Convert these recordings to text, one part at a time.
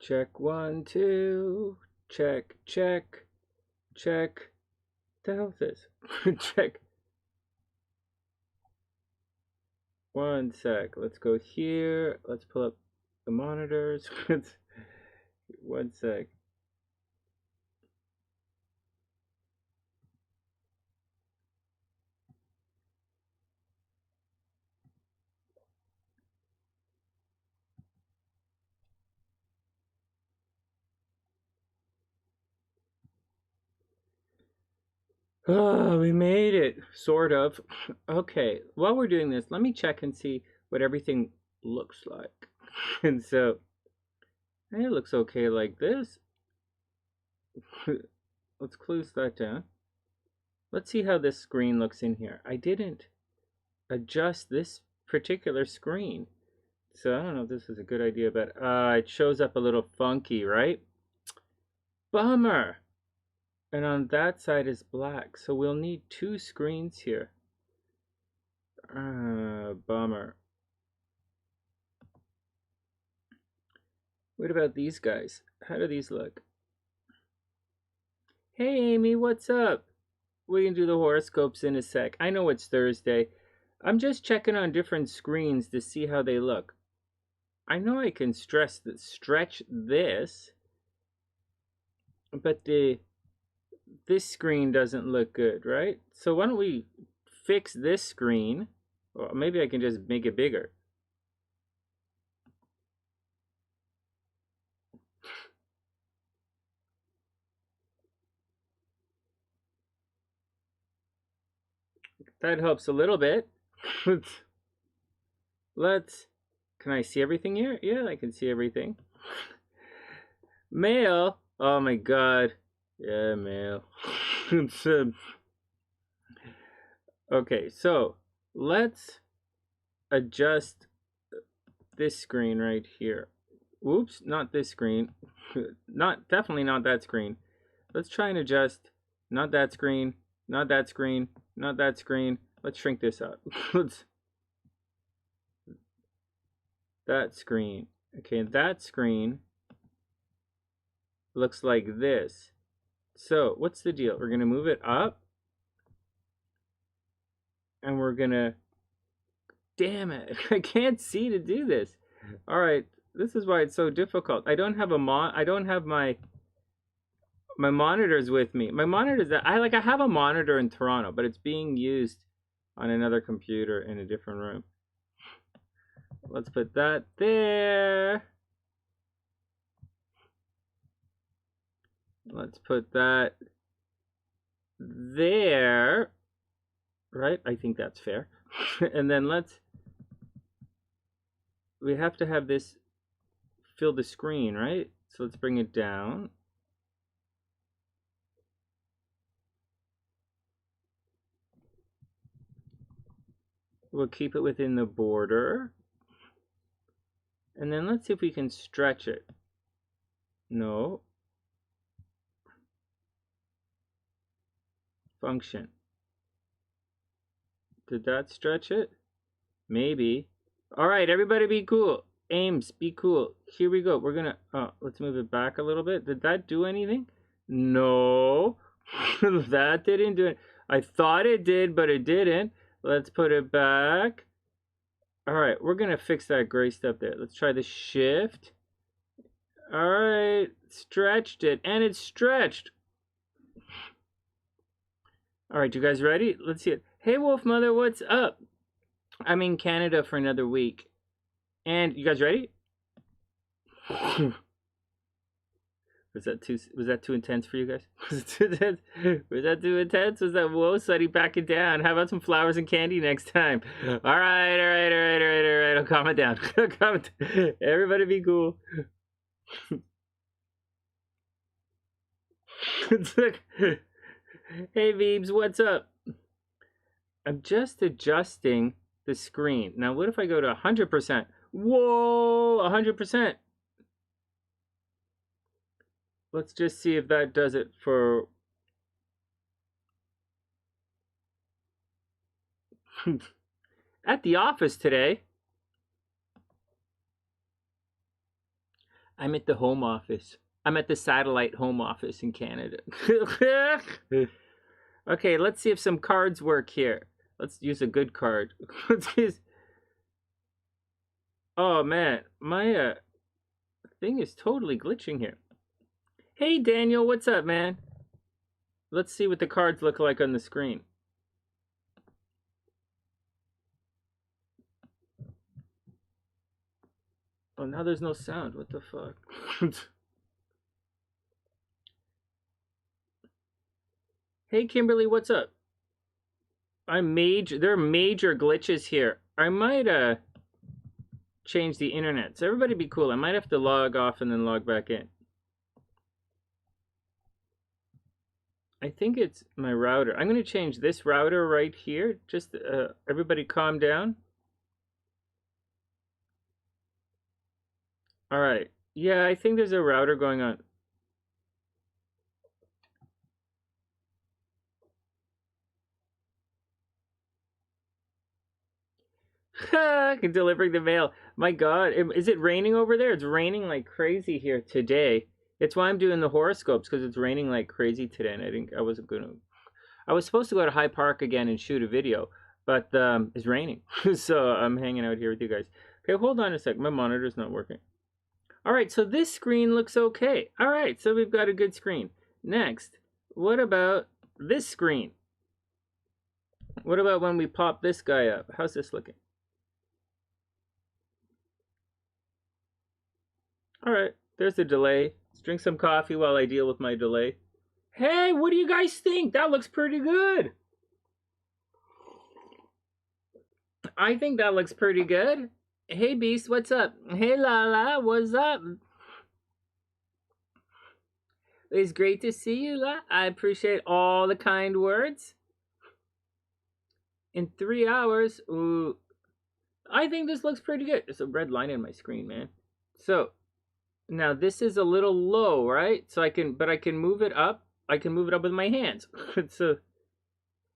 Check 1, 2. Check, check, check. The hell is this? Check. 1 sec. Let's go here. Let's pull up the monitors. 1 sec. Oh, we made it. Sort of. Okay, while we're doing this, let me check and see what everything looks like. And so, it looks okay like this. Let's close that down. Let's see how this screen looks in here. I didn't adjust this particular screen, so I don't know if this is a good idea, but it shows up a little funky, right? Bummer. And on that side is black, so we'll need 2 screens here. Bummer. What about these guys? How do these look? Hey Amy, what's up? We can do the horoscopes in a sec. I know it's Thursday. I'm just checking on different screens to see how they look. I know I can stretch this, but this screen doesn't look good, right? So why don't we fix this screen? Or maybe I can just make it bigger. That helps a little bit. Can I see everything here? Yeah, I can see everything. Mail. Oh my god. Yeah, mail. Okay, so let's adjust this screen right here. Whoops, not this screen. Definitely not that screen. Let's try and adjust not that screen, not that screen, not that screen. Let's shrink this up. That screen. Okay, that screen looks like this. So, what's the deal? We're going to move it up. And we're going to... Damn it. I can't see to do this. All right. This is why it's so difficult. I don't have my monitors with me. My monitors, I have a monitor in Toronto, but it's being used on another computer in a different room. Let's put that there. Let's put that there. Right? I think that's fair. And then we have to have this fill the screen, right? So let's bring it down. We'll keep it within the border. And then let's see if we can stretch it. No. Function. Did that stretch it? Maybe. All right, everybody be cool. Ames, be cool. Here we go. We're gonna, let's move it back a little bit. Did that do anything? No. That didn't do it. I thought it did, but it didn't. Let's put it back. All right, we're gonna fix that gray stuff there. Let's try the shift. All right, stretched it, and it's stretched. All right, you guys ready? Let's see it. Hey, Wolf Mother, what's up? I'm in Canada for another week. And you guys ready? Was that too intense for you guys? Was that too intense? Was that whoa, Sonny, back it down? How about some flowers and candy next time? All right. I'll calm it down. Everybody be cool. Hey, Beebs, what's up? I'm just adjusting the screen. Now, what if I go to 100%? Whoa, 100%. Let's just see if that does it for... At the office today, I'm at the home office. I'm at the satellite home office in Canada. Okay, let's see if some cards work here. Let's use a good card. Oh man, my thing is totally glitching here. Hey Daniel, what's up, man? Let's see what the cards look like on the screen. Oh, now there's no sound. What the fuck? Hey Kimberly, what's up? There are major glitches here. I might change the internet. So everybody be cool. I might have to log off and then log back in. I think it's my router. I'm going to change this router right here. Just everybody calm down. All right. Yeah, I think there's a router going on. Delivering the mail. My God, is it raining over there? It's raining like crazy here today. It's why I'm doing the horoscopes, because it's raining like crazy today, and I wasn't gonna. I was supposed to go to High Park again and shoot a video, but it's raining, so I'm hanging out here with you guys. Okay, hold on a sec. My monitor's not working. All right, so this screen looks okay. All right, so we've got a good screen. Next, what about this screen? What about when we pop this guy up? How's this looking? All right, there's the delay. Let's drink some coffee while I deal with my delay. Hey, what do you guys think? That looks pretty good. I think that looks pretty good. Hey, Beast, what's up? Hey, Lala, what's up? It's great to see you, La. I appreciate all the kind words. In 3 hours, ooh, I think this looks pretty good. There's a red line in my screen, man. So, now this is a little low, right? So I can move it up. I can move it up with my hands. So,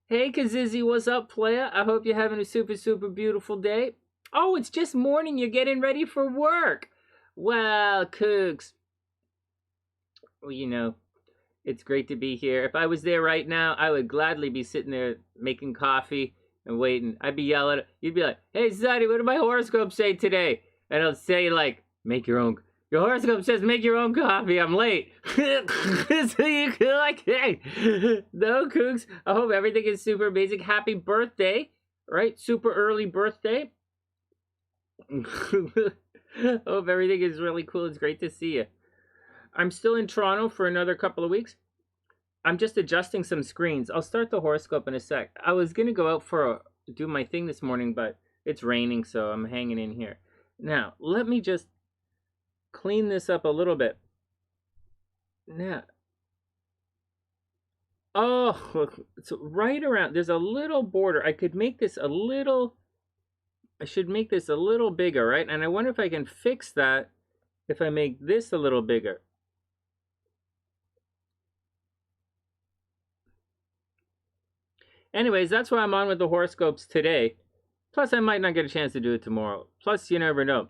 hey, Kazizi, what's up, playa? I hope you're having a super, super beautiful day. Oh, it's just morning. You're getting ready for work. Well, Cooks. Well, you know, it's great to be here. If I was there right now, I would gladly be sitting there making coffee and waiting. I'd be yelling. You'd be like, hey, Sonny, what did my horoscope say today? And I'll say, like, make your own. Your horoscope says make your own coffee. I'm late. So you can like, hey, no, Cooks. I hope everything is super amazing. Happy birthday, right? Super early birthday. Hope everything is really cool. It's great to see you. I'm still in Toronto for another couple of weeks. I'm just adjusting some screens. I'll start the horoscope in a sec. I was gonna go out do my thing this morning, but it's raining, so I'm hanging in here. Now, let me just clean this up a little bit. Now, oh, it's right around. There's a little border. I should make this a little bigger, right? And I wonder if I can fix that if I make this a little bigger. Anyways, that's why I'm on with the horoscopes today. Plus, I might not get a chance to do it tomorrow. Plus, you never know.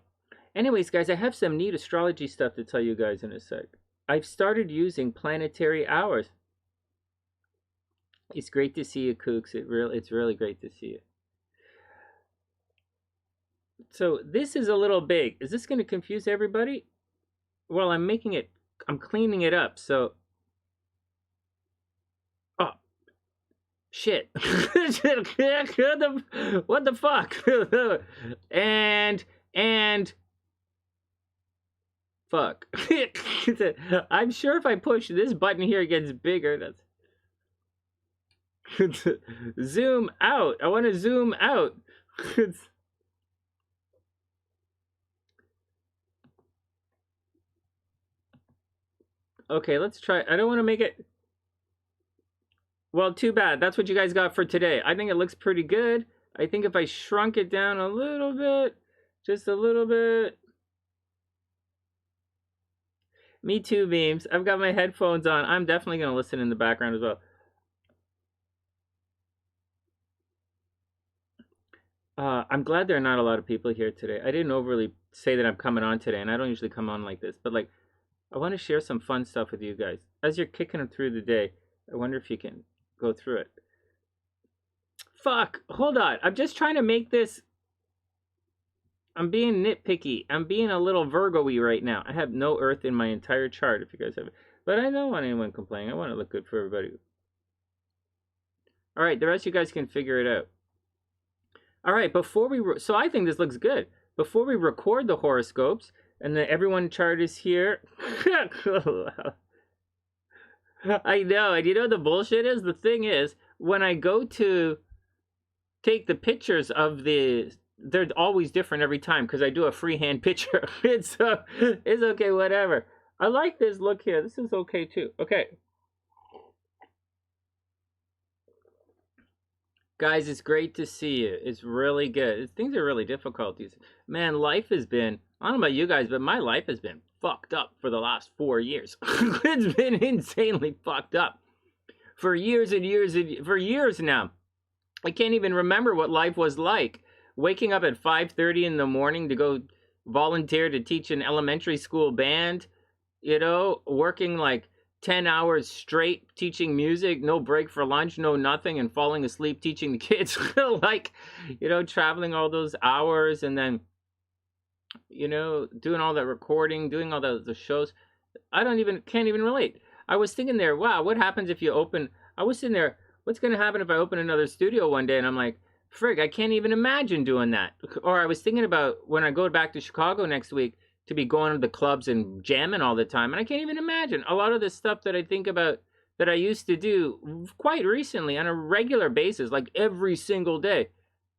Anyways, guys, I have some neat astrology stuff to tell you guys in a sec. I've started using planetary hours. It's great to see you, Kooks. It's really great to see you. So this is a little big. Is this going to confuse everybody? Well, I'm cleaning it up, so... Oh. Shit. What the fuck? and... Fuck. I'm sure if I push this button here, it gets bigger. That's... Zoom out. I want to zoom out. Okay, let's try. I don't want to make it... Well, too bad. That's what you guys got for today. I think it looks pretty good. I think if I shrunk it down a little bit, just a little bit... Me too, Beams. I've got my headphones on. I'm definitely going to listen in the background as well. I'm glad there are not a lot of people here today. I didn't overly say that I'm coming on today, and I don't usually come on like this, but like, I want to share some fun stuff with you guys. As you're kicking through the day, I wonder if you can go through it. Fuck, hold on. I'm just trying to make this. I'm being nitpicky. I'm being a little Virgo-y right now. I have no Earth in my entire chart, if you guys have it. But I don't want anyone complaining. I want to look good for everybody. All right, the rest of you guys can figure it out. All right, before we... So I think this looks good. Before we record the horoscopes, and then everyone chart is here. I know, and you know what the bullshit is? The thing is, when I go to take the pictures of the... They're always different every time, because I do a freehand picture. it's okay, whatever. I like this look here. This is okay, too. Okay. Guys, it's great to see you. It's really good. Things are really difficult. Man, life has been... I don't know about you guys, but my life has been fucked up for the last 4 years. It's been insanely fucked up. For years and years and... For years now. I can't even remember what life was like. Waking up at 5:30 in the morning to go volunteer to teach an elementary school band. You know, working like 10 hours straight teaching music, no break for lunch, no nothing, and falling asleep teaching the kids. Like, you know, traveling all those hours, and then, you know, doing all that recording, doing all the shows. Can't even relate. I was thinking there, wow, what happens if you open... I was sitting there, what's going to happen if I open another studio one day? And I'm like, frig, I can't even imagine doing that. Or I was thinking about when I go back to Chicago next week, to be going to the clubs and jamming all the time. And I can't even imagine a lot of the stuff that I think about that I used to do quite recently on a regular basis, like every single day.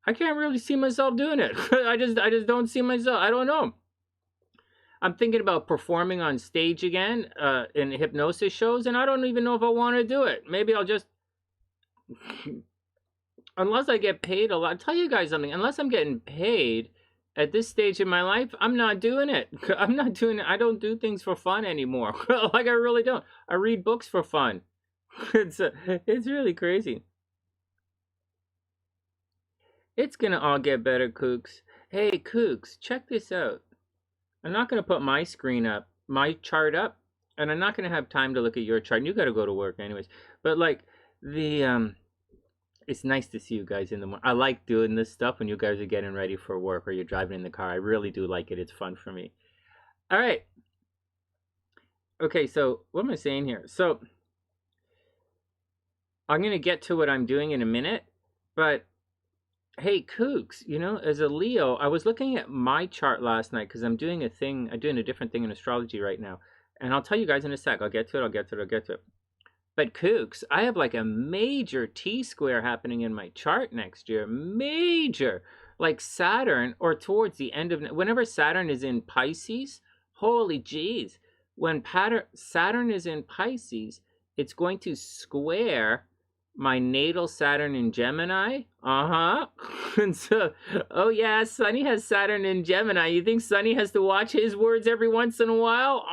I can't really see myself doing it. I just don't see myself. I don't know. I'm thinking about performing on stage again in hypnosis shows, and I don't even know if I want to do it. Maybe I'll just... Unless I get paid a lot. I'll tell you guys something. Unless I'm getting paid... At this stage in my life, I'm not doing it. I'm not doing it. I don't do things for fun anymore. Like, I really don't. I read books for fun. It's really crazy. It's gonna all get better, Kooks. Hey, Kooks, check this out. I'm not gonna put my screen up, my chart up, and I'm not gonna have time to look at your chart. And you gotta go to work anyways. But like, it's nice to see you guys in the morning. I like doing this stuff when you guys are getting ready for work or you're driving in the car. I really do like it. It's fun for me. All right. Okay, so what am I saying here? So I'm going to get to what I'm doing in a minute. But hey, Kooks, you know, as a Leo, I was looking at my chart last night because I'm doing a different thing in astrology right now. And I'll tell you guys in a sec. I'll get to it. But Kooks, I have like a major T-square happening in my chart next year. Major. Like Saturn, or towards the end of... Whenever Saturn is in Pisces, holy jeez. When Saturn is in Pisces, it's going to square my natal Saturn in Gemini. And so, oh yeah, Sonny has Saturn in Gemini. You think Sonny has to watch his words every once in a while?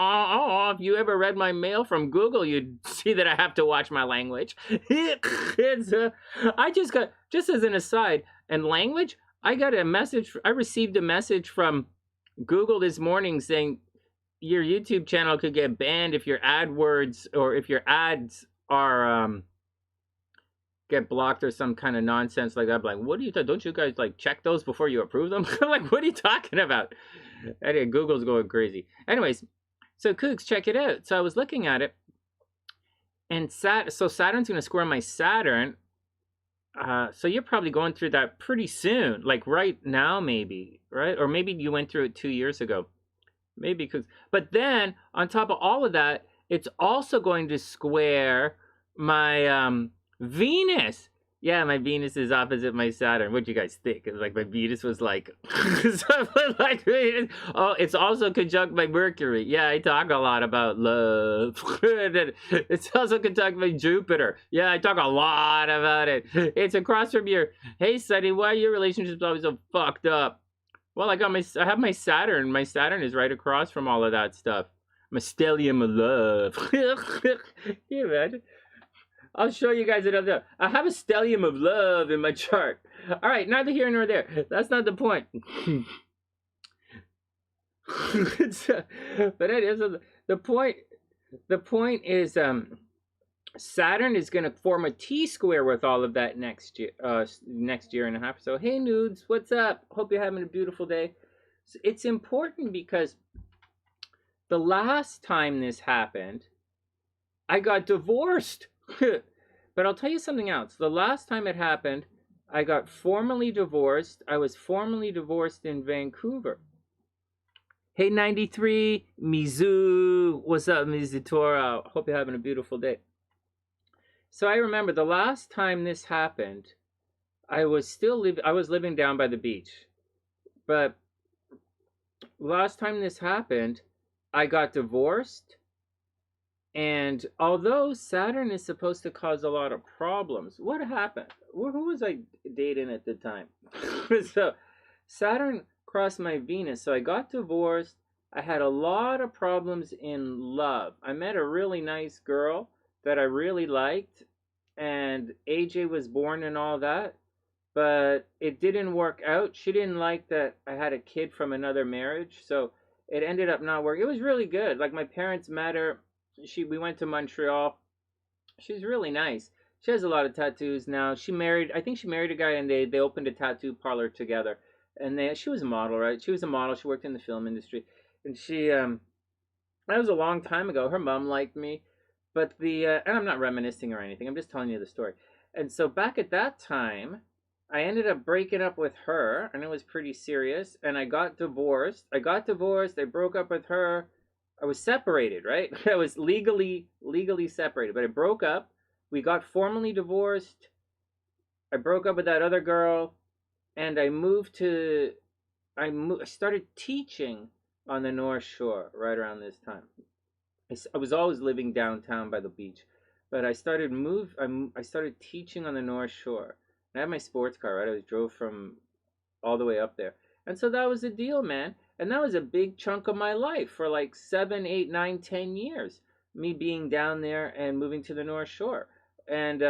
If you ever read my mail from Google, you'd see that I have to watch my language. I just got, just as an aside, and language, I received a message from Google this morning saying your YouTube channel could get banned if your AdWords, or if your ads are, get blocked or some kind of nonsense like that. I'm like, what are you don't you guys like check those before you approve them? Like, what are you talking about? Anyway, Google's going crazy. Anyways, so Kooks, check it out. So I was looking at it, and so Saturn's going to square my Saturn. So you're probably going through that pretty soon, like right now, maybe, right? Or maybe you went through it 2 years ago, maybe. But then on top of all of that, it's also going to square my Venus. Yeah, my Venus is opposite my Saturn. What do you guys think? It's like my Venus was like, like oh, it's also conjunct my Mercury. Yeah, I talk a lot about love. It's also conjunct my Jupiter. Yeah, I talk a lot about it. It's across from your, hey Sonny, why are your relationships always so fucked up? Well, I have my Saturn. My Saturn is right across from all of that stuff. My stellium of love. Can you imagine? I'll show you guys another. I have a stellium of love in my chart. All right, neither here nor there. That's not the point. But it is the point. The point is, Saturn is going to form a T-square with all of that next year and a half. So, hey, nudes, what's up? Hope you're having a beautiful day. It's important because the last time this happened, I got divorced. But I'll tell you something else. The last time it happened, I got formally divorced. I was formally divorced in Vancouver. Hey, 93, Mizu. What's up, Mizutora? Hope you're having a beautiful day. So I remember the last time this happened, I was living down by the beach. But last time this happened, I got divorced. And although Saturn is supposed to cause a lot of problems, what happened? Who was I dating at the time? So Saturn crossed my Venus, so I got divorced. I had a lot of problems in love. I met a really nice girl that I really liked, and AJ was born and all that, but it didn't work out. She didn't like that I had a kid from another marriage, so it ended up not working. It was really good. Like, my parents met her. We went to Montreal. She's really nice. She has a lot of tattoos now. I think she married a guy, and they opened a tattoo parlor together. And she was a model, right? She was a model. She worked in the film industry. And that was a long time ago. Her mom liked me. But and I'm not reminiscing or anything. I'm just telling you the story. And so back at that time, I ended up breaking up with her, and it was pretty serious. And I got divorced. I broke up with her. I was separated, right? I was legally separated, but I broke up. We got formally divorced. I broke up with that other girl, and I started teaching on the North Shore right around this time. I was always living downtown by the beach, but I started teaching on the North Shore. I had my sports car, right? I drove from all the way up there. And so that was the deal, man. And that was a big chunk of my life for like 7, 8, 9, 10 years. Me being down there and moving to the North Shore. And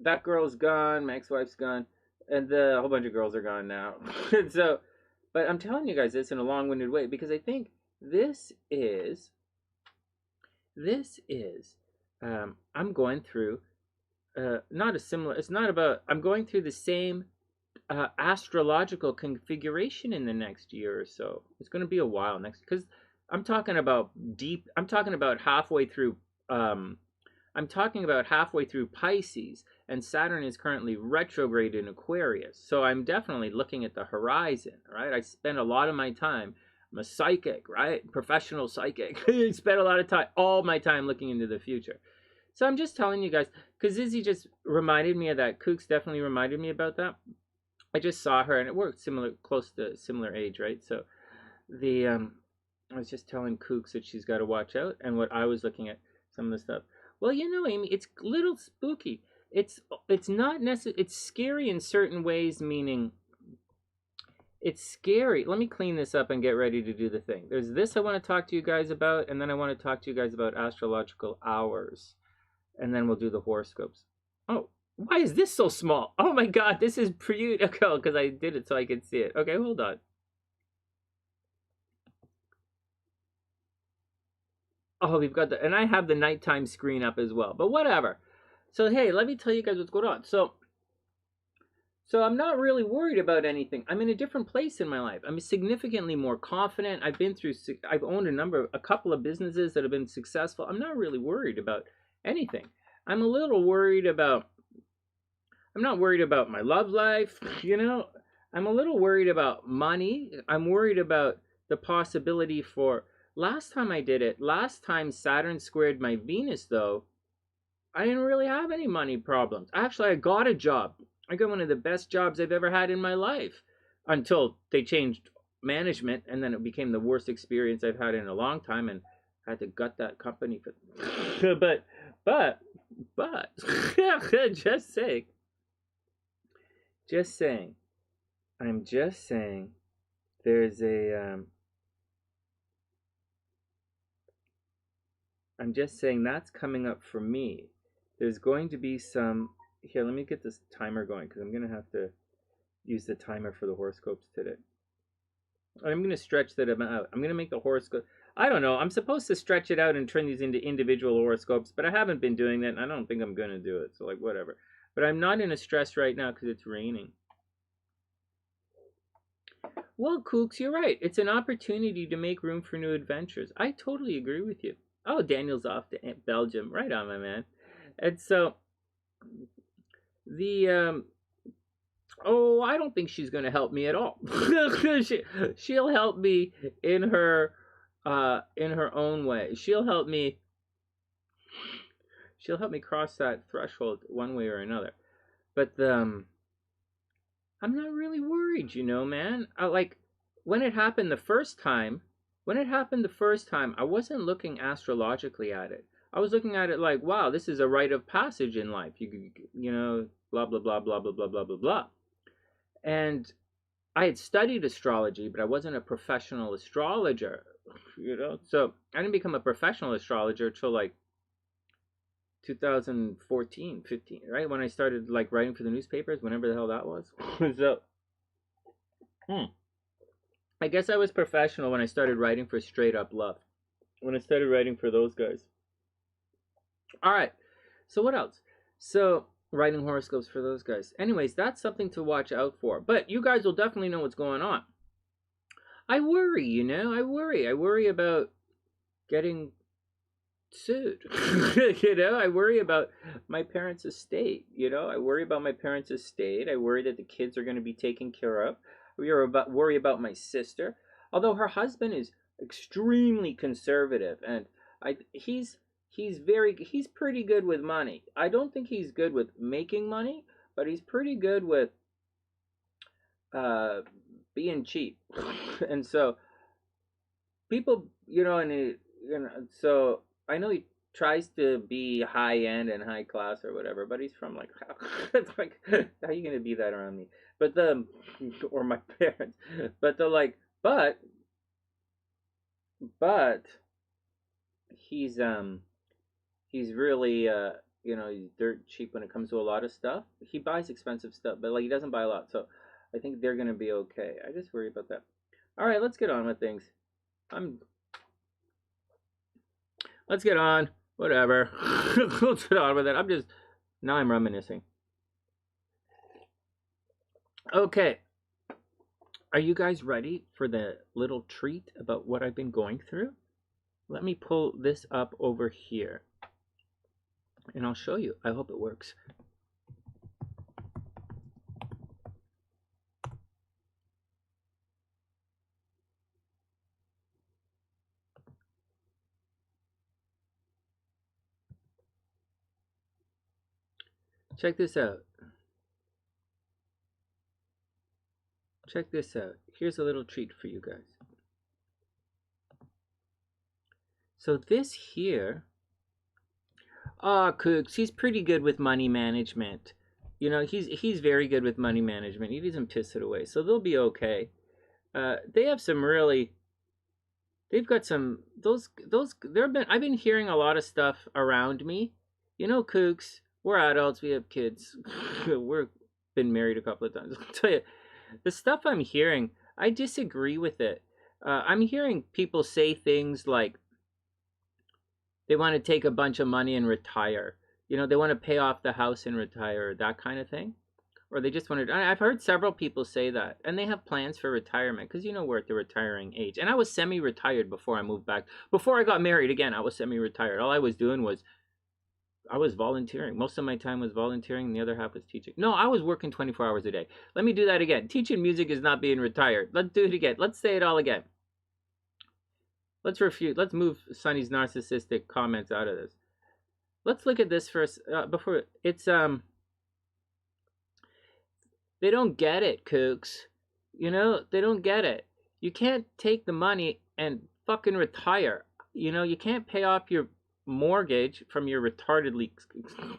that girl's gone, my ex-wife's gone, and a whole bunch of girls are gone now. So, but I'm telling you guys this in a long-winded way because I think this is, I'm going through, I'm going through the same astrological configuration in the next year or so. It's going to be a while because I'm talking about halfway through Pisces, and Saturn is currently retrograde in Aquarius. So I'm definitely looking at the horizon, right? I spend a lot of my time, I'm a psychic, right? Professional psychic. I spend a lot of time, all my time looking into the future. So I'm just telling you guys, because Izzy just reminded me of that. Kooks definitely reminded me about that. I just saw her, and it worked close to similar age, right? So I was just telling Kooks that she's got to watch out, and what I was looking at some of the stuff. Well, Amy, it's a little spooky. It's not necessarily, it's scary in certain ways, meaning it's scary. Let me clean this up and get ready to do the thing. There's this I want to talk to you guys about, and then I want to talk to you guys about astrological hours, and then we'll do the horoscopes. Oh, why is this so small? Oh my god, this is beautiful because I did it so I could see it. Okay, hold on. Oh, we've got and I have the nighttime screen up as well, but whatever. So, hey, let me tell you guys what's going on. So I'm not really worried about anything. I'm in a different place in my life. I'm significantly more confident. I've owned a couple of businesses that have been successful. I'm not really worried about anything. I'm not worried about my love life, I'm a little worried about money. I'm worried about the possibility for, last time Saturn squared my Venus, though, I didn't really have any money problems. Actually, I got a job. I got one of the best jobs I've ever had in my life until they changed management, and then it became the worst experience I've had in a long time, and I had to gut that company. But just saying, I'm just saying, there's I'm just saying that's coming up for me. There's going to be some, here, let me get this timer going, because I'm going to have to use the timer for the horoscopes today. I'm going to stretch that out. I'm going to make the horoscope. I don't know. I'm supposed to stretch it out and turn these into individual horoscopes, but I haven't been doing that, and I don't think I'm going to do it. So, like, whatever. But I'm not in a stress right now because it's raining. Well, Kooks, you're right. It's an opportunity to make room for new adventures. I totally agree with you. Oh, Daniel's off to Belgium. Right on, my man. And so, the, oh, I don't think she's going to help me at all. She'll help me in her own way. She'll help me cross that threshold one way or another. But I'm not really worried, you know, man. Like when it happened the first time, I wasn't looking astrologically at it. I was looking at it like, wow, this is a rite of passage in life. You know, blah blah blah blah blah blah blah blah blah. And I had studied astrology, but I wasn't a professional astrologer, you know. So I didn't become a professional astrologer till like 2014, 15, right? When I started like writing for the newspapers, whenever the hell that was. So, I guess I was professional when I started writing for Straight Up Love. When I started writing for those guys. All right. So what else? So writing horoscopes for those guys. Anyways, that's something to watch out for. But you guys will definitely know what's going on. I worry, you know. I worry about getting sued. You know, I worry about my parents' estate. You know, I worry about my parents' estate. I worry that the kids are going to be taken care of. Worry about my sister. Although her husband is extremely conservative, and he's pretty good with money. I don't think he's good with making money, but he's pretty good with being cheap. And so people, you know, so I know he tries to be high end and high class or whatever, but he's from like, like, how are you gonna be that around me? But or my parents, but he's really you know, he's dirt cheap when it comes to a lot of stuff. He buys expensive stuff, but like he doesn't buy a lot, so I think they're gonna be okay. I just worry about that. All right, let's get on with things. Let's get on. Whatever. Let's get on with it. Now I'm reminiscing. Okay. Are you guys ready for the little treat about what I've been going through? Let me pull this up over here. And I'll show you. I hope it works. Check this out. Check this out. Here's a little treat for you guys. So this here, Cooks, he's pretty good with money management. You know, he's very good with money management. He doesn't piss it away, so they'll be okay. They have some really, they've got some, I've been hearing a lot of stuff around me. You know, Kooks, we're adults, we have kids. We've been married a couple of times. I'll tell you, the stuff I'm hearing, I disagree with it. I'm hearing people say things like they want to take a bunch of money and retire. You know, they want to pay off the house and retire, that kind of thing. Or they just want to, I've heard several people say that. And they have plans for retirement because, you know, we're at the retiring age. And I was semi-retired before I moved back. Before I got married, again, I was semi-retired. All I was doing was, I was volunteering. Most of my time was volunteering, and the other half was teaching. No, I was working 24 hours a day. Let me do that again. Teaching music is not being retired. Let's do it again. Let's say it all again. Let's move Sonny's narcissistic comments out of this. Let's look at this first. Before it's they don't get it, Kooks. You know, they don't get it. You can't take the money and fucking retire. You know, you can't pay off your mortgage from your retardedly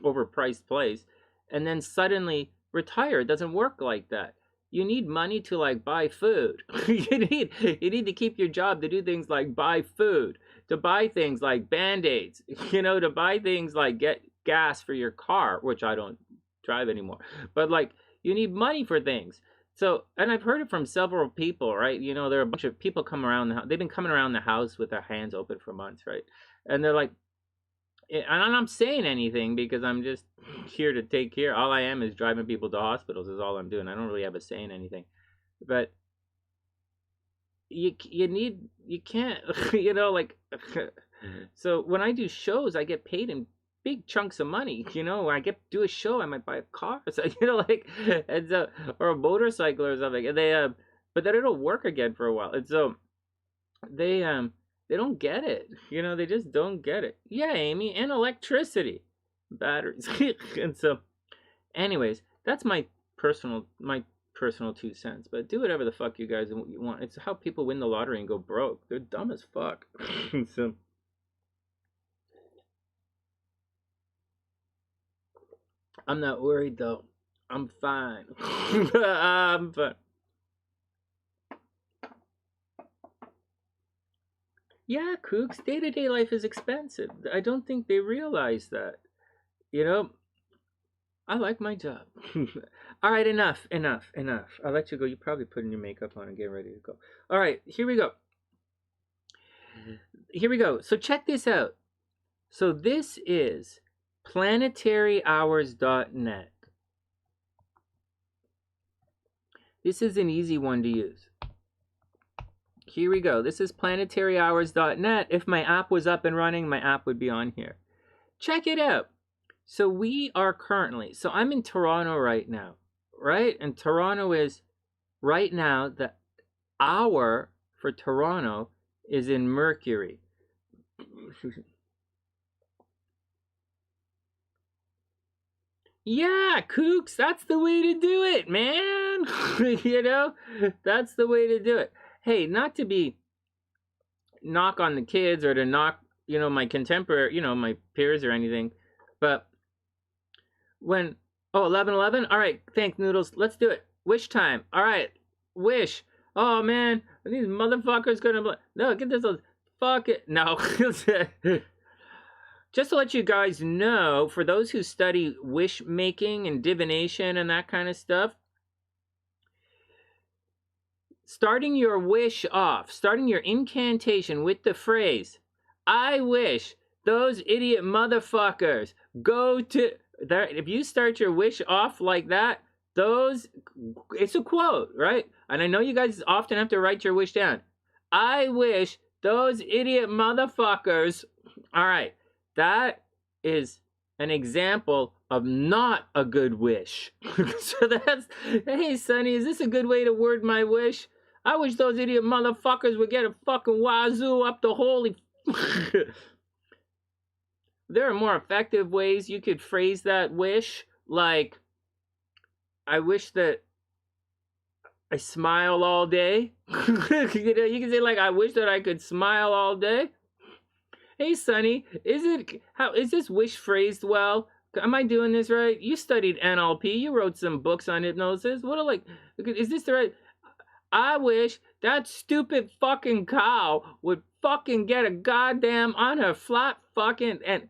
overpriced place and then suddenly retire. It doesn't work like that. You need money to like buy food. you need to keep your job to do things like buy food, to buy things like Band-Aids, you know, to buy things like get gas for your car, which I don't drive anymore. But like you need money for things. So, and I've heard it from several people, right? You know, there are a bunch of people come around the house. They've been coming around the house with their hands open for months, right? And they're like, and I'm not saying anything because I'm just here to take care. All I am is driving people to hospitals is all I'm doing. I don't really have a say in anything. But you can't, you know, like, so when I do shows, I get paid in big chunks of money, you know. When I do a show, I might buy a car, so, you know, like, and so, or a motorcycle or something, and they but then it'll work again for a while, and so they don't get it, you know. They just don't get it. Yeah, Amy, and electricity, batteries. And so anyways, that's my personal 2 cents, but do whatever the fuck you guys want. It's how people win the lottery and go broke. They're dumb as fuck. So I'm not worried though. I'm fine. I'm fine. Yeah, kooks, day-to-day life is expensive. I don't think they realize that. You know, I like my job. All right, enough. I'll let you go. You're probably putting your makeup on and getting ready to go. All right, here we go. So check this out. So this is planetaryhours.net. This is an easy one to use. Here we go. This is planetaryhours.net. If my app was up and running, my app would be on here. Check it out. So we are currently, so I'm in Toronto right now, right? And Toronto is, right now, the hour for Toronto is in Mercury. Yeah, kooks, that's the way to do it, man. You know, that's the way to do it. Hey, not to be knock on the kids or to knock, you know, my contemporary, you know, my peers or anything, but when, 11:11, all right, thanks, Noodles, let's do it. Wish time. All right, wish. Oh man, are these motherfuckers gonna no, get this, fuck it, no. Just to let you guys know, for those who study wish making and divination and that kind of stuff, starting your wish off, starting your incantation with the phrase, I wish those idiot motherfuckers go to, that, if you start your wish off like that, it's a quote, right? And I know you guys often have to write your wish down. I wish those idiot motherfuckers, all right, that is an example of not a good wish. So that's, hey Sonny, is this a good way to word my wish? I wish those idiot motherfuckers would get a fucking wazoo up the holy... There are more effective ways you could phrase that wish, like, I wish that I smile all day. You know, you can say, like, I wish that I could smile all day. Hey Sonny, is this wish phrased well? Am I doing this right? You studied NLP, you wrote some books on hypnosis. Is this the right? I wish that stupid fucking cow would fucking get a goddamn on her flat fucking, and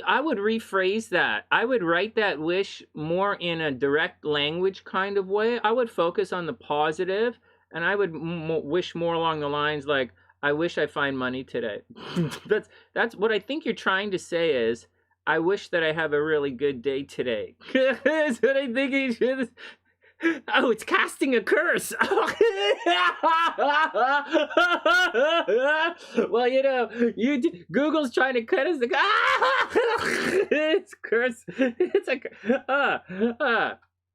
I would rephrase that. I would write that wish more in a direct language kind of way. I would focus on the positive, and I would wish more along the lines like, I wish I find money today. That's what I think you're trying to say is, I wish that I have a really good day today. That's what I think you should. Oh, it's casting a curse. Well, you know, Google's trying to cut us. It's curse. It's a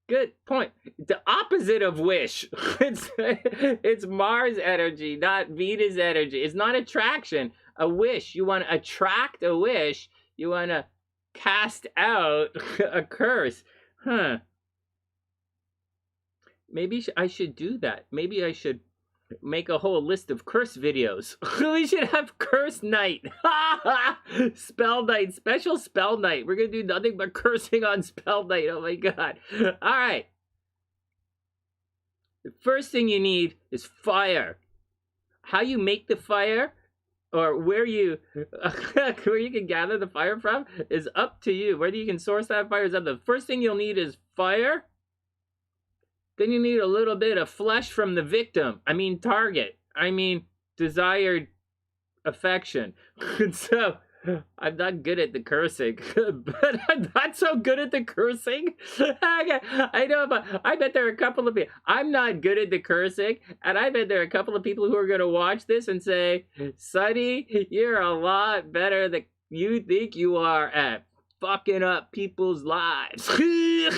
good point. The opposite of wish. It's Mars energy, not Venus energy. It's not attraction. A wish. You want to attract a wish. You want to cast out a curse. Huh. Maybe I should do that. Maybe I should make a whole list of curse videos. We should have curse night. Spell night. Special spell night. We're going to do nothing but cursing on spell night. Oh my God. All right. The first thing you need is fire. How you make the fire, or where you can gather the fire from, is up to you. Whether you can source that fire is up. The first thing you'll need is fire. then you need a little bit of flesh from the victim. I mean, target. I mean, desired affection. So, I'm not good at the cursing, but I'm not so good at the cursing. I know, but I bet there are a couple of people. I'm not good at the cursing, and I bet there are a couple of people who are going to watch this and say, Sonny, you're a lot better than you think you are at fucking up people's lives. I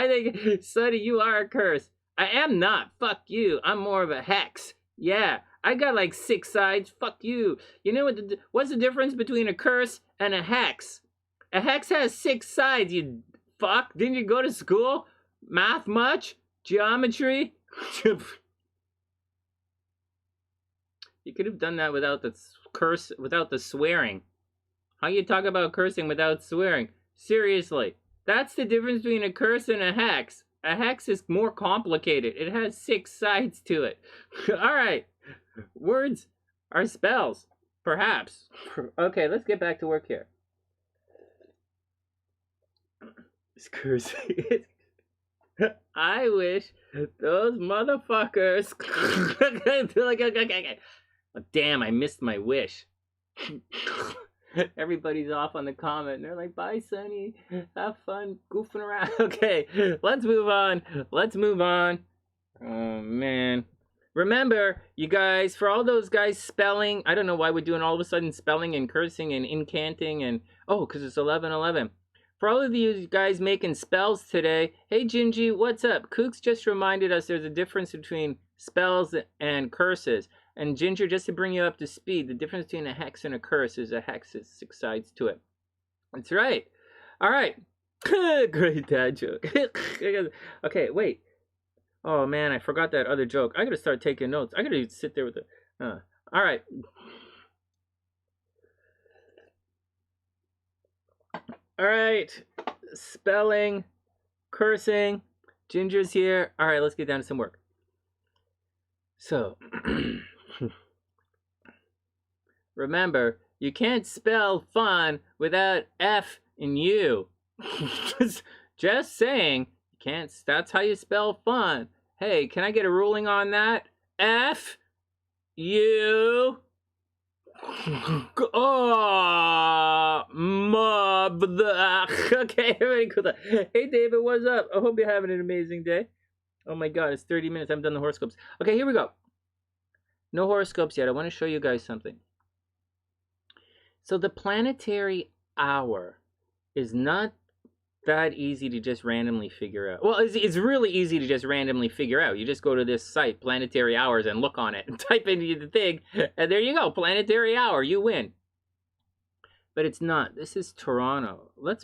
think, Sonny, you are a curse. I am not. Fuck you. I'm more of a hex. Yeah. I got like 6 sides. Fuck you. You know what's the difference between a curse and a hex? A hex has 6 sides, you fuck. Didn't you go to school? Math much? Geometry? You could have done that without the curse, without the swearing. How you talk about cursing without swearing? Seriously. That's the difference between a curse and a hex. A hex is more complicated. It has 6 sides to it. All right. Words are spells, perhaps. Okay, let's get back to work here. It's cursing. I wish those motherfuckers. Oh, damn, I missed my wish. Everybody's off on the comment. And they're like, bye, Sonny. Have fun goofing around. Okay, let's move on. Let's move on. Oh, man. Remember, you guys, for all those guys spelling, I don't know why we're doing all of a sudden spelling and cursing and incanting and, oh, because it's 11/11. For all of you guys making spells today, hey, Gingy, what's up? Kooks just reminded us there's a difference between spells and curses. And Ginger, just to bring you up to speed, the difference between a hex and a curse is a hex has 6 sides to it. That's right. All right. Great dad joke. Okay, wait. Oh man, I forgot that other joke. I gotta start taking notes. I gotta sit there with it. All right. All right. Spelling, cursing. Ginger's here. All right, let's get down to some work. So, remember, you can't spell fun without F in U. Just saying. You can't. That's how you spell fun. Hey, can I get a ruling on that? F U. Oh, mob. Okay, everybody cool. Hey, David, what's up? I hope you're having an amazing day. Oh my God, it's 30 minutes. I haven't done the horoscopes. Okay, here we go. No horoscopes yet. I want to show you guys something. So the planetary hour is not that easy to just randomly figure out. Well, it's really easy to just randomly figure out. You just go to this site, Planetary Hours, and look on it and type into the thing, and there you go, Planetary Hour, you win. But it's not. This is Toronto. Let's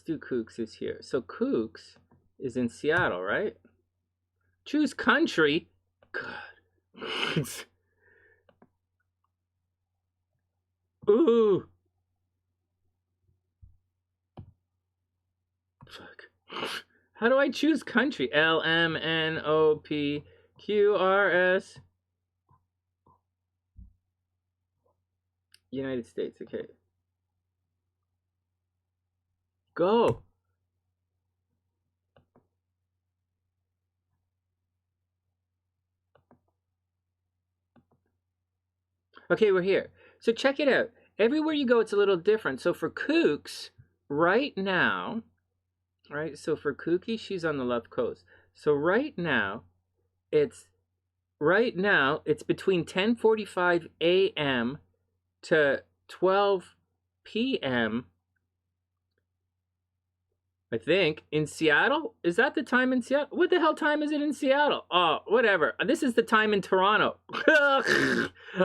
do Kooks is here. So Kooks is in Seattle, right? Choose country. God. Ooh. Fuck. How do I choose country? LMNOPQRS. United States, okay. Go. Okay, we're here. So check it out. Everywhere you go, it's a little different. So for Kooks, right now, right? So for Kookie, she's on the left coast. So right now, it's between 10:45 a.m. to 12 p.m. I think in Seattle. Is that the time in Seattle? What the hell time is it in Seattle? Oh, whatever. This is the time in Toronto. All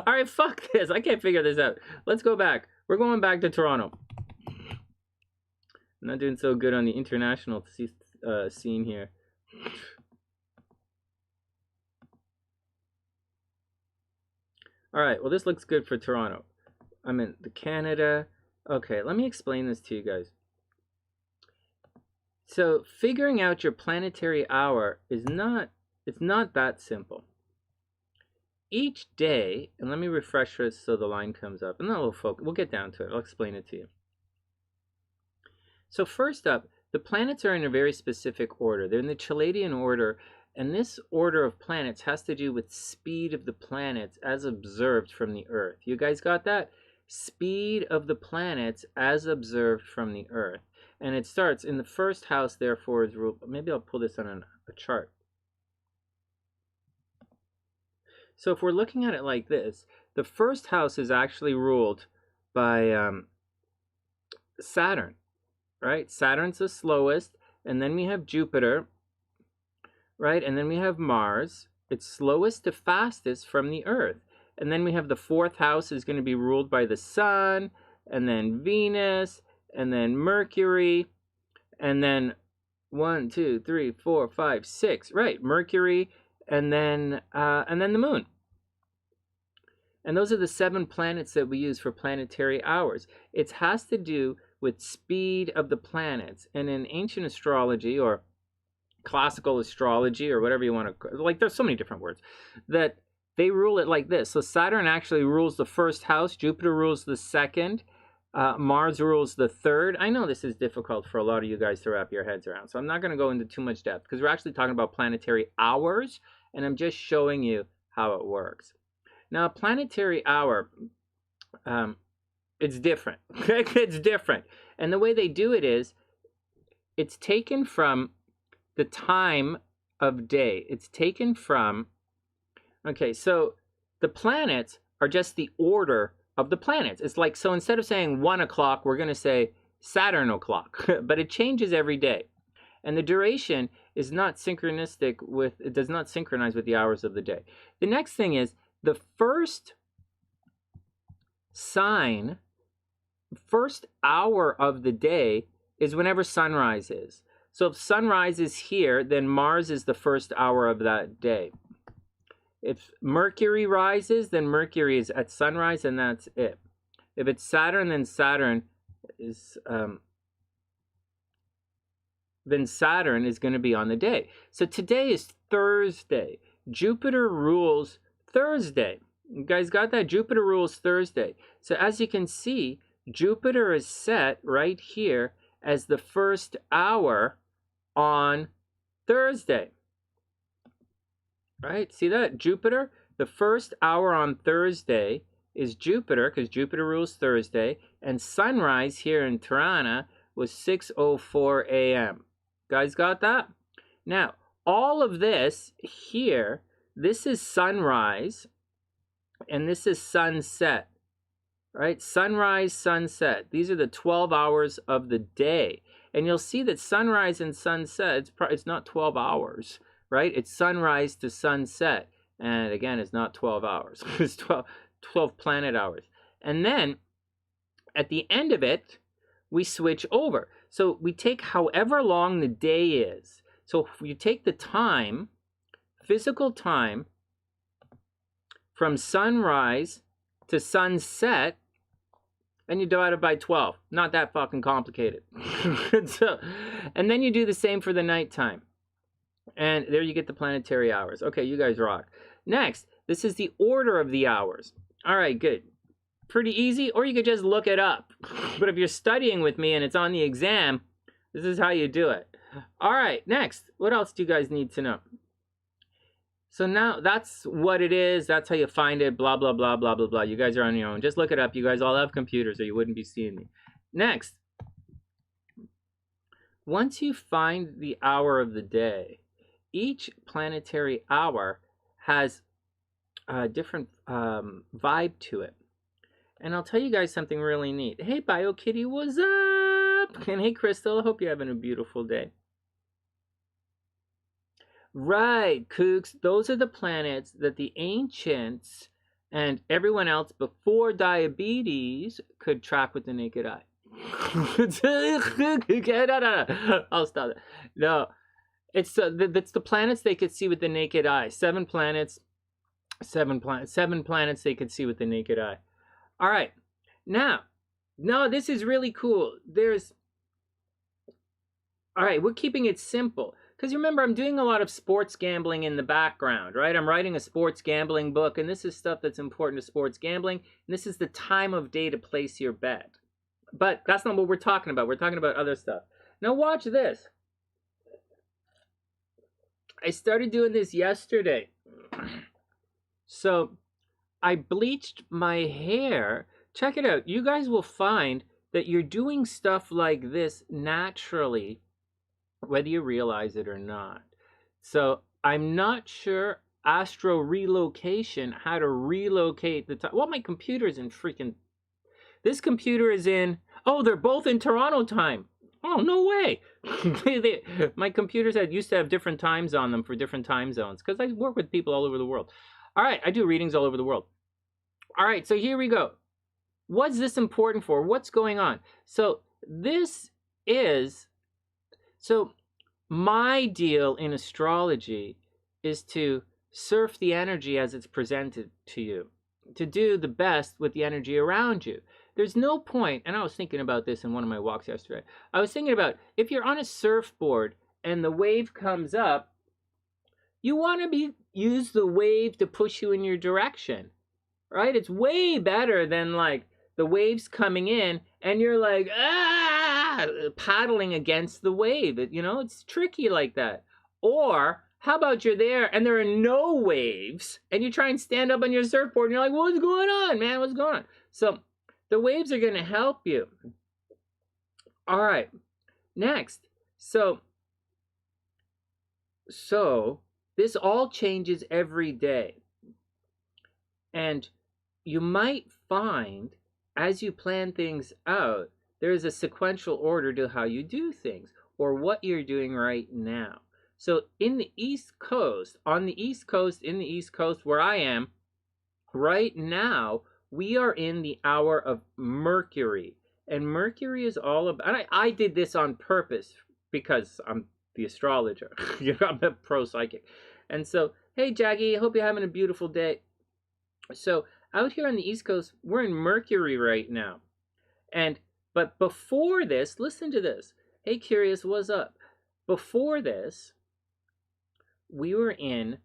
right, fuck this. I can't figure this out. Let's go back. We're going back to Toronto. I'm not doing so good on the international scene here. All right, well, this looks good for Toronto. I'm in Canada. Okay, let me explain this to you guys. So figuring out your planetary hour is not that simple. Each day, and let me refresh this so the line comes up, and then we'll get down to it. I'll explain it to you. So first up, the planets are in a very specific order. They're in the Chaldean order, and this order of planets has to do with speed of the planets as observed from the Earth. You guys got that? Speed of the planets as observed from the Earth. And it starts in the first house, therefore, is ruled. Maybe I'll pull this on a chart. So if we're looking at it like this, the first house is actually ruled by Saturn, right? Saturn's the slowest, and then we have Jupiter, right? And then we have Mars. It's slowest to fastest from the Earth. And then we have the fourth house is going to be ruled by the Sun, and then Venus, and then Mercury, and then 1, 2, 3, 4, 5, 6, right? Mercury, and then the Moon. And those are the 7 planets that we use for planetary hours. It has to do with speed of the planets. And in ancient astrology, or classical astrology, or whatever you want to, like, there's so many different words, that they rule it like this. So Saturn actually rules the first house, Jupiter rules the second, Mars rules the third. I know this is difficult for a lot of you guys to wrap your heads around, so I'm not going to go into too much depth, because we're actually talking about planetary hours, and I'm just showing you how it works. Now, a planetary hour, it's different. It's different. And the way they do it is, it's taken from the time of day. It's taken from, okay, so the planets are just the order of the planets. It's like, so instead of saying 1 o'clock, we're going to say Saturn o'clock, but it changes every day. And the duration is not synchronistic with, it does not synchronize with the hours of the day. The next thing is, the first sign, first hour of the day is whenever sunrise is. So if sunrise is here, then Mars is the first hour of that day. If Mercury rises, then Mercury is at sunrise, and that's it. If it's Saturn, then Saturn is going to be on the day. So today is Thursday. Jupiter rules Thursday. You guys got that? Jupiter rules Thursday. So as you can see, Jupiter is set right here as the first hour on Thursday. Right? See that? Jupiter, the first hour on Thursday is Jupiter, because Jupiter rules Thursday, and sunrise here in Tirana was 6:04 a.m. Guys got that? Now, all of this here, this is sunrise, and this is sunset, right? Sunrise, sunset. These are the 12 hours of the day. And you'll see that sunrise and sunset, it's not 12 hours, right? It's sunrise to sunset. And again, it's not 12 hours. It's 12 planet hours. And then, at the end of it, we switch over. So we take however long the day is. So if you take the time, physical time, from sunrise to sunset, and you divide it by 12. Not that fucking complicated. And then you do the same for the nighttime. And there you get the planetary hours. Okay, you guys rock. Next, this is the order of the hours. All right, good. Pretty easy, or you could just look it up. But if you're studying with me and it's on the exam, this is how you do it. All right, next. What else do you guys need to know? So now that's what it is. That's how you find it. Blah, blah, blah, blah, blah, blah. You guys are on your own. Just look it up. You guys all have computers or you wouldn't be seeing me. Next. Once you find the hour of the day, each planetary hour has a different vibe to it. And I'll tell you guys something really neat. Hey, BioKitty, what's up? And hey, Crystal, I hope you're having a beautiful day. Right, kooks. Those are the planets that the ancients and everyone else before diabetes could track with the naked eye. I'll stop it. No, it's the planets they could see with the naked eye. 7 planets they could see with the naked eye. All right, now, this is really cool. All right, we're keeping it simple. Because remember, I'm doing a lot of sports gambling in the background, right? I'm writing a sports gambling book, and this is stuff that's important to sports gambling. And this is the time of day to place your bet. But that's not what we're talking about. We're talking about other stuff. Now watch this. I started doing this yesterday. So I bleached my hair. Check it out. You guys will find that you're doing stuff like this naturally, whether you realize it or not. So I'm not sure Astro relocation, how to relocate the time. Well, my computer's in freaking... This computer is in... Oh, they're both in Toronto time. Oh, no way. My computers used to have different times on them for different time zones because I work with people all over the world. All right, I do readings all over the world. All right, so here we go. What's this important for? What's going on? So this is... So my deal in astrology is to surf the energy as it's presented to you, to do the best with the energy around you. There's no point, and I was thinking about this in one of my walks yesterday. I was thinking about if you're on a surfboard and the wave comes up, you want to use the wave to push you in your direction, right? It's way better than like the waves coming in and you're like, paddling against the wave. It's tricky like that. Or how about you're there and there are no waves and you try and stand up on your surfboard and you're like, what's going on, man? What's going on? So the waves are going to help you. All right. Next. So this all changes every day. And you might find as you plan things out, there is a sequential order to how you do things or what you're doing right now. So in the East Coast, in the East Coast where I am, right now, we are in the hour of Mercury. And Mercury is all about, and I did this on purpose because I'm the astrologer. I'm a pro psychic. And so, hey, Jackie, I hope you're having a beautiful day. So out here on the East Coast, we're in Mercury right now. But before this, listen to this. Hey, Curious, what's up? Before this, we were in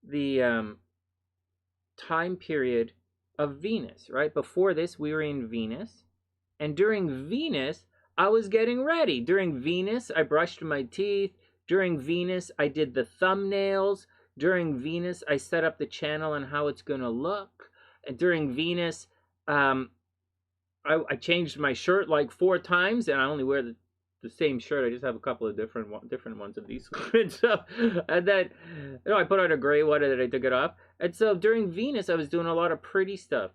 the time period of Venus, right? Before this, we were in Venus. And during Venus, I was getting ready. During Venus, I brushed my teeth. During Venus, I did the thumbnails. During Venus, I set up the channel and how it's going to look. And during Venus, I changed my shirt like 4 times, and I only wear the same shirt. I just have a couple of different ones of these. And then, I put on a gray one and then I took it off. And so during Venus, I was doing a lot of pretty stuff.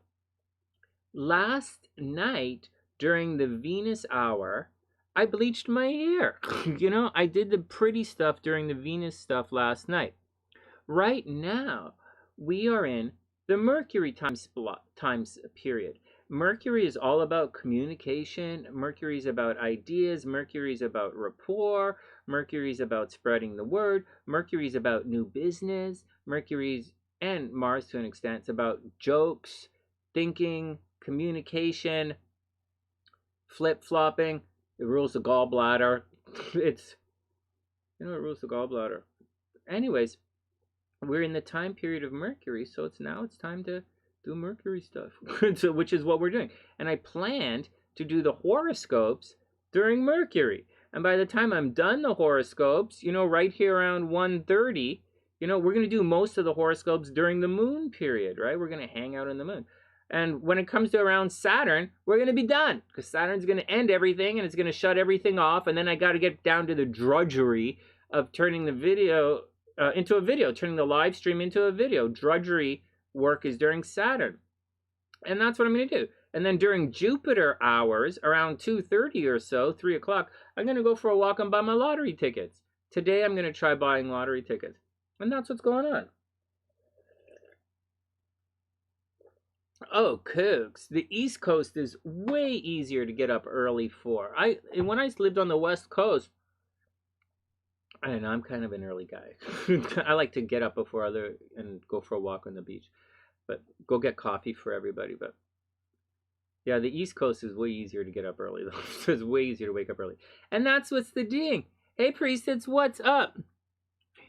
Last night, during the Venus hour, I bleached my hair. I did the pretty stuff during the Venus stuff last night. Right now, we are in the Mercury times period. Mercury is all about communication. Mercury is about ideas. Mercury is about rapport. Mercury is about spreading the word. Mercury is about new business. Mercury's, and Mars to an extent, it's about jokes, thinking, communication, flip-flopping. It rules the gallbladder. It rules the gallbladder. Anyways, we're in the time period of Mercury, so it's time to do Mercury stuff, so, which is what we're doing. And I planned to do the horoscopes during Mercury. And by the time I'm done the horoscopes, right here around 1:30, we're going to do most of the horoscopes during the moon period, right? We're going to hang out in the moon. And when it comes to around Saturn, we're going to be done because Saturn's going to end everything and it's going to shut everything off. And then I got to get down to the drudgery of turning the video into a video, turning the live stream into a video. Drudgery work is during Saturn. And that's what I'm going to do. And then during Jupiter hours, around 2:30 or so, 3 o'clock, I'm going to go for a walk and buy my lottery tickets. Today, I'm going to try buying lottery tickets. And that's what's going on. Oh, Cooks. The East Coast is way easier to get up early for. When I lived on the West Coast, I don't know, I'm kind of an early guy. I like to get up before and go for a walk on the beach. But go get coffee for everybody. But yeah, the East Coast is way easier to get up early, though. So it's way easier to wake up early. And that's what's the ding. Hey, Priestess, what's up?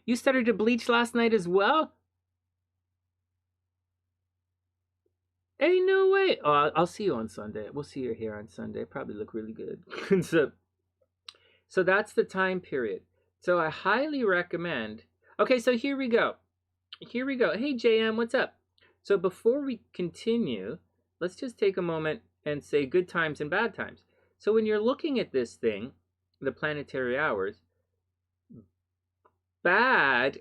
You started to bleach last night as well? Hey, no way. Oh, I'll see you on Sunday. We'll see you here on Sunday. Probably look really good. So that's the time period. So I highly recommend. Okay, so here we go. Here we go. Hey, JM, what's up? So before we continue, let's just take a moment and say good times and bad times. So when you're looking at this thing, the planetary hours, bad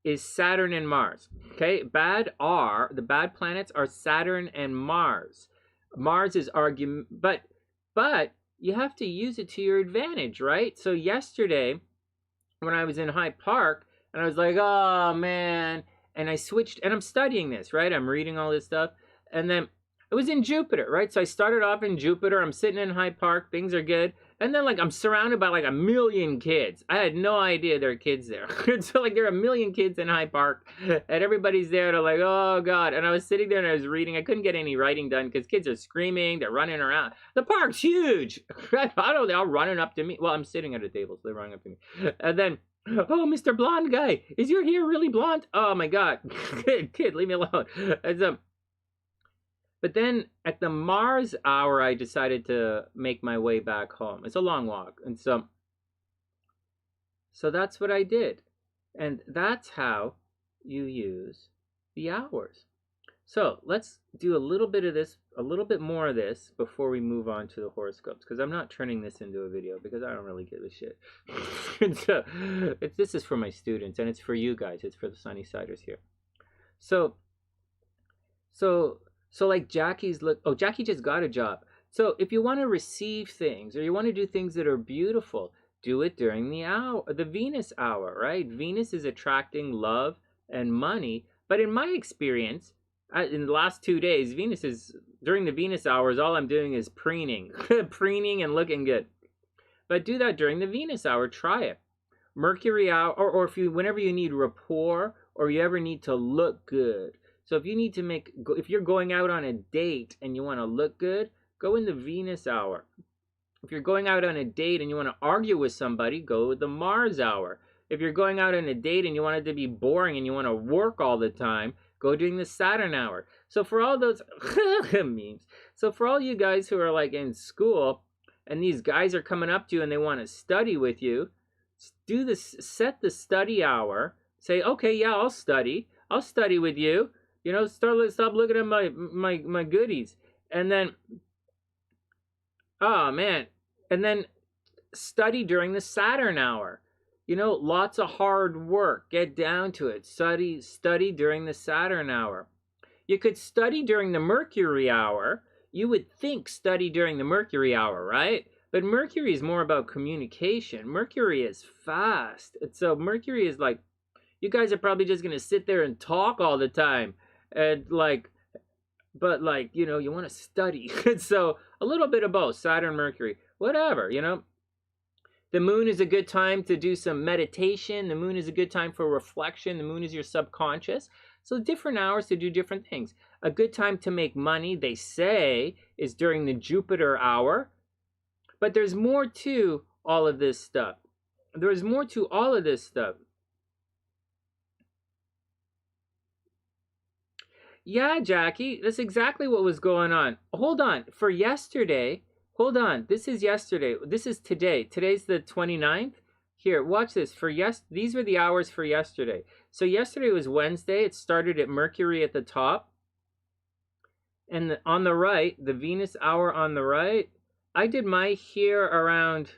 is Saturn and Mars. Okay, the bad planets are Saturn and Mars. Mars is argument, but you have to use it to your advantage, right? So yesterday, when I was in Hyde Park, and I was like, oh man, and I switched, and I'm studying this, right? I'm reading all this stuff, and then it was in Jupiter, right? So I started off in Jupiter. I'm sitting in Hyde Park. Things are good. And then, like, I'm surrounded by, like, 1,000,000 kids. I had no idea there are kids there. So, like, there are 1,000,000 kids in Hyde Park. And everybody's there. They're like, oh, God. And I was sitting there and I was reading. I couldn't get any writing done because kids are screaming. They're running around. The park's huge. I don't know. They're all running up to me. Well, I'm sitting at a table, so they're running up to me. And then, oh, Mr. Blonde guy. Is your hair really blonde? Oh, my God. Kid, leave me alone. And but then at the Mars hour, I decided to make my way back home. It's a long walk. And so that's what I did. And that's how you use the hours. So let's do a little bit of this, a little bit more of this before we move on to the horoscopes. Because I'm not turning this into a video because I don't really give a shit. And so this is for my students and it's for you guys. It's for the Sunnysiders here. So like Jackie's Jackie just got a job. So if you want to receive things or you want to do things that are beautiful, do it during the Venus hour, right? Venus is attracting love and money. But in my experience, in the last 2 days, during the Venus hours, all I'm doing is preening, preening and looking good. But do that during the Venus hour. Try it. Mercury hour, or whenever you need rapport or you ever need to look good. So if you need to if you're going out on a date and you want to look good, go in the Venus hour. If you're going out on a date and you want to argue with somebody, go with the Mars hour. If you're going out on a date and you want it to be boring and you want to work all the time, go during the Saturn hour. So for all those memes, so for all you guys who are like in school and these guys are coming up to you and they want to study with you, set the study hour. Say, okay, yeah, I'll study with you. You know, stop looking at my goodies. And then, oh man, and then study during the Saturn hour. You know, lots of hard work. Get down to it. Study during the Saturn hour. You could study during the Mercury hour. You would think study during the Mercury hour, right? But Mercury is more about communication. Mercury is fast. And so Mercury is like, you guys are probably just going to sit there and talk all the time. And but you know, you want to study. So a little bit of both, Saturn, Mercury, whatever, you know. The moon is a good time to do some meditation. The moon is a good time for reflection. The moon is your subconscious. So different hours to do different things. A good time to make money, they say, is during the Jupiter hour. But there's more to all of this stuff. There's more to all of this stuff. Yeah, Jackie, that's exactly what was going on. Hold on. For yesterday, hold on. This is yesterday. This is today. Today's the 29th. Here, watch this. These were the hours for yesterday. So yesterday was Wednesday. It started at Mercury at the top. And on the right, the Venus hour on the right, I did my hair around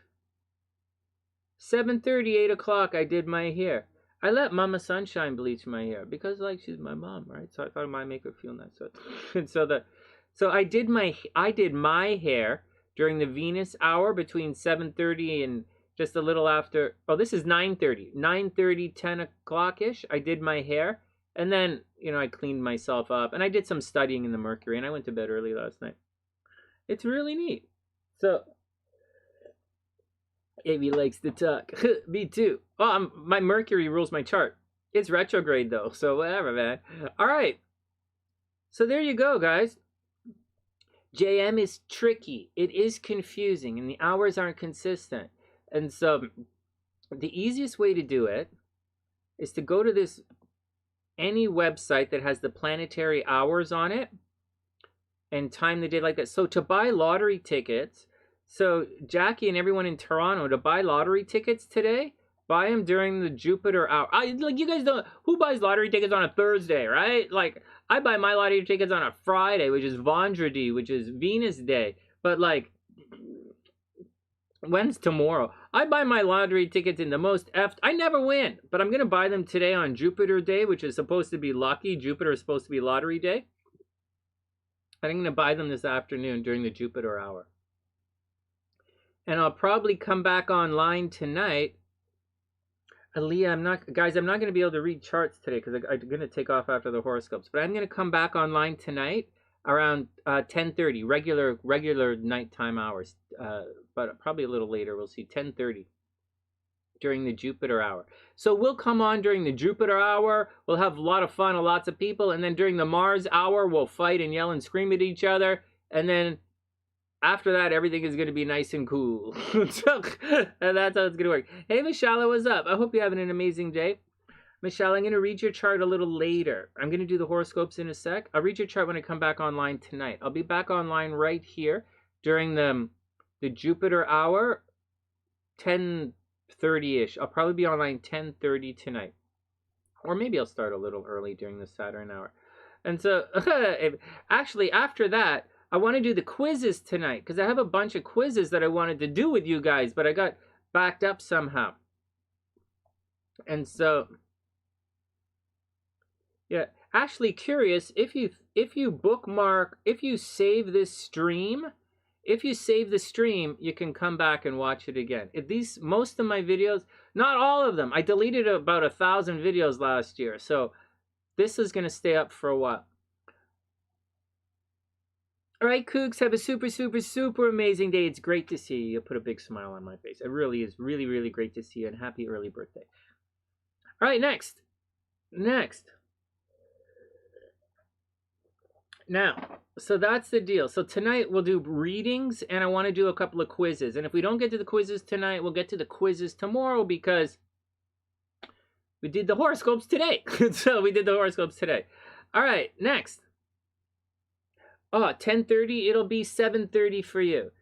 7:30, 8 o'clock. I did my hair. I let Mama Sunshine bleach my hair because, like, she's my mom, right? So I thought it might make her feel nice. So I did my hair during the Venus hour between 7:30 and just a little after. Oh, this is 9:30, 10 o'clock ish. I did my hair, and then I cleaned myself up, and I did some studying in the Mercury, and I went to bed early last night. It's really neat. So. Amy likes to talk. Me too. Oh, my Mercury rules my chart. It's retrograde though, so whatever, man. All right. So there you go, guys. JM is tricky. It is confusing, and the hours aren't consistent. And so the easiest way to do it is to go to any website that has the planetary hours on it. and time the day like that. So to buy lottery tickets, so Jackie and everyone in Toronto, to buy lottery tickets today, buy them during the Jupiter hour. Like, you guys don't, who buys lottery tickets on a Thursday, right? Like, I buy my lottery tickets on a Friday, which is Vendredi, which is Venus Day. But like, when's tomorrow? I buy my lottery tickets in the most I never win, but I'm going to buy them today on Jupiter Day, which is supposed to be lucky. Jupiter is supposed to be lottery day. And I'm going to buy them this afternoon during the Jupiter hour. And I'll probably come back online tonight. Aaliyah, I'm not going to be able to read charts today because I'm going to take off after the horoscopes. But I'm going to come back online tonight around 10:30, regular nighttime hours. But probably a little later. We'll see, 10:30 during the Jupiter hour. So we'll come on during the Jupiter hour. We'll have a lot of fun, lots of people. And then during the Mars hour, we'll fight and yell and scream at each other. And then after that, everything is going to be nice and cool. And that's how it's going to work. Hey, MsShalea, what's up? I hope you're having an amazing day. MsShalea, I'm going to read your chart a little later. I'm going to do the horoscopes in a sec. I'll read your chart when I come back online tonight. I'll be back online right here during the Jupiter hour, 10:30-ish. I'll probably be online 10:30 tonight. Or maybe I'll start a little early during the Saturn hour. And so, actually, after that, I want to do the quizzes tonight because I have a bunch of quizzes that I wanted to do with you guys, but I got backed up somehow. And so, yeah, actually curious, if you bookmark, if you save this stream, you can come back and watch it again. Most of my videos, not all of them, I deleted about 1,000 videos last year, so this is going to stay up for a while. All right, Kooks, have a super, super, super amazing day. It's great to see you. You put a big smile on my face. It really is really, really great to see you, and happy early birthday. All right, next. Now, so that's the deal. So tonight we'll do readings, and I want to do a couple of quizzes. And if we don't get to the quizzes tonight, we'll get to the quizzes tomorrow because we did the horoscopes today. So we did the horoscopes today. All right, next. Oh, 10:30, it'll be 7:30 for you.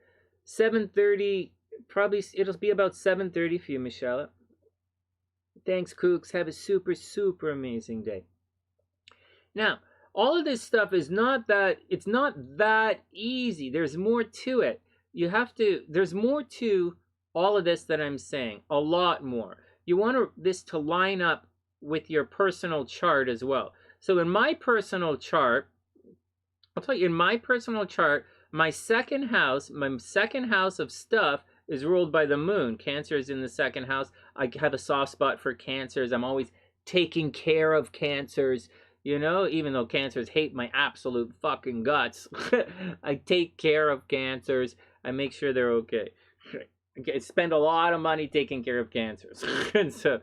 7:30, probably, it'll be about 7:30 for you, MsShalea. Thanks, Kooks. Have a super, super amazing day. Now, all of this stuff is it's not that easy. There's more to it. There's more to all of this that I'm saying, a lot more. You want this to line up with your personal chart as well. So in my personal chart, I'll tell you, in my personal chart, my second house of stuff is ruled by the moon. Cancer is in the second house. I have a soft spot for cancers. I'm always taking care of cancers, you know, even though cancers hate my absolute fucking guts. I take care of cancers. I make sure they're okay. I spend a lot of money taking care of cancers. And so,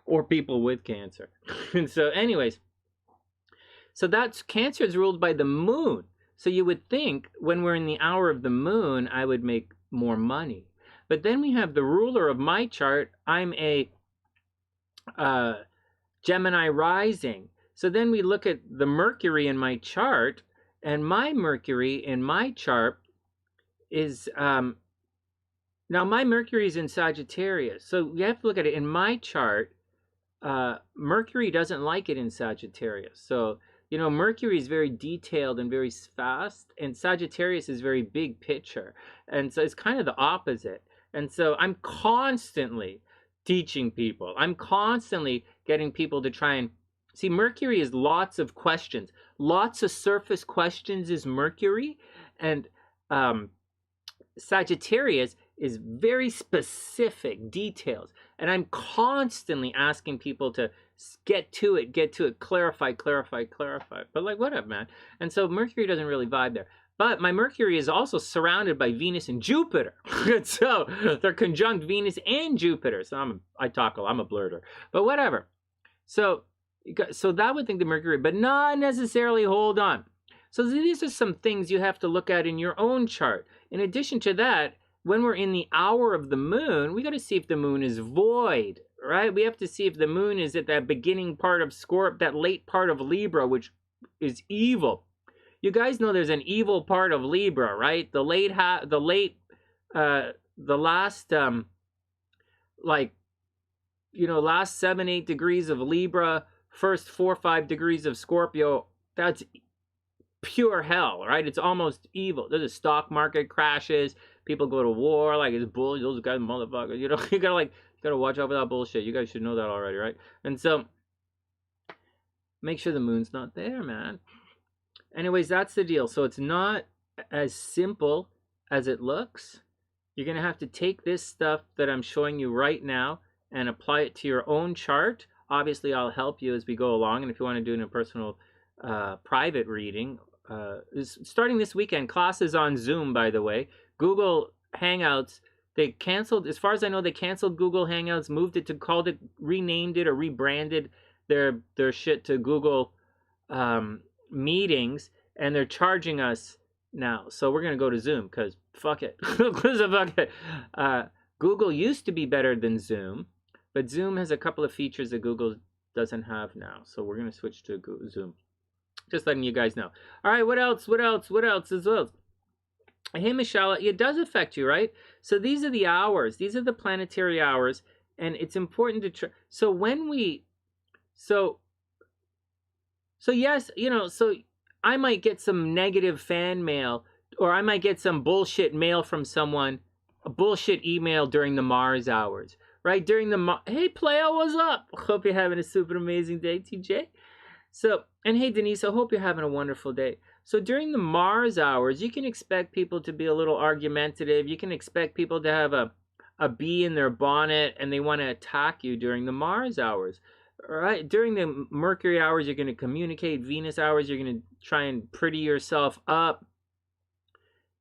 or people with cancer. And so anyways, so that's, Cancer is ruled by the moon. So you would think when we're in the hour of the moon, I would make more money. But then we have the ruler of my chart. I'm a Gemini rising. So then we look at the Mercury in my chart, and my Mercury in my chart is, now my Mercury is in Sagittarius. So you have to look at it in my chart. Mercury doesn't like it in Sagittarius. So, you know, Mercury is very detailed and very fast, and Sagittarius is very big picture. And so it's kind of the opposite. And so I'm constantly teaching people. I'm constantly getting people to try and see. Mercury is lots of questions. Lots of surface questions is Mercury. And Sagittarius is very specific details. And I'm constantly asking people to get to it, clarify. But like, what up, man? And so Mercury doesn't really vibe there. But my Mercury is also surrounded by Venus and Jupiter. So they're conjunct Venus and Jupiter. So I'm a blurter. But whatever. So that would think the Mercury, but not necessarily. Hold on. So these are some things you have to look at in your own chart. In addition to that, when we're in the hour of the moon, we got to see if the moon is void, right? We have to see if the moon is at that beginning part of Scorpio, that late part of Libra, which is evil. You guys know there's an evil part of Libra, right? The last like, you know, last 7-8 degrees of Libra, first 4-5 degrees of Scorpio. That's pure hell, right? It's almost evil. There's a stock market crashes. People go to war. Like, it's bull. Those guys, motherfuckers. You know, you gotta watch out for that bullshit. You guys should know that already, right? And so, make sure the moon's not there, man. Anyways, that's the deal. So it's not as simple as it looks. You're gonna have to take this stuff that I'm showing you right now and apply it to your own chart. Obviously, I'll help you as we go along. And if you want to do a personal private reading, starting this weekend, classes on Zoom, by the way. Google Hangouts, they canceled, as far as I know, they canceled Google Hangouts, moved it to, renamed it or rebranded their shit to Google Meetings, and they're charging us now. So we're going to go to Zoom because fuck it. Google used to be better than Zoom, but Zoom has a couple of features that Google doesn't have now. So we're going to switch to Zoom. Just letting you guys know. All right, what else? Hey, MsShalea, it does affect you, right? So these are the hours. These are the planetary hours, and it's important to so when we, so yes, you know, so I might get some negative fan mail, or I might get some bullshit mail from someone, a bullshit email during the Mars hours, right? During the hey, Playo, what's up? Hope you're having a super amazing day, TJ. So, and hey, Denise, I hope you're having a wonderful day. So during the Mars hours, you can expect people to be a little argumentative. You can expect people to have a bee in their bonnet and they want to attack you during the Mars hours. All right? During the Mercury hours, you're going to communicate. Venus hours, you're going to try and pretty yourself up.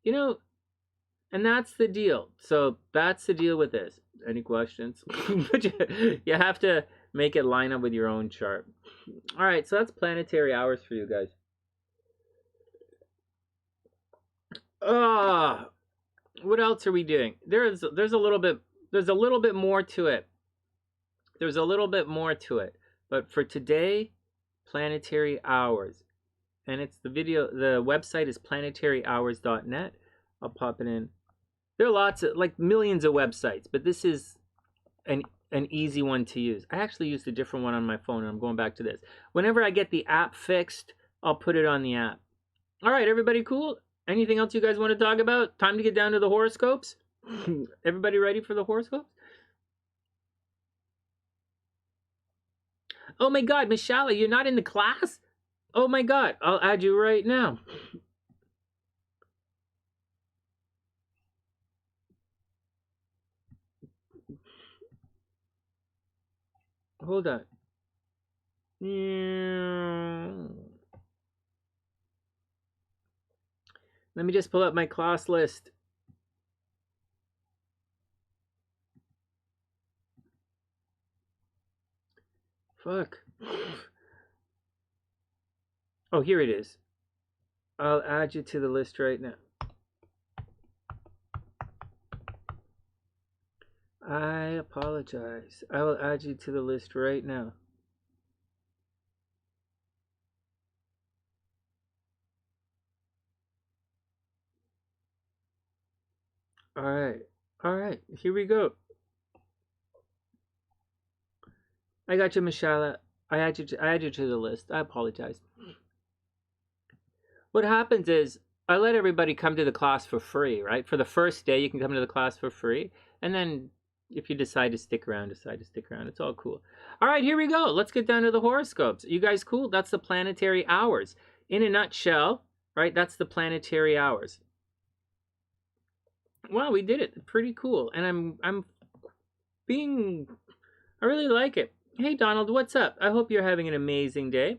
You know, and that's the deal. So that's the deal with this. Any questions? You have to make it line up with your own chart. All right, so that's planetary hours for you guys. What else are we doing? There's a little bit more to it. There's a little bit more to it. But for today, planetary hours. And it's the website is planetaryhours.net. I'll pop it in. There are lots of, like, millions of websites, but this is an easy one to use. I actually used a different one on my phone, and I'm going back to this. Whenever I get the app fixed, I'll put it on the app. All right, everybody cool? Anything else you guys want to talk about? Time to get down to the horoscopes? Everybody ready for the horoscopes? Oh my God, MsShalea, you're not in the class? Oh my God, I'll add you right now. Hold on. Let me just pull up my class list. Fuck. Oh, here it is. I'll add you to the list right now. I apologize. I will add you to the list right now. All right, here we go. I got you, MsShalea. I add you to the list. I apologize. What happens is I let everybody come to the class for free, right? For the first day, you can come to the class for free, and then if you decide to stick around, It's all cool. All right, here we go. Let's get down to the horoscopes. You guys cool? That's the planetary hours. In a nutshell, right? That's the planetary hours. Wow, we did it. Pretty cool. And I really like it. Hey, Donald, what's up? I hope you're having an amazing day.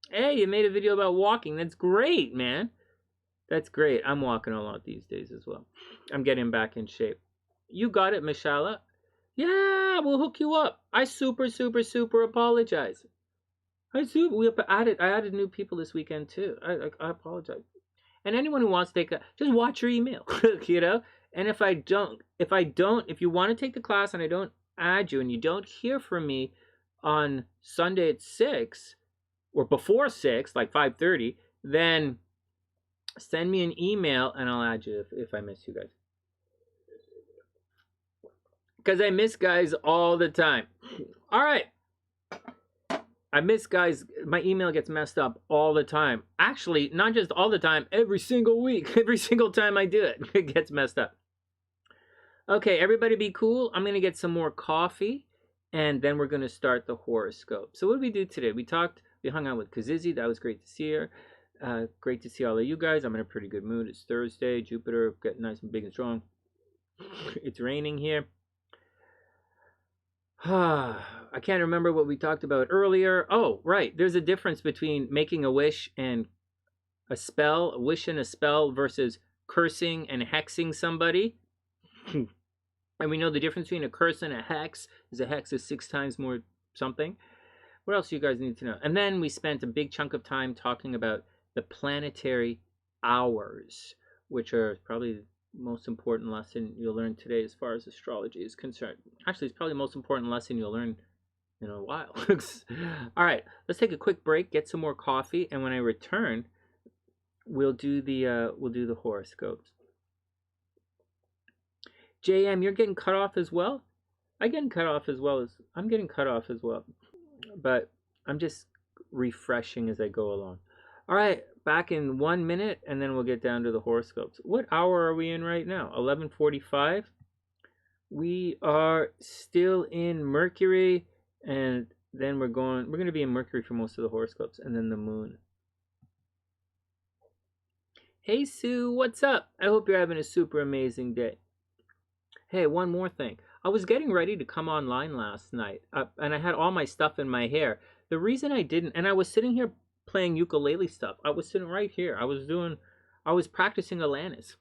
Hey, you made a video about walking. That's great, man. That's great. I'm walking a lot these days as well. I'm getting back in shape. You got it, MsShalea. Yeah, we'll hook you up. I super apologize. I added new people this weekend too. I apologize. And anyone who wants to take just watch your email, you know. And if you want to take the class and I don't add you and you don't hear from me on Sunday at 6 or before 6, like 5:30, then Send me an email and I'll add you if I miss you guys. Because I miss guys all the time. All right. I miss guys. My email gets messed up all the time. Actually, not just all the time, every single week. Every single time I do it, it gets messed up. Okay, everybody be cool. I'm going to get some more coffee, and then we're going to start the horoscope. So what did we do today? We hung out with Kazizi. That was great to see her. Great to see all of you guys. I'm in a pretty good mood. It's Thursday. Jupiter getting nice and big and strong. It's raining here. I can't remember what we talked about earlier. Oh, right. There's a difference between making a wish and a spell, a wish and a spell versus cursing and hexing somebody. And we know the difference between a curse and a hex is a hex is 6 times more something. What else do you guys need to know? And then we spent a big chunk of time talking about the planetary hours, which are probably the most important lesson you'll learn today as far as astrology is concerned. Actually, it's probably the most important lesson you'll learn in a while. All right, let's take a quick break, get some more coffee, and when I return, we'll do the horoscopes. JM, you're getting cut off as well? I'm getting cut off as well, but I'm just refreshing as I go along. All right, back in 1 minute, and then we'll get down to the horoscopes. What hour are we in right now? 11:45. We are still in Mercury, and then we're going to be in Mercury for most of the horoscopes, and then the moon. Hey Sue, what's up? I hope you're having a super amazing day. Hey, one more thing. I was getting ready to come online last night, and I had all my stuff in my hair. The reason I didn't, and I was sitting here playing ukulele stuff. I was sitting right here. I was practicing Alanis.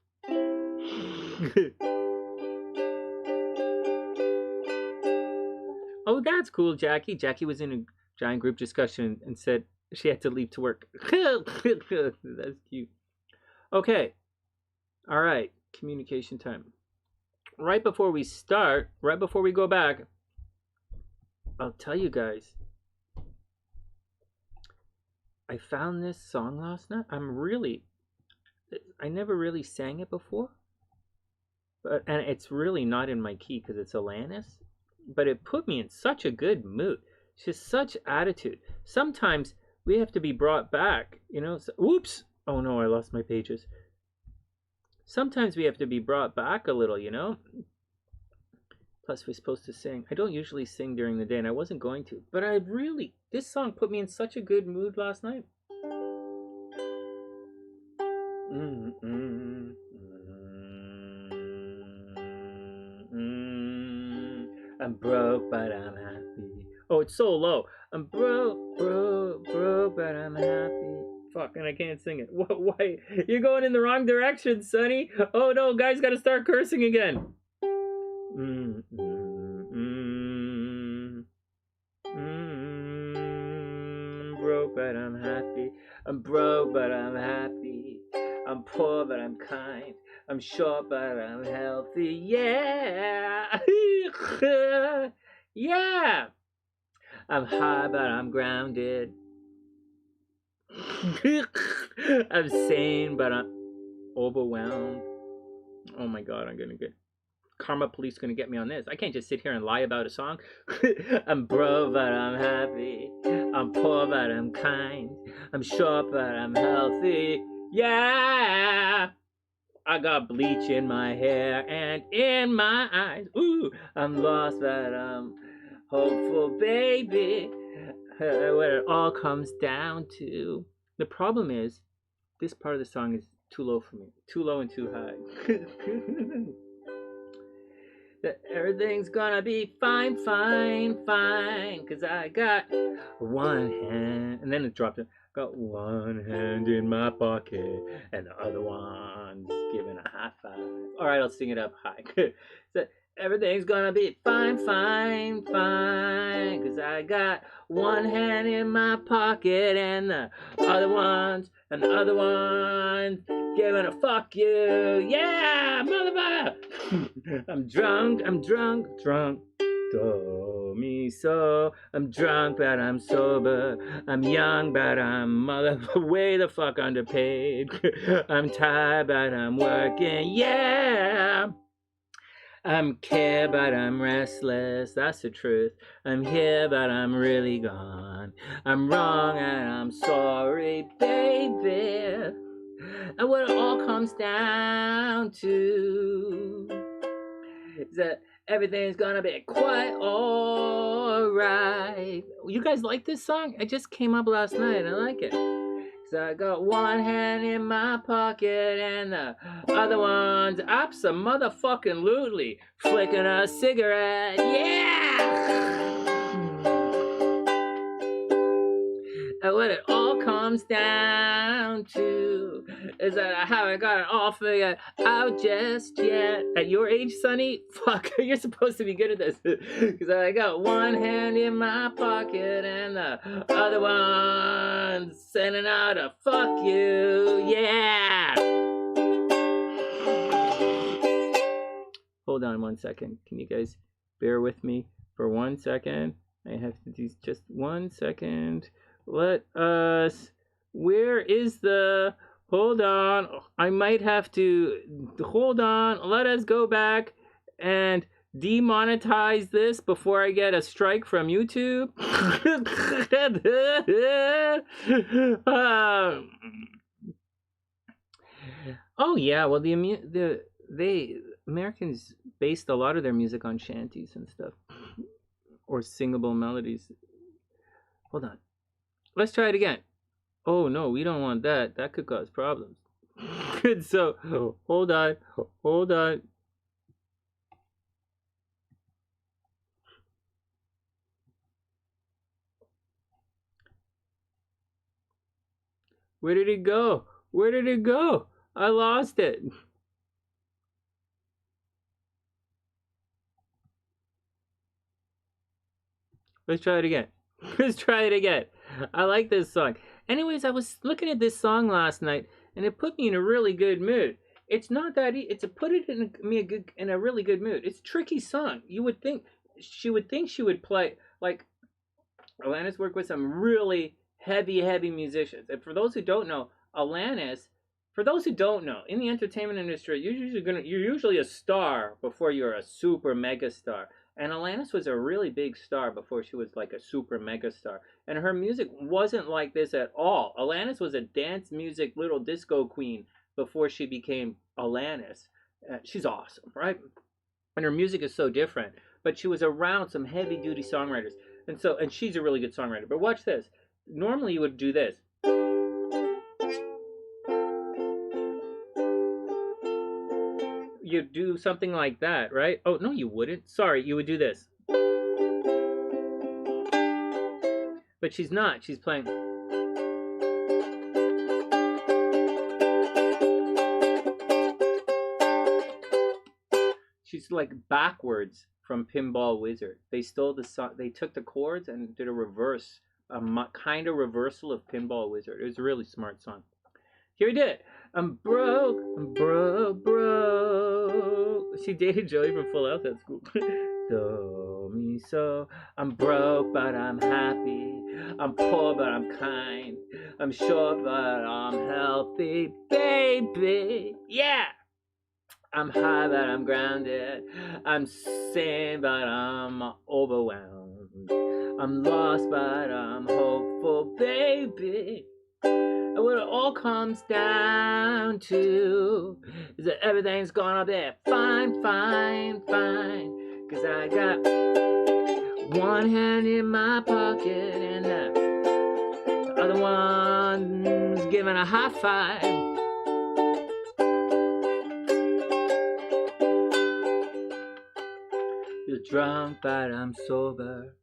Oh, that's cool, Jackie. Jackie was in a giant group discussion and said she had to leave to work. That's cute. Okay. All right. Communication time. Right before we start, right before we go back, I'll tell you guys. I found this song last night. I never really sang it before. And it's really not in my key because it's Alanis. But it put me in such a good mood. It's just such attitude. Sometimes we have to be brought back, you know. Oops! Oh no, I lost my pages. Sometimes we have to be brought back a little, you know. Plus, we're supposed to sing. I don't usually sing during the day, and I wasn't going to. But this song put me in such a good mood last night. I'm broke, but I'm happy. Oh, it's so low. I'm broke, but I'm happy. Fuck, and I can't sing it. What? Why? You're going in the wrong direction, Sonny. Oh no, guys, gotta start cursing again. Broke, but I'm happy. I'm broke, but I'm happy. I'm poor, but I'm kind. I'm short, but I'm healthy. Yeah. Yeah. I'm high, but I'm grounded. I'm sane, but I'm overwhelmed. Oh my god, I'm gonna get karma police gonna get me on this. I can't just sit here and lie about a song. I'm broke, but I'm happy. I'm poor, but I'm kind. I'm short, but I'm healthy. Yeah. I got bleach in my hair and in my eyes. Ooh, I'm lost, but I'm hopeful, baby. What it all comes down to. The problem is, this part of the song is too low for me. Too low and too high. That everything's gonna be fine, fine, fine. Cause I got one hand. And then it dropped it. Got one hand in my pocket and the other one's giving a high five. Alright, I'll sing it up high. So, everything's gonna be fine, fine, fine. Cause I got one hand in my pocket and the other one's giving a fuck you. Yeah, motherfucker. I'm drunk. Do, mi, so. I'm drunk, but I'm sober. I'm young, but I'm way the fuck underpaid. I'm tired, but I'm working. Yeah. I'm care, but I'm restless. That's the truth. I'm here, but I'm really gone. I'm wrong, and I'm sorry, baby. And what it all comes down to is that everything's gonna be quite alright. You guys like this song? It just came up last night. I like it. So I got one hand in my pocket and the other one's abso-motherfucking-lutely flicking a cigarette. Yeah! And what it all comes down to is that I haven't got it all figured out just yet. At your age, Sonny, fuck, you're supposed to be good at this. Because I got one hand in my pocket and the other one sending out a fuck you. Yeah! Hold on 1 second. Can you guys bear with me for 1 second? I have to do just 1 second. Let us, where is the, hold on, I might have to, hold on, let us go back and demonetize this before I get a strike from YouTube. Oh yeah, well the Americans based a lot of their music on shanties and stuff, or singable melodies. Hold on. Let's try it again. Oh no, we don't want that. That could cause problems. So, hold on. Hold on. Where did it go? Where did it go? I lost it. Let's try it again. Let's try it again. I like this song. Anyways, I was looking at this song last night, and it put me in a really good mood. It's not that it's put it in a really good mood. It's a tricky song. You would think she would play like Alanis worked with some really heavy musicians. And for those who don't know, Alanis, in the entertainment industry, you're usually a star before you're a super mega star. And Alanis was a really big star before she was like a super mega star. And her music wasn't like this at all. Alanis was a dance music little disco queen before she became Alanis. She's awesome, right? And her music is so different. But she was around some heavy duty songwriters. And she's a really good songwriter. But watch this. Normally you would do this. You'd do something like that, right? Oh, no, you wouldn't. Sorry, you would do this. But she's not. She's playing. She's like backwards from Pinball Wizard. They stole the song. They took the chords and did a reverse, kind of reversal of Pinball Wizard. It was a really smart song. Here we did it. I'm broke. She dated Joey from Full House at school. Do, mi, so. I'm broke, but I'm happy. I'm poor, but I'm kind. I'm short, but I'm healthy, baby. Yeah! I'm high, but I'm grounded. I'm sane, but I'm overwhelmed. I'm lost, but I'm hopeful, baby. And what it all comes down to is that everything's gonna be fine. Cause I got one hand in my pocket and the other one's giving a high five. You're drunk, but I'm sober.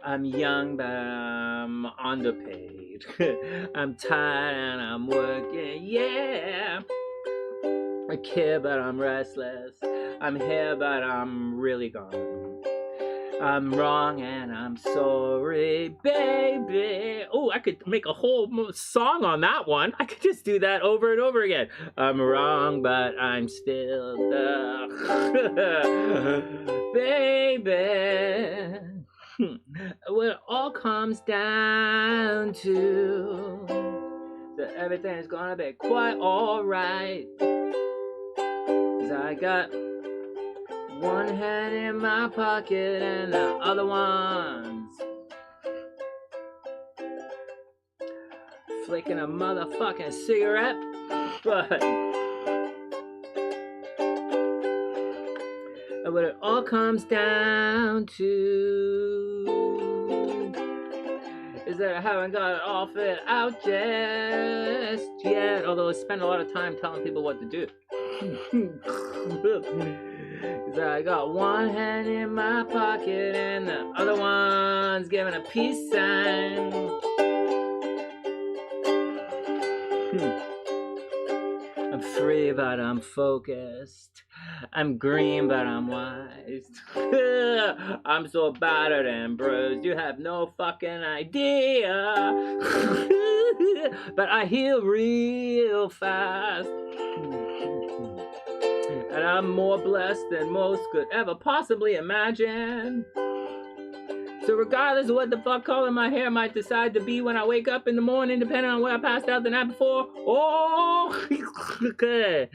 I'm young, but I'm underpaid. I'm tired and I'm working, yeah. I care, but I'm restless. I'm here, but I'm really gone. I'm wrong and I'm sorry, baby. Oh, I could make a whole song on that one. I could just do that over and over again. I'm wrong, but I'm still the baby. What it all comes down to that everything's gonna be quite alright. 'Cause I got one hand in my pocket and the other one's flicking a motherfucking cigarette. But what it all comes down to is that I haven't got it all fit out just yet. Although I spend a lot of time telling people what to do. Cause I got one hand in my pocket and the other one's giving a peace sign. I'm free but I'm focused. I'm green but I'm wise. I'm so battered and bruised, you have no fucking idea. But I heal real fast. And I'm more blessed than most could ever possibly imagine. So regardless of what the fuck color my hair might decide to be when I wake up in the morning, depending on where I passed out the night before, oh, good.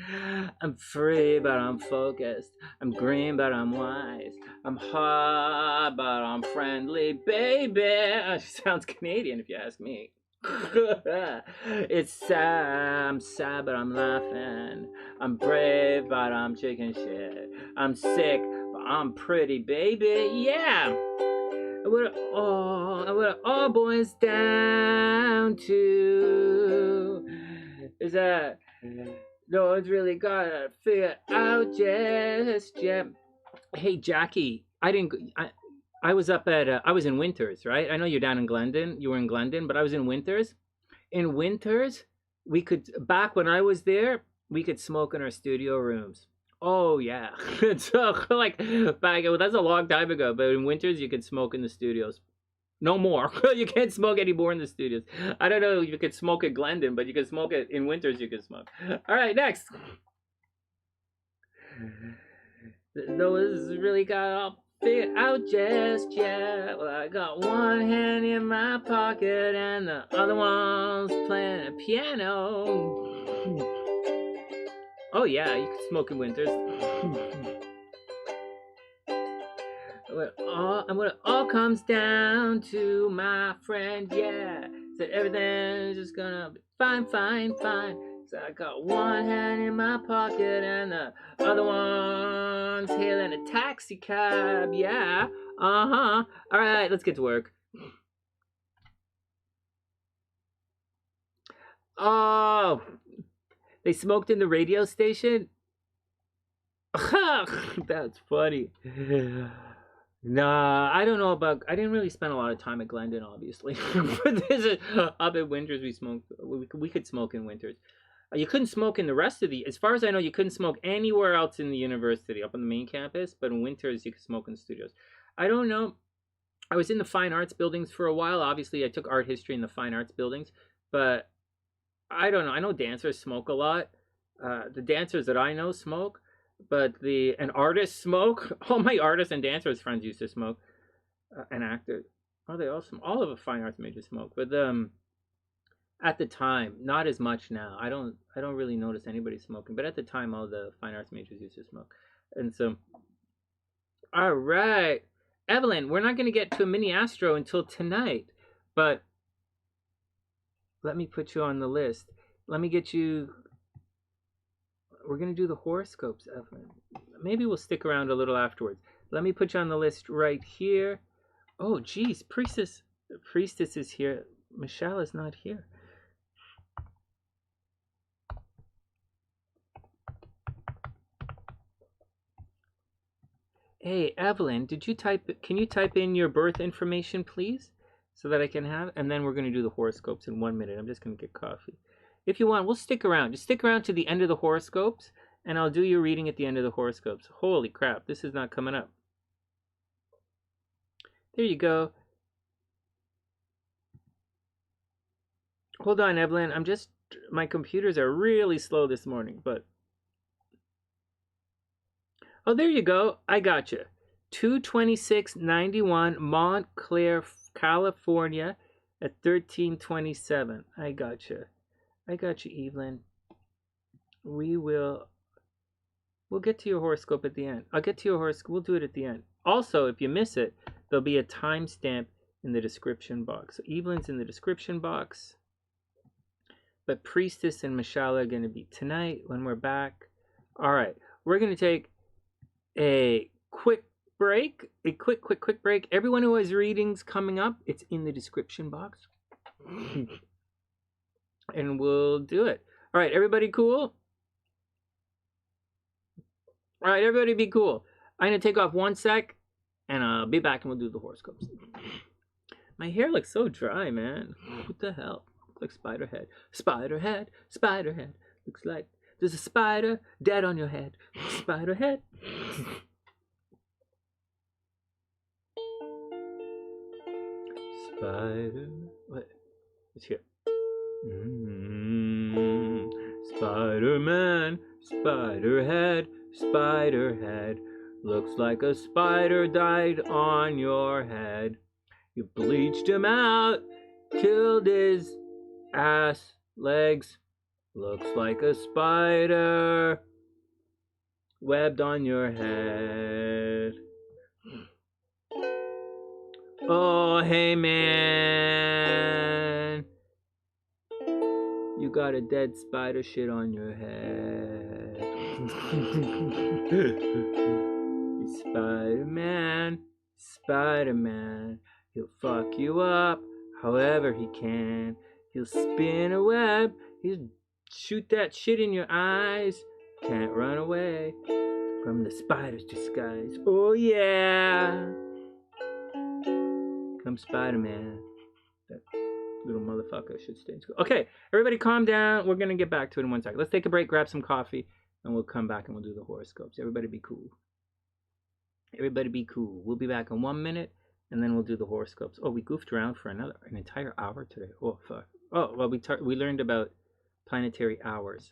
I'm free, but I'm focused. I'm green, but I'm wise. I'm hot, but I'm friendly, baby. Sounds Canadian if you ask me. It's sad, I'm sad, but I'm laughing. I'm brave, but I'm chicken shit. I'm sick, but I'm pretty, baby. Yeah. What it all boils down to is that no one's really gotta figure out just yet. Hey, Jackie, I was up at I was in Winters, right? I know you're down in Glendon. You were in Glendon, but I was in Winters. In Winters, we could, back when I was there, we could smoke in our studio rooms. Oh yeah. So like back, well, that's a long time ago, but in Winters you could smoke in the studios. No more. You can't smoke anymore in the studios. I don't know if you could smoke at Glendon, but you could smoke it in Winters. You could smoke. All right, next. No one's really got all figured out just yet. Well, I got one hand in my pocket and the other one's playing a piano. Oh yeah, you can smoke in Winters. What it all comes down to, my friend, yeah, that everything's just gonna be fine, fine, fine. So I got one hand in my pocket and the other one's hailing a taxi cab, yeah. All right, let's get to work. Oh, they smoked in the radio station? That's funny. Nah, I don't know about, I didn't really spend a lot of time at Glendon, obviously. But this is, up at Winters, we could smoke in Winters. You couldn't smoke in the rest of the, as far as I know, you couldn't smoke anywhere else in the university, up on the main campus, but in Winters, you could smoke in the studios. I don't know. I was in the fine arts buildings for a while. Obviously, I took art history in the fine arts buildings, but I don't know. I know dancers smoke a lot. The dancers that I know smoke. But an artist smoke. All my artists and dancers friends used to smoke, and actors. Oh, they all of the fine arts majors smoke. But at the time, not as much now. I don't really notice anybody smoking. But at the time, all the fine arts majors used to smoke. And so, all right, Evelyn, we're not going to get to a MiniAstro until tonight. But let me put you on the list. Let me get you. We're going to do the horoscopes, Evelyn. Maybe we'll stick around a little afterwards. Let me put you on the list right here. Oh, geez. Priestess is here. MsShalea's not here. Hey, Evelyn, can you type in your birth information, please? So that I can have, and then we're going to do the horoscopes in 1 minute. I'm just going to get coffee. If you want, we'll stick around. Just stick around to the end of the horoscopes, and I'll do your reading at the end of the horoscopes. Holy crap, this is not coming up. There you go. Hold on, Evelyn. My computers are really slow this morning, but. Oh, there you go. I got you. 22691 Montclair, California at 1327. I got you. I got you, Evelyn. We'll get to your horoscope at the end. I'll get to your horoscope. We'll do it at the end. Also, if you miss it, there'll be a timestamp in the description box. So Evelyn's in the description box. But Priestess and MsShalea are going to be tonight when we're back. All right. We're going to take a quick break. A quick break. Everyone who has readings coming up, it's in the description box. And we'll do it. All right. Everybody cool? All right. Everybody be cool. I'm going to take off 1 sec. And I'll be back and we'll do the horoscopes. My hair looks so dry, man. What the hell? Like spider head. Spider head. Spider head. Looks like there's a spider dead on your head. Spider head. Spider. What? It's here. Spider-Man. Spider head. Spider head. Looks like a spider died on your head. You bleached him out. Killed his ass, legs. Looks like a spider webbed on your head. Oh, hey man, you got a dead spider shit on your head. Spider-Man, Spider-Man, he'll fuck you up however he can. He'll spin a web, he'll shoot that shit in your eyes. Can't run away from the spider's disguise. Oh yeah, come Spider-Man. That little motherfucker should stay in school. Okay, everybody calm down. We're gonna get back to it in 1 second. Let's take a break, grab some coffee, and we'll come back and we'll do the horoscopes. Everybody be cool. Everybody be cool. We'll be back in 1 minute, and then we'll do the horoscopes. Oh, we goofed around for an entire hour today. Oh, fuck. Oh, well, we learned about planetary hours.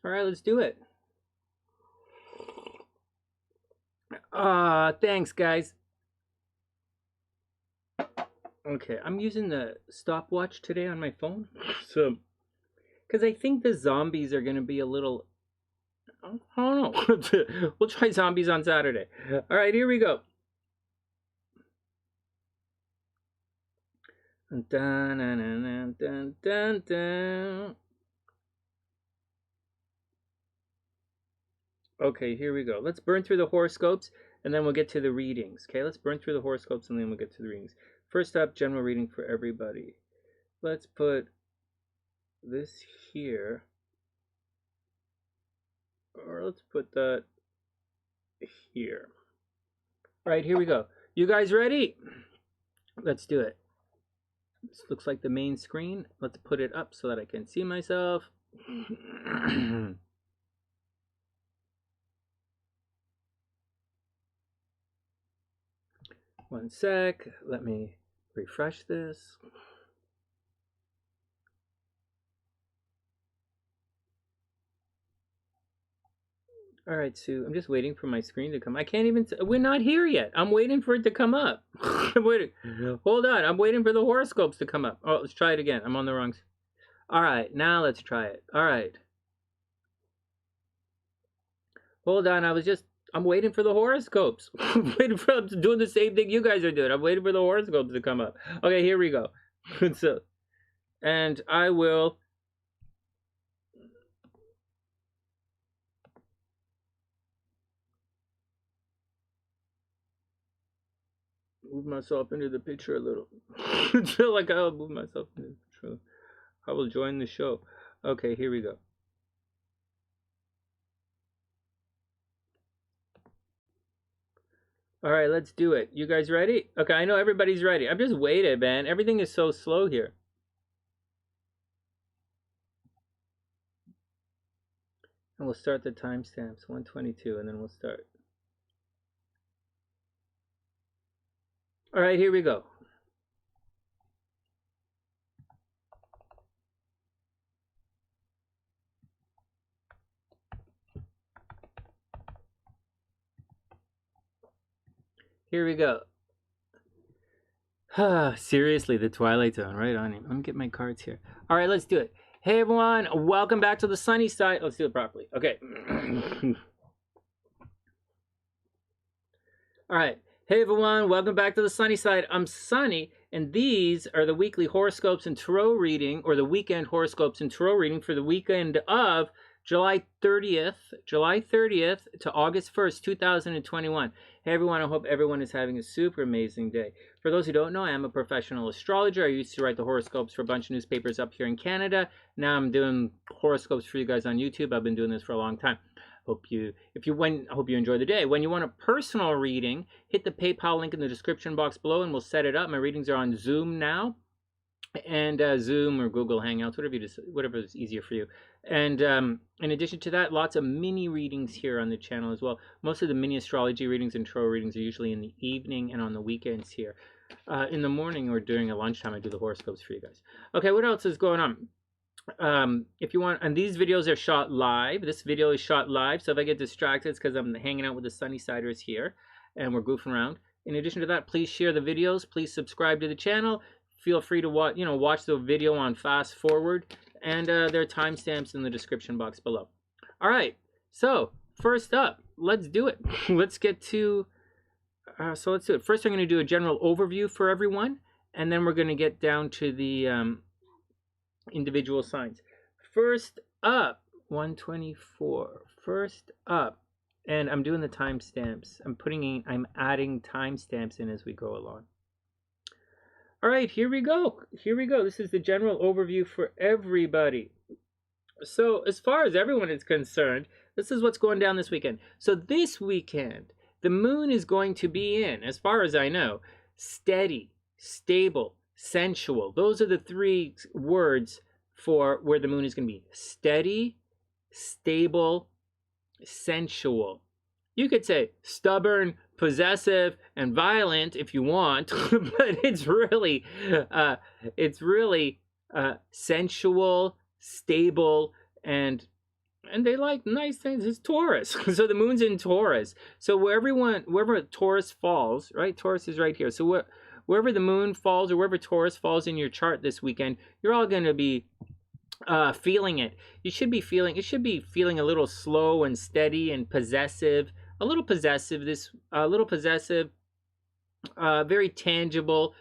All right, let's do it. Thanks, guys. Okay, I'm using the stopwatch today on my phone. So, because I think the zombies are going to be a little... I don't know. We'll try zombies on Saturday. All right, here we go. Dun, dun, dun, dun, dun, dun. Okay, here we go. Let's burn through the horoscopes, and then we'll get to the readings. Okay, let's burn through the horoscopes, and then we'll get to the readings. First up, general reading for everybody. Let's put this here. Or let's put that here. All right, here we go. You guys ready? Let's do it. This looks like the main screen. Let's put it up so that I can see myself. One sec. Let me refresh this. All right, Sue, I'm just waiting for my screen to come. I can't even... We're not here yet. I'm waiting for it to come up. I'm waiting. Hold on. I'm waiting for the horoscopes to come up. Oh, let's try it again. I'm on the wrong... All right, now let's try it. All right. Hold on. I'm waiting for the horoscopes. I'm doing the same thing you guys are doing. I'm waiting for the horoscopes to come up. Okay, here we go. So, and I will... move myself into the picture a little. I feel like I'll move myself into the picture. I will join the show. Okay, here we go. All right, let's do it. You guys ready? Okay, I know everybody's ready. I'm just waiting, man. Everything is so slow here. And we'll start the timestamps, 1:22, and then we'll start. All right, here we go. Here we go. Seriously, the Twilight Zone, right on him. Let me get my cards here. All right, let's do it. Hey, everyone. Welcome back to the sunny side. Let's do it properly. Okay. All right. Hey, everyone. Welcome back to the sunny side. I'm Sonny, and these are the weekly horoscopes and tarot reading, or the weekend horoscopes and tarot reading for the weekend of July 30th to August 1st, 2021. Hey everyone, I hope everyone is having a super amazing day. For those who don't know, I am a professional astrologer. I used to write the horoscopes for a bunch of newspapers up here in Canada. Now I'm doing horoscopes for you guys on YouTube. I've been doing this for a long time. Hope you enjoy the day. When you want a personal reading, hit the PayPal link in the description box below and we'll set it up. My readings are on Zoom now. And Zoom or Google Hangouts, whatever is easier for you. And in addition to that, lots of mini readings here on the channel as well. Most of the mini astrology readings and tarot readings are usually in the evening and on the weekends here. In the morning or during a lunchtime, I do the horoscopes for you guys. Okay, what else is going on? If you want, and these videos are shot live. This video is shot live, so if I get distracted, it's because I'm hanging out with the Sunnysiders here, and we're goofing around. In addition to that, please share the videos. Please subscribe to the channel. Feel free to watch the video on fast forward, and there are timestamps in the description box below. All right, so first up, let's do it. Let's get to, let's do it. First, I'm going to do a general overview for everyone, and then we're going to get down to the individual signs. First up, 124. First up, and I'm doing the timestamps. I'm adding timestamps in as we go along. All right, here we go. Here we go. This is the general overview for everybody. So as far as everyone is concerned, this is what's going down this weekend. So this weekend, the moon is going to be in, as far as I know, steady, stable, sensual. Those are the three words for where the moon is going to be. Steady, stable, sensual. You could say stubborn, possessive, and violent if you want, but it's really sensual, stable, and and they like nice things. It's Taurus. So the moon's in Taurus. So wherever Taurus falls, right? Taurus is right here. So wherever the moon falls or wherever Taurus falls in your chart this weekend, you're all going to be feeling it. It should be feeling a little slow and steady and possessive, a little possessive, very tangible,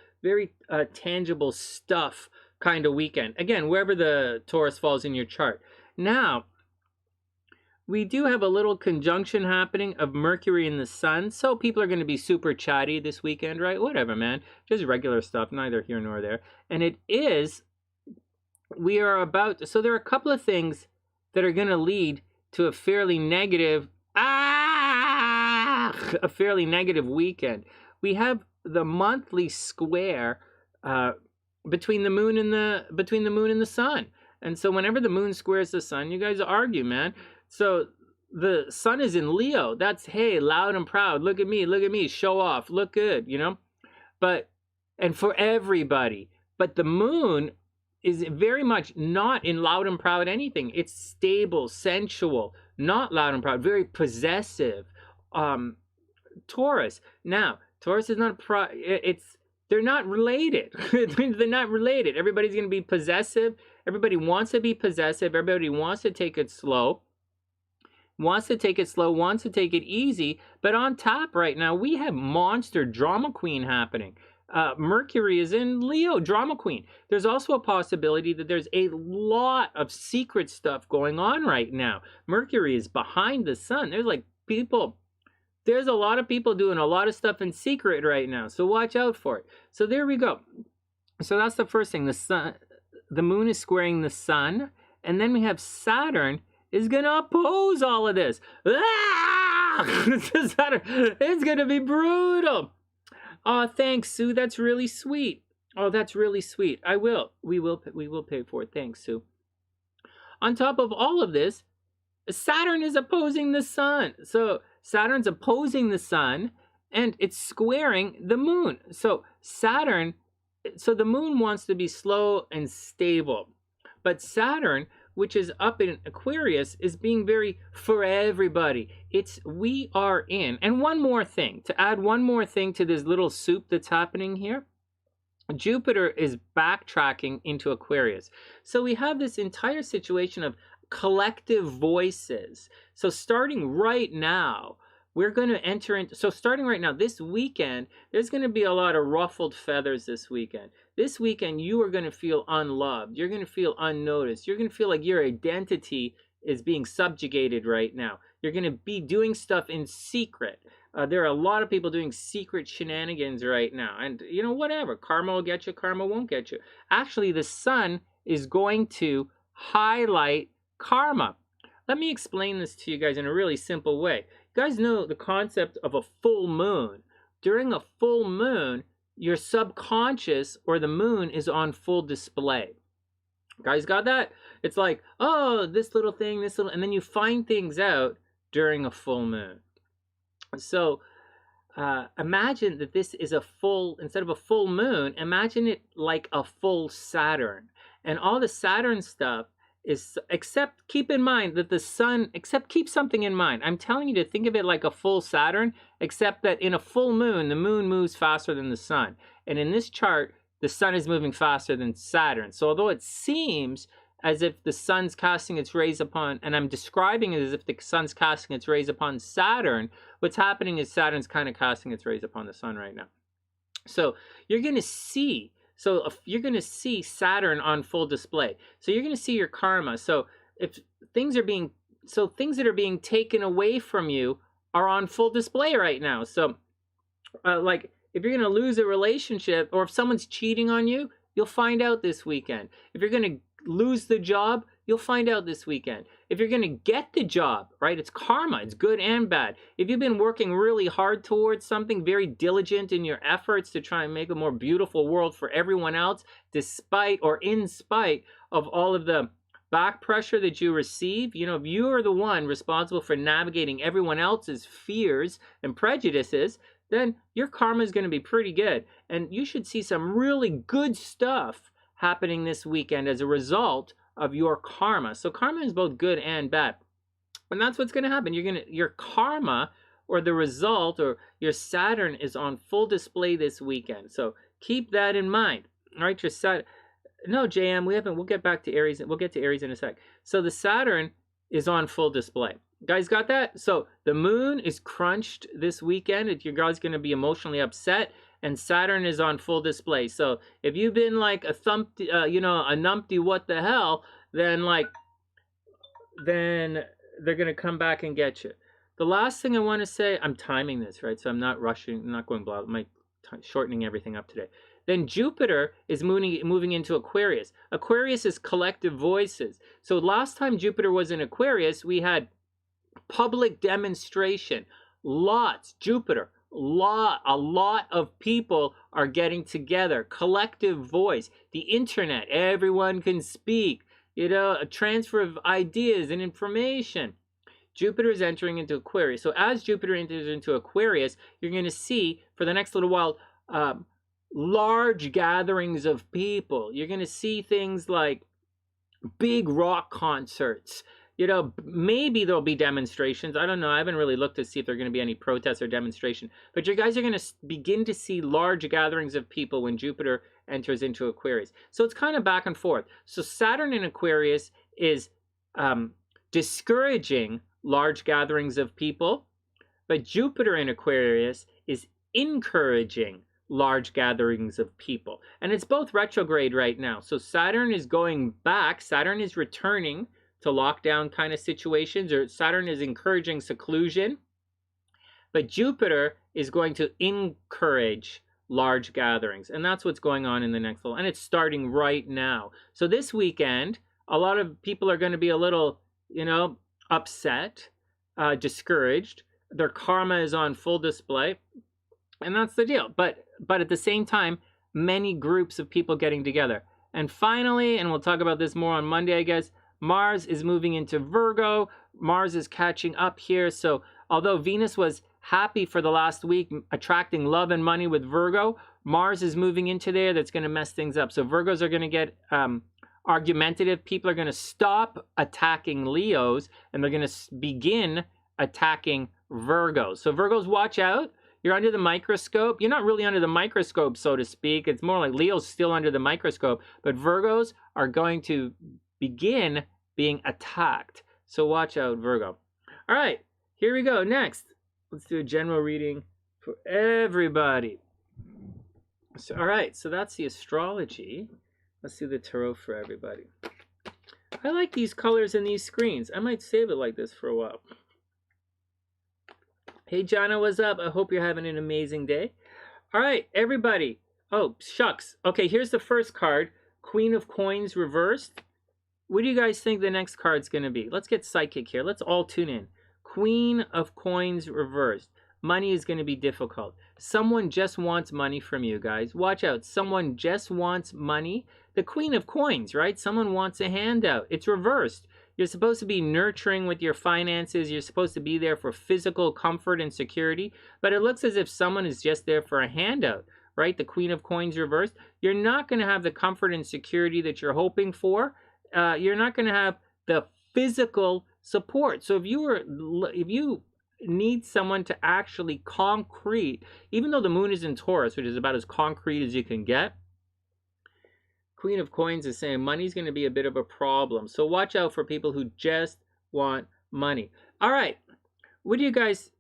tangible stuff kind of weekend. Again, wherever the Taurus falls in your chart. Now, we do have a little conjunction happening of Mercury and the Sun, so people are going to be super chatty this weekend, right? Whatever, man. Just regular stuff, neither here nor there. And we are about, so there are a couple of things that are going to lead to a fairly negative, weekend. We have the monthly square between the moon and the sun. And so whenever the moon squares the sun, you guys argue, man. So the sun is in Leo. That's, hey, loud and proud. Look at me, show off, look good, you know? And for everybody. But the moon is very much not in loud and proud anything. It's stable, sensual, not loud and proud, very possessive. Taurus. Now, Taurus is not, they're not related. They're not related. Everybody's going to be possessive. Everybody wants to be possessive. Everybody wants to take it slow. Wants to take it easy, but on top right now, we have monster drama queen happening. Mercury is in Leo, drama queen. There's also a possibility that there's a lot of secret stuff going on right now. Mercury is behind the sun. There's a lot of people doing a lot of stuff in secret right now, so watch out for it. So there we go. So that's the first thing. The moon is squaring the sun, and then we have Saturn is going to oppose all of this. It's going to be brutal. Oh, thanks, Sue. That's really sweet. Oh, that's really sweet. We will pay for it. Thanks, Sue. On top of all of this, Saturn is opposing the sun. So Saturn's opposing the sun, and it's squaring the moon. So the moon wants to be slow and stable. But Saturn, which is up in Aquarius, is being very for everybody. We are in. And one more thing, to add one more thing to this little soup that's happening here, Jupiter is backtracking into Aquarius. So we have this entire situation of collective voices. So starting right now, we're going to enter into, so starting right now, this weekend, there's going to be a lot of ruffled feathers this weekend. This weekend, you are going to feel unloved. You're going to feel unnoticed. You're going to feel like your identity is being subjugated right now. You're going to be doing stuff in secret. There are a lot of people doing secret shenanigans right now. And, whatever. Karma will get you, karma won't get you. Actually, the sun is going to highlight karma. Let me explain this to you guys in a really simple way. You guys know the concept of a full moon. During a full moon, your subconscious or the moon is on full display. You guys got that? It's like, oh, this little thing, and then you find things out during a full moon. So imagine that this is instead of a full moon, imagine it like a full Saturn. And all the Saturn stuff keep in mind that the sun, keep something in mind. I'm telling you to think of it like a full Saturn, except that in a full moon, the moon moves faster than the sun. And in this chart, the sun is moving faster than Saturn. So although it seems as if the sun's casting its rays upon, and I'm describing it as if the sun's casting its rays upon Saturn, what's happening is Saturn's kind of casting its rays upon the sun right now. So you're going to see Saturn on full display. So you're going to see your karma. So if things that are being taken away from you are on full display right now. So like if you're going to lose a relationship or if someone's cheating on you, you'll find out this weekend. If you're going to lose the job, you'll find out this weekend. If you're going to get the job, right, it's karma. It's good and bad. If you've been working really hard towards something, very diligent in your efforts to try and make a more beautiful world for everyone else, despite or in spite of all of the back pressure that you receive, if you are the one responsible for navigating everyone else's fears and prejudices, then your karma is going to be pretty good. And you should see some really good stuff happening this weekend as a result of your karma. So karma is both good and bad. And that's what's going to happen. Your karma or the result or your Saturn is on full display this weekend. So keep that in mind. All right, your Saturn. No, JM, we'll get back to Aries. We'll get to Aries in a sec. So the Saturn is on full display. Guys got that? So the moon is crunched this weekend. Your guys going to be emotionally upset, and Saturn is on full display. So if you've been like a thumpty, a numpty, what the hell, then they're going to come back and get you. The last thing I want to say, I'm timing this, right? So I'm not rushing, I'm not going blah, I'm shortening everything up today. Then Jupiter is moving into Aquarius. Aquarius is collective voices. So last time Jupiter was in Aquarius, we had public demonstration. A lot of people are getting together. Collective voice. The internet, everyone can speak. A transfer of ideas and information. Jupiter is entering into Aquarius. So as Jupiter enters into Aquarius, you're going to see for the next little while large gatherings of people. You're going to see things like big rock concerts. Maybe there'll be demonstrations. I don't know. I haven't really looked to see if there are going to be any protests or demonstration. But you guys are going to begin to see large gatherings of people when Jupiter enters into Aquarius. So it's kind of back and forth. So Saturn in Aquarius is discouraging large gatherings of people, but Jupiter in Aquarius is encouraging large gatherings of people. And it's both retrograde right now. So Saturn is going back. Saturn is returning to lockdown kind of situations, or Saturn is encouraging seclusion. But Jupiter is going to encourage large gatherings. And that's what's going on in the next little, and it's starting right now. So this weekend, a lot of people are going to be a little, upset, discouraged. Their karma is on full display. And that's the deal. But at the same time, many groups of people getting together. And finally, and we'll talk about this more on Monday, I guess, Mars is moving into Virgo. Mars is catching up here. So although Venus was happy for the last week, attracting love and money with Virgo, Mars is moving into there. That's going to mess things up. So Virgos are going to get argumentative. People are going to stop attacking Leos, and they're going to begin attacking Virgos. So Virgos, watch out. You're under the microscope. You're not really under the microscope, so to speak. It's more like Leo's still under the microscope. But Virgos are going to begin being attacked. So watch out, Virgo. All right, here we go. Next, let's do a general reading for everybody. So, all right, so that's the astrology. Let's do the tarot for everybody. I like these colors and these screens. I might save it like this for a while. Hey, Jana, what's up? I hope you're having an amazing day. All right, everybody. Oh, shucks. Okay, here's the first card. Queen of Coins reversed. What do you guys think the next card's going to be? Let's get psychic here. Let's all tune in. Queen of Coins reversed. Money is going to be difficult. Someone just wants money from you, guys. Watch out. Someone just wants money. The Queen of Coins, right? Someone wants a handout. It's reversed. You're supposed to be nurturing with your finances. You're supposed to be there for physical comfort and security. But it looks as if someone is just there for a handout, right? The Queen of Coins reversed. You're not going to have the comfort and security that you're hoping for. You're not going to have the physical support. So if you need someone to actually concrete, even though the moon is in Taurus, which is about as concrete as you can get, Queen of Coins is saying money's going to be a bit of a problem. So watch out for people who just want money. All right. What do you guys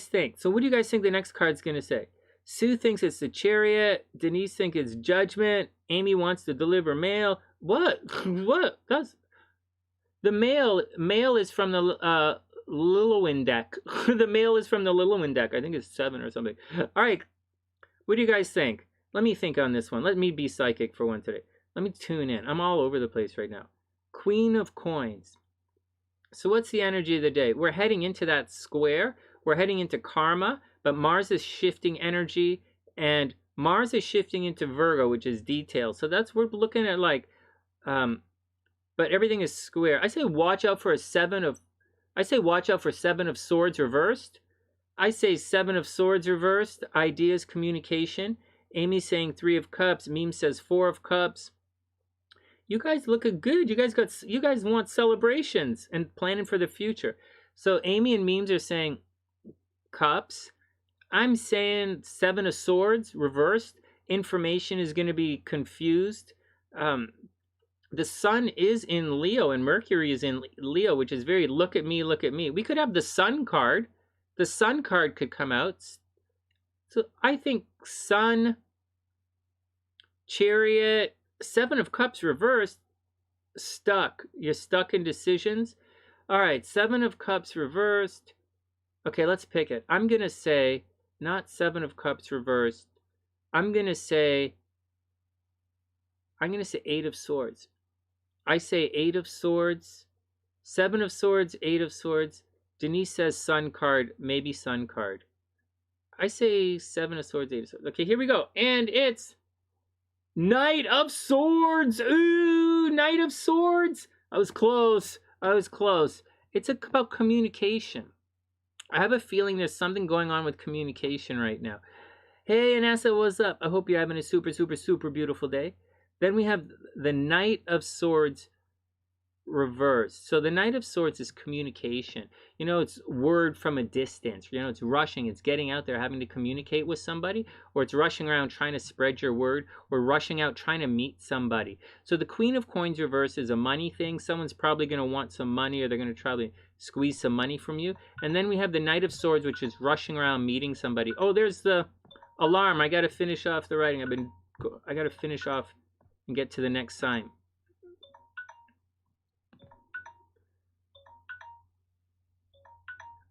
think? So what do you guys think the next card's going to say? Sue thinks it's the Chariot. Denise thinks it's Judgment. Amy wants to deliver mail. What? What? That's the mail is from the Lillowin deck. The mail is from the Lillowin deck. I think it's 7 or something. All right. What do you guys think? Let me think on this one. Let me be psychic for one today. Let me tune in. I'm all over the place right now. Queen of Coins. So what's the energy of the day? We're heading into that square. We're heading into karma, but Mars is shifting energy, and Mars is shifting into Virgo, which is detail. So we're looking at like, but everything is square. I say watch out for 7 of Swords reversed. I say 7 of Swords reversed. Ideas, communication. Amy's saying 3 of Cups. Meme says 4 of Cups. You guys look good. You guys want celebrations and planning for the future. So Amy and Memes are saying Cups. I'm saying Seven of Swords reversed. Information is going to be confused. The sun is in Leo and Mercury is in Leo, which is very look at me, look at me. We could have the sun card. The sun card could come out. So I think Sun, Chariot, Seven of Cups reversed, stuck. You're stuck in decisions. All right, Seven of Cups reversed. Okay, let's pick it. I'm going to say not Seven of Cups reversed. I'm going to say Eight of Swords. I say Eight of Swords, Seven of Swords, Eight of Swords. Denise says Sun card, maybe Sun card. I say Seven of Swords, Eight of Swords. Okay, here we go. And it's Knight of Swords. Ooh, Knight of Swords. I was close. It's about communication. I have a feeling there's something going on with communication right now. Hey, Anessa, what's up? I hope you're having a super, super, super beautiful day. Then we have the Knight of Swords reversed. So the Knight of Swords is communication. You know, it's word from a distance. You know, it's rushing. It's getting out there, having to communicate with somebody, or it's rushing around trying to spread your word, or rushing out trying to meet somebody. So the Queen of Coins reversed is a money thing. Someone's probably going to want some money, or they're going to try to squeeze some money from you. And then we have the Knight of Swords, which is rushing around meeting somebody. Oh, there's the alarm. I got to finish off the writing. I got to finish off and get to the next sign.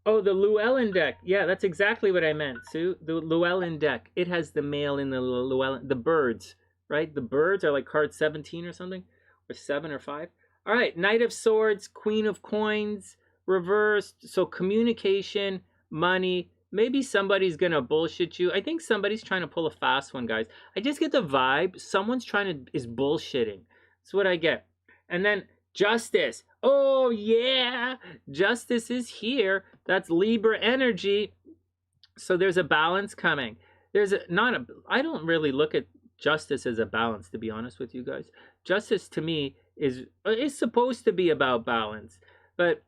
Oh, the Llewellyn deck. Yeah, that's exactly what I meant, Sue. The Llewellyn deck. It has the male in the Llewellyn, the birds, right? The birds are like card 17 or something, or 7 or 5. All right, Knight of Swords, Queen of Coins, reversed. So communication, money. Maybe somebody's going to bullshit you. I think somebody's trying to pull a fast one, guys. I just get the vibe. Someone's is bullshitting. That's what I get. And then Justice. Oh, yeah. Justice is here. That's Libra energy. So there's a balance coming. I don't really look at justice as a balance, to be honest with you guys. Justice to me is supposed to be about balance. But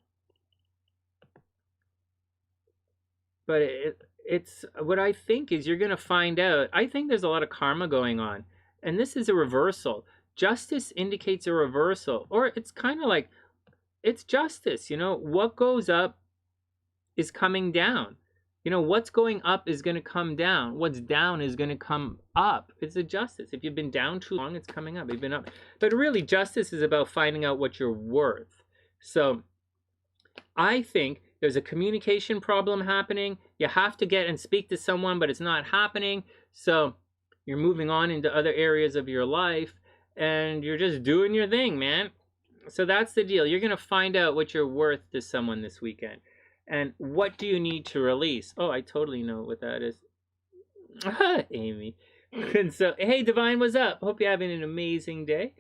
it's what I think is you're going to find out. I think there's a lot of karma going on. And this is a reversal. Justice indicates a reversal. Or it's kind of like, it's justice. You know, what goes up is coming down. You know, what's going up is going to come down. What's down is going to come up. It's a justice. If you've been down too long, it's coming up. You've been up. But really, justice is about finding out what you're worth. So I think there's a communication problem happening. You have to get and speak to someone, but it's not happening. So you're moving on into other areas of your life, and you're just doing your thing, man. So that's the deal. You're going to find out what you're worth to someone this weekend. And what do you need to release? Oh, I totally know what that is. Amy. And so, hey, Divine, what's up? Hope you're having an amazing day.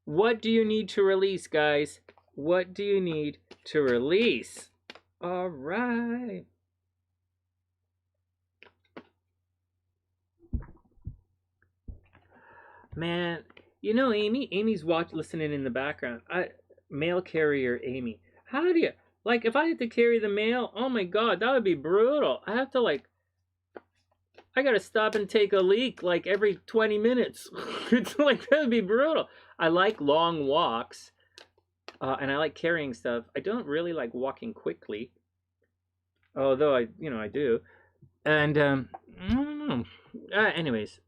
What do you need to release, guys? What do you need to release? All right. Man, you know Amy's listening in the background. Mail carrier Amy. How do you... Like, if I had to carry the mail, oh my God, that would be brutal. I have to, like, I gotta stop and take a leak, like, every 20 minutes. It's like, that would be brutal. I like long walks, and I like carrying stuff. I don't really like walking quickly, although I do. And, I don't know. Anyways,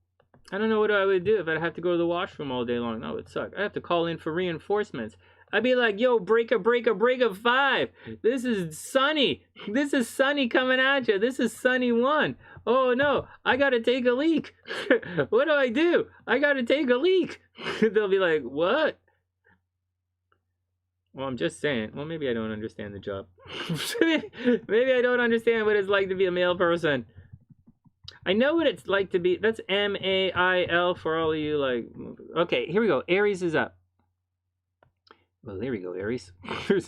I don't know what I would do if I'd have to go to the washroom all day long. That would suck. I'd have to call in for reinforcements. I'd be like, yo, breaker 5. This is Sonny. This is Sonny coming at you. This is Sonny 1. Oh, no, I got to take a leak. What do? I got to take a leak. They'll be like, what? Well, I'm just saying. Well, maybe I don't understand the job. Maybe I don't understand what it's like to be a male person. I know what it's like to be. That's MAIL for all of you. Like, okay, here we go. Aries is up. Well, there we go, Aries. All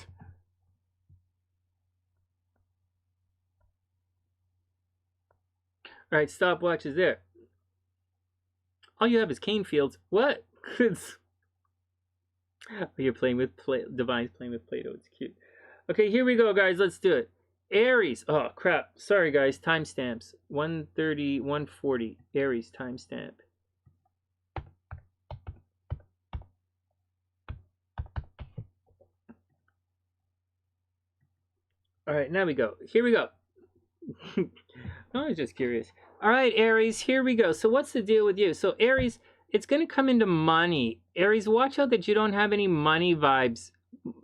right, stopwatch is there. All you have is cane fields. What? You're playing with Divine's playing with Play-Doh. It's cute. Okay, here we go, guys. Let's do it. Aries. Oh, crap. Sorry, guys. Timestamps. 1:30, 1:40. Aries timestamp. All right, now we go. Here we go. I was just curious. All right, Aries, here we go. So what's the deal with you? So Aries, it's going to come into money. Aries, watch out that you don't have any money vibes.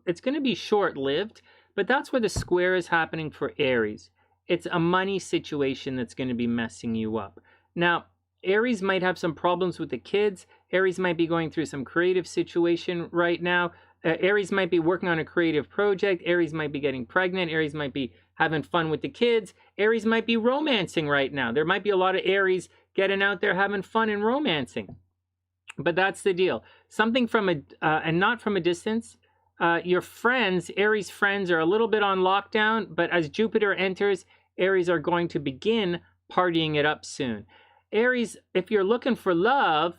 It's going to be short-lived, but that's where the square is happening for Aries. It's a money situation that's going to be messing you up. Now, Aries might have some problems with the kids. Aries might be going through some creative situation right now. Aries might be working on a creative project. Aries might be getting pregnant. Aries might be having fun with the kids. Aries might be romancing right now. There might be a lot of Aries getting out there having fun and romancing. But that's the deal. Something from and not from a distance. Your friends, Aries friends, are a little bit on lockdown, but as Jupiter enters, Aries are going to begin partying it up soon. Aries, if you're looking for love,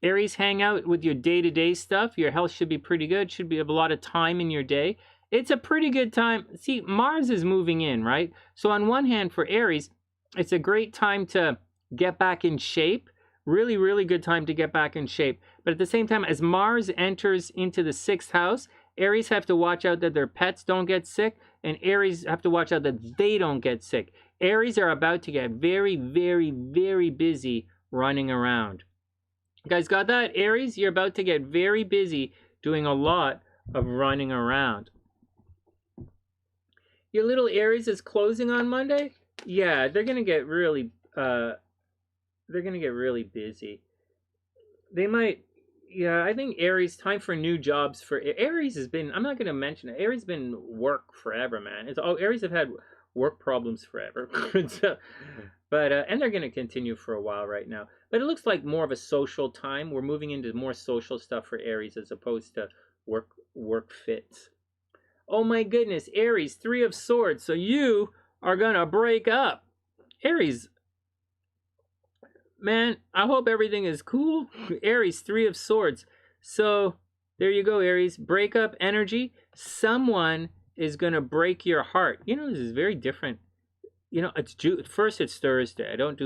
Aries, hang out with your day-to-day stuff. Your health should be pretty good. Should be have a lot of time in your day. It's a pretty good time. See, Mars is moving in, right? So on one hand, for Aries, it's a great time to get back in shape. Really, really good time to get back in shape. But at the same time, as Mars enters into the 6th house, Aries have to watch out that their pets don't get sick, and Aries have to watch out that they don't get sick. Aries are about to get very, very, very busy running around. You guys got that? Aries, you're about to get very busy doing a lot of running around. Your little Aries is closing on Monday? Yeah, they're going to get really busy. They might, yeah, I think Aries, time for new jobs for Aries has been, I'm not going to mention it. Aries has been work forever, man. Aries have had work problems forever. But and they're going to continue for a while right now. But it looks like more of a social time. We're moving into more social stuff for Aries as opposed to work fits. Oh my goodness, Aries, 3 of Swords. So you are going to break up. Aries, man, I hope everything is cool. Aries, 3 of Swords. So there you go, Aries. Breakup energy. Someone is going to break your heart. You know, this is very different. You know, first it's Thursday. I don't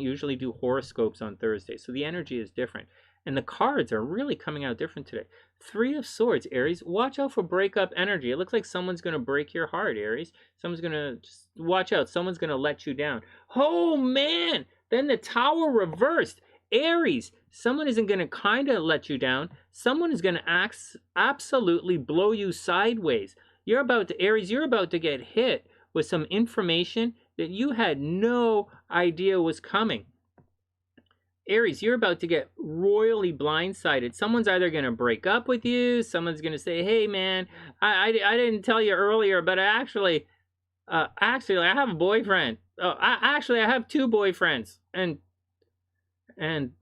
usually do horoscopes on Thursday, so the energy is different. And the cards are really coming out different today. 3 of Swords, Aries. Watch out for breakup energy. It looks like someone's going to break your heart, Aries. Someone's going to, just watch out. Someone's going to let you down. Oh, man. Then the Tower reversed. Aries, someone isn't going to kind of let you down. Someone is going to absolutely blow you sideways. Aries, you're about to get hit with some information that you had no idea was coming. Aries, you're about to get royally blindsided. Someone's either going to break up with you. Someone's going to say, hey, man, I didn't tell you earlier, but I actually have a boyfriend. I have 2 boyfriends. And and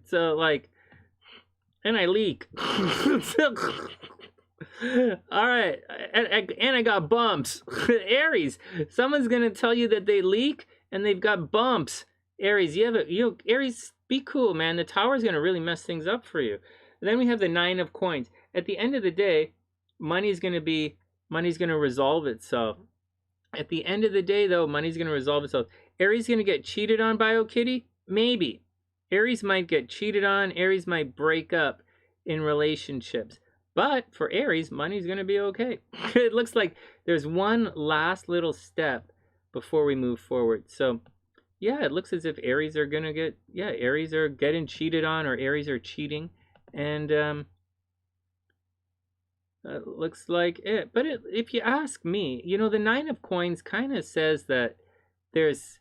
so, like, and I leak. All right, and I got bumps. Aries, someone's going to tell you that they leak and they've got bumps. Aries, Aries, be cool, man. The Tower is going to really mess things up for you. And then we have the 9 of Coins. At the end of the day, money's going to resolve itself. At the end of the day, though, money's going to resolve itself. Aries going to get cheated on by Okitty? Maybe. Aries might get cheated on. Aries might break up in relationships. But for Aries, money's going to be okay. It looks like there's one last little step before we move forward. So, yeah, it looks as if Aries are going to Aries are getting cheated on, or Aries are cheating. And looks like it. But if you ask me, you know, the 9 of Coins kind of says that there's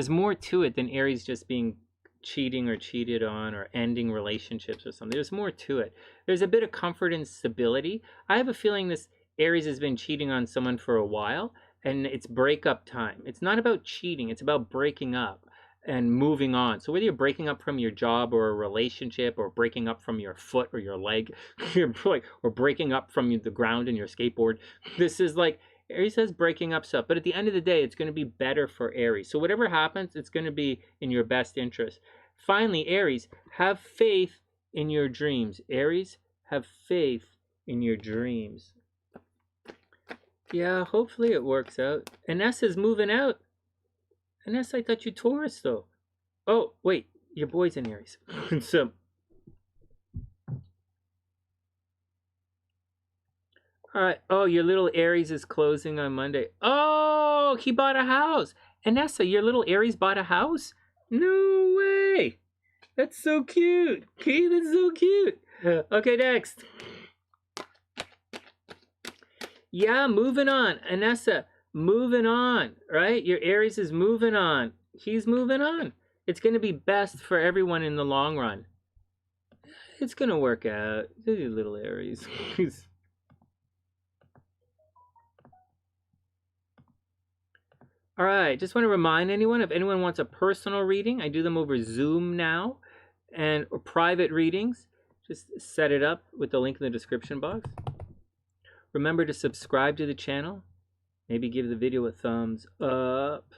more to it than Aries just being cheating or cheated on or ending relationships or something. There's more to it. There's a bit of comfort and stability. I have a feeling this Aries has been cheating on someone for a while, and it's breakup time. It's not about cheating. It's about breaking up and moving on. So whether you're breaking up from your job or a relationship, or breaking up from your foot or your leg, or breaking up from the ground and your skateboard, this is like, Aries says breaking up stuff. But at the end of the day, it's going to be better for Aries. So whatever happens, it's going to be in your best interest. Finally, Aries, have faith in your dreams. Aries, have faith in your dreams. Yeah, hopefully it works out. Anessa's moving out. Anessa, I thought you Taurus, though. Oh, wait. Your boy's in Aries. So, all right. Oh, your little Aries is closing on Monday. Oh, he bought a house. Anessa, your little Aries bought a house? No way. That's so cute. Okay, that's so cute. Okay, next. Yeah, moving on. Anessa, moving on, right? Your Aries is moving on. He's moving on. It's going to be best for everyone in the long run. It's going to work out. You little Aries. All right, just want to remind anyone, if anyone wants a personal reading, I do them over Zoom now, and or private readings, just set it up with the link in the description box. Remember to subscribe to the channel. Maybe give the video a thumbs up.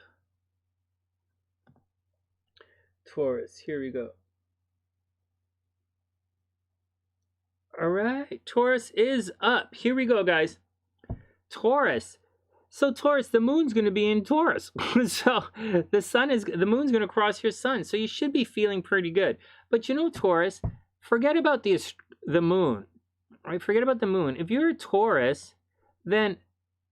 Taurus, here we go. All right, Taurus is up. Here we go, guys. Taurus. So Taurus, the moon's going to be in Taurus. So the moon's going to cross your sun. So you should be feeling pretty good. But you know, Taurus, forget about the moon. Right? Forget about the moon. If you're a Taurus, then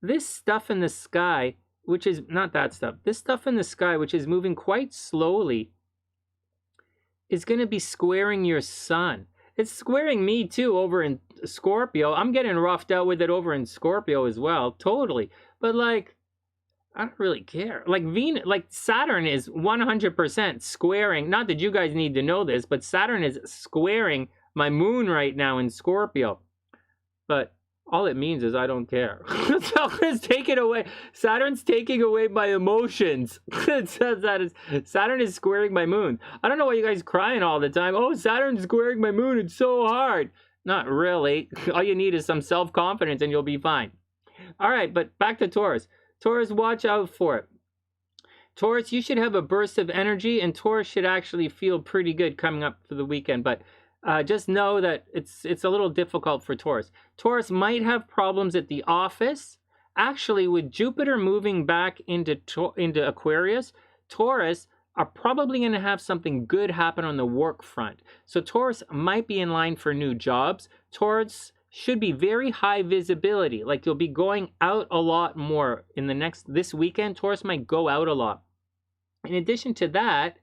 this stuff in the sky, which is not that stuff, this stuff in the sky, which is moving quite slowly, is going to be squaring your sun. It's squaring me too over in Scorpio. I'm getting roughed out with it over in Scorpio as well. Totally. But like, I don't really care. Like Venus, like Saturn is 100% squaring. Not that you guys need to know this, but Saturn is squaring my moon right now in Scorpio. But all it means is I don't care. Saturn's taking away. Saturn's taking away my emotions. It says that Saturn is squaring my moon. I don't know why you guys crying all the time. Oh, Saturn's squaring my moon. It's so hard. Not really. All you need is some self-confidence and you'll be fine. All right, but back to Taurus. Taurus, watch out for it. Taurus, you should have a burst of energy, and Taurus should actually feel pretty good coming up for the weekend. But just know that it's a little difficult for Taurus. Taurus might have problems at the office. Actually, with Jupiter moving back into Aquarius, Taurus are probably going to have something good happen on the work front. So Taurus might be in line for new jobs. Taurus should be very high visibility. Like you'll be going out a lot more in this weekend. Taurus might go out a lot. In addition to that,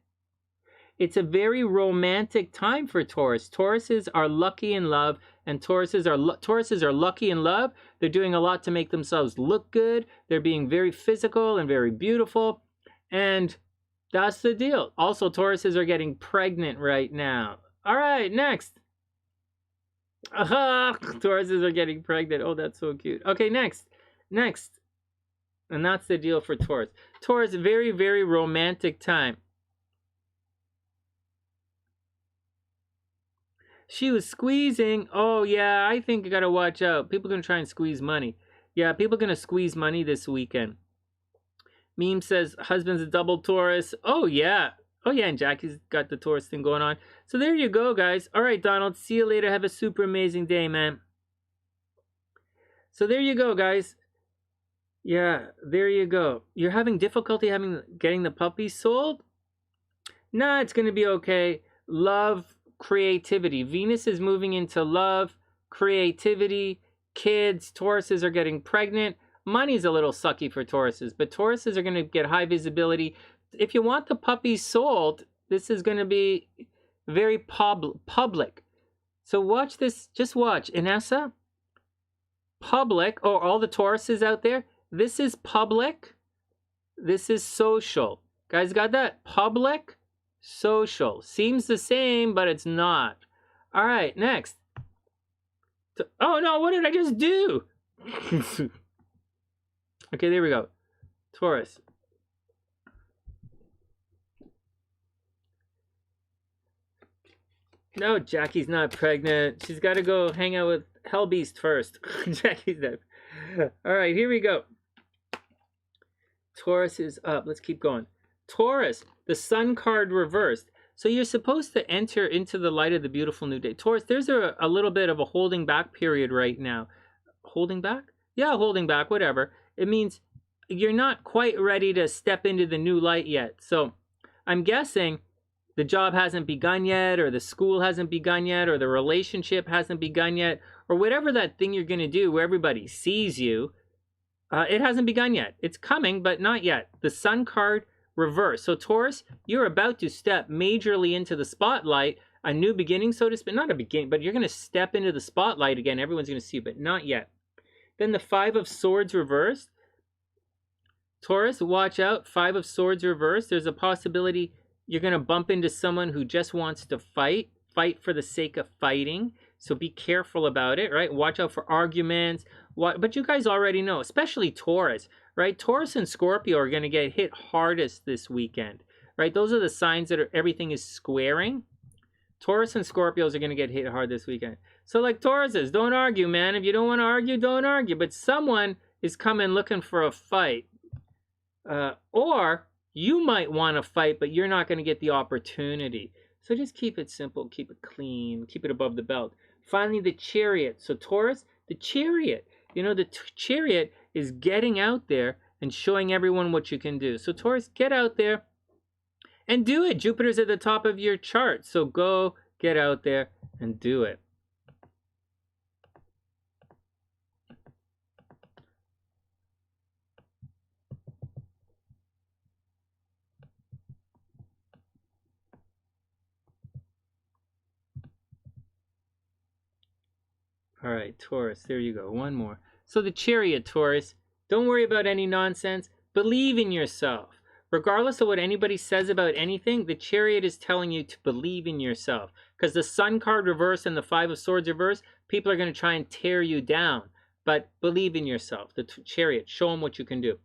it's a very romantic time for Taurus. Tauruses are lucky in love, and Tauruses are lucky in love. They're doing a lot to make themselves look good. They're being very physical and very beautiful, and that's the deal. Also, Tauruses are getting pregnant right now. All right, next. Aha! Tauruses are getting pregnant. Oh, that's so cute. Okay, next. And that's the deal for Taurus. Taurus, very, very romantic time. She was squeezing. Oh, yeah, I think you got to watch out. People are going to try and squeeze money. Yeah, people are going to squeeze money this weekend. Meme says, husband's a double Taurus. Oh, yeah. Oh, yeah, and Jackie's got the Taurus thing going on. So there you go, guys. All right, Donald, see you later. Have a super amazing day, man. So there you go, guys. Yeah, there you go. You're having difficulty getting the puppy sold? Nah, it's going to be okay. Love, creativity. Venus is moving into love, creativity, kids. Tauruses are getting pregnant. Money's a little sucky for Tauruses, but Tauruses are going to get high visibility. If you want the puppy sold, this is going to be very public. So watch this. Just watch. Inessa, public. Oh, all the Tauruses out there. This is public. This is social. Guys, got that? Public, social. Seems the same, but it's not. All right, next. Oh, no, what did I just do? Okay, there we go. Taurus. No, Jackie's not pregnant. She's got to go hang out with Hellbeast first. Jackie's not. All right, here we go. Taurus is up. Let's keep going. Taurus, the Sun card reversed. So you're supposed to enter into the light of the beautiful new day. Taurus, there's a little bit of a holding back period right now. Holding back? Yeah, holding back, whatever. It means you're not quite ready to step into the new light yet. So I'm guessing the job hasn't begun yet, or the school hasn't begun yet, or the relationship hasn't begun yet, or whatever that thing you're going to do where everybody sees you, it hasn't begun yet. It's coming, but not yet. The Sun card reverse. So Taurus, you're about to step majorly into the spotlight, a new beginning, so to speak. Not a beginning, but you're going to step into the spotlight again. Everyone's going to see you, but not yet. Then the Five of Swords reversed. Taurus, watch out. Five of Swords reversed. There's a possibility you're going to bump into someone who just wants to fight for the sake of fighting. So be careful about it, right? Watch out for arguments. But you guys already know, especially Taurus, right? Taurus and Scorpio are going to get hit hardest this weekend, right? Those are the signs that everything is squaring. Taurus and Scorpios are going to get hit hard this weekend. So like Tauruses, don't argue, man. If you don't want to argue, don't argue. But someone is coming looking for a fight. Or you might want to fight, but you're not going to get the opportunity. So just keep it simple, keep it clean, keep it above the belt. Finally, the Chariot. So Taurus, the Chariot. You know, the Chariot is getting out there and showing everyone what you can do. So Taurus, get out there and do it. Jupiter's at the top of your chart. So go get out there and do it. All right, Taurus, there you go. One more. So the Chariot, Taurus, don't worry about any nonsense. Believe in yourself. Regardless of what anybody says about anything, the Chariot is telling you to believe in yourself. Because the Sun card reverse and the Five of Swords reverse, people are going to try and tear you down. But believe in yourself. The Chariot, show them what you can do.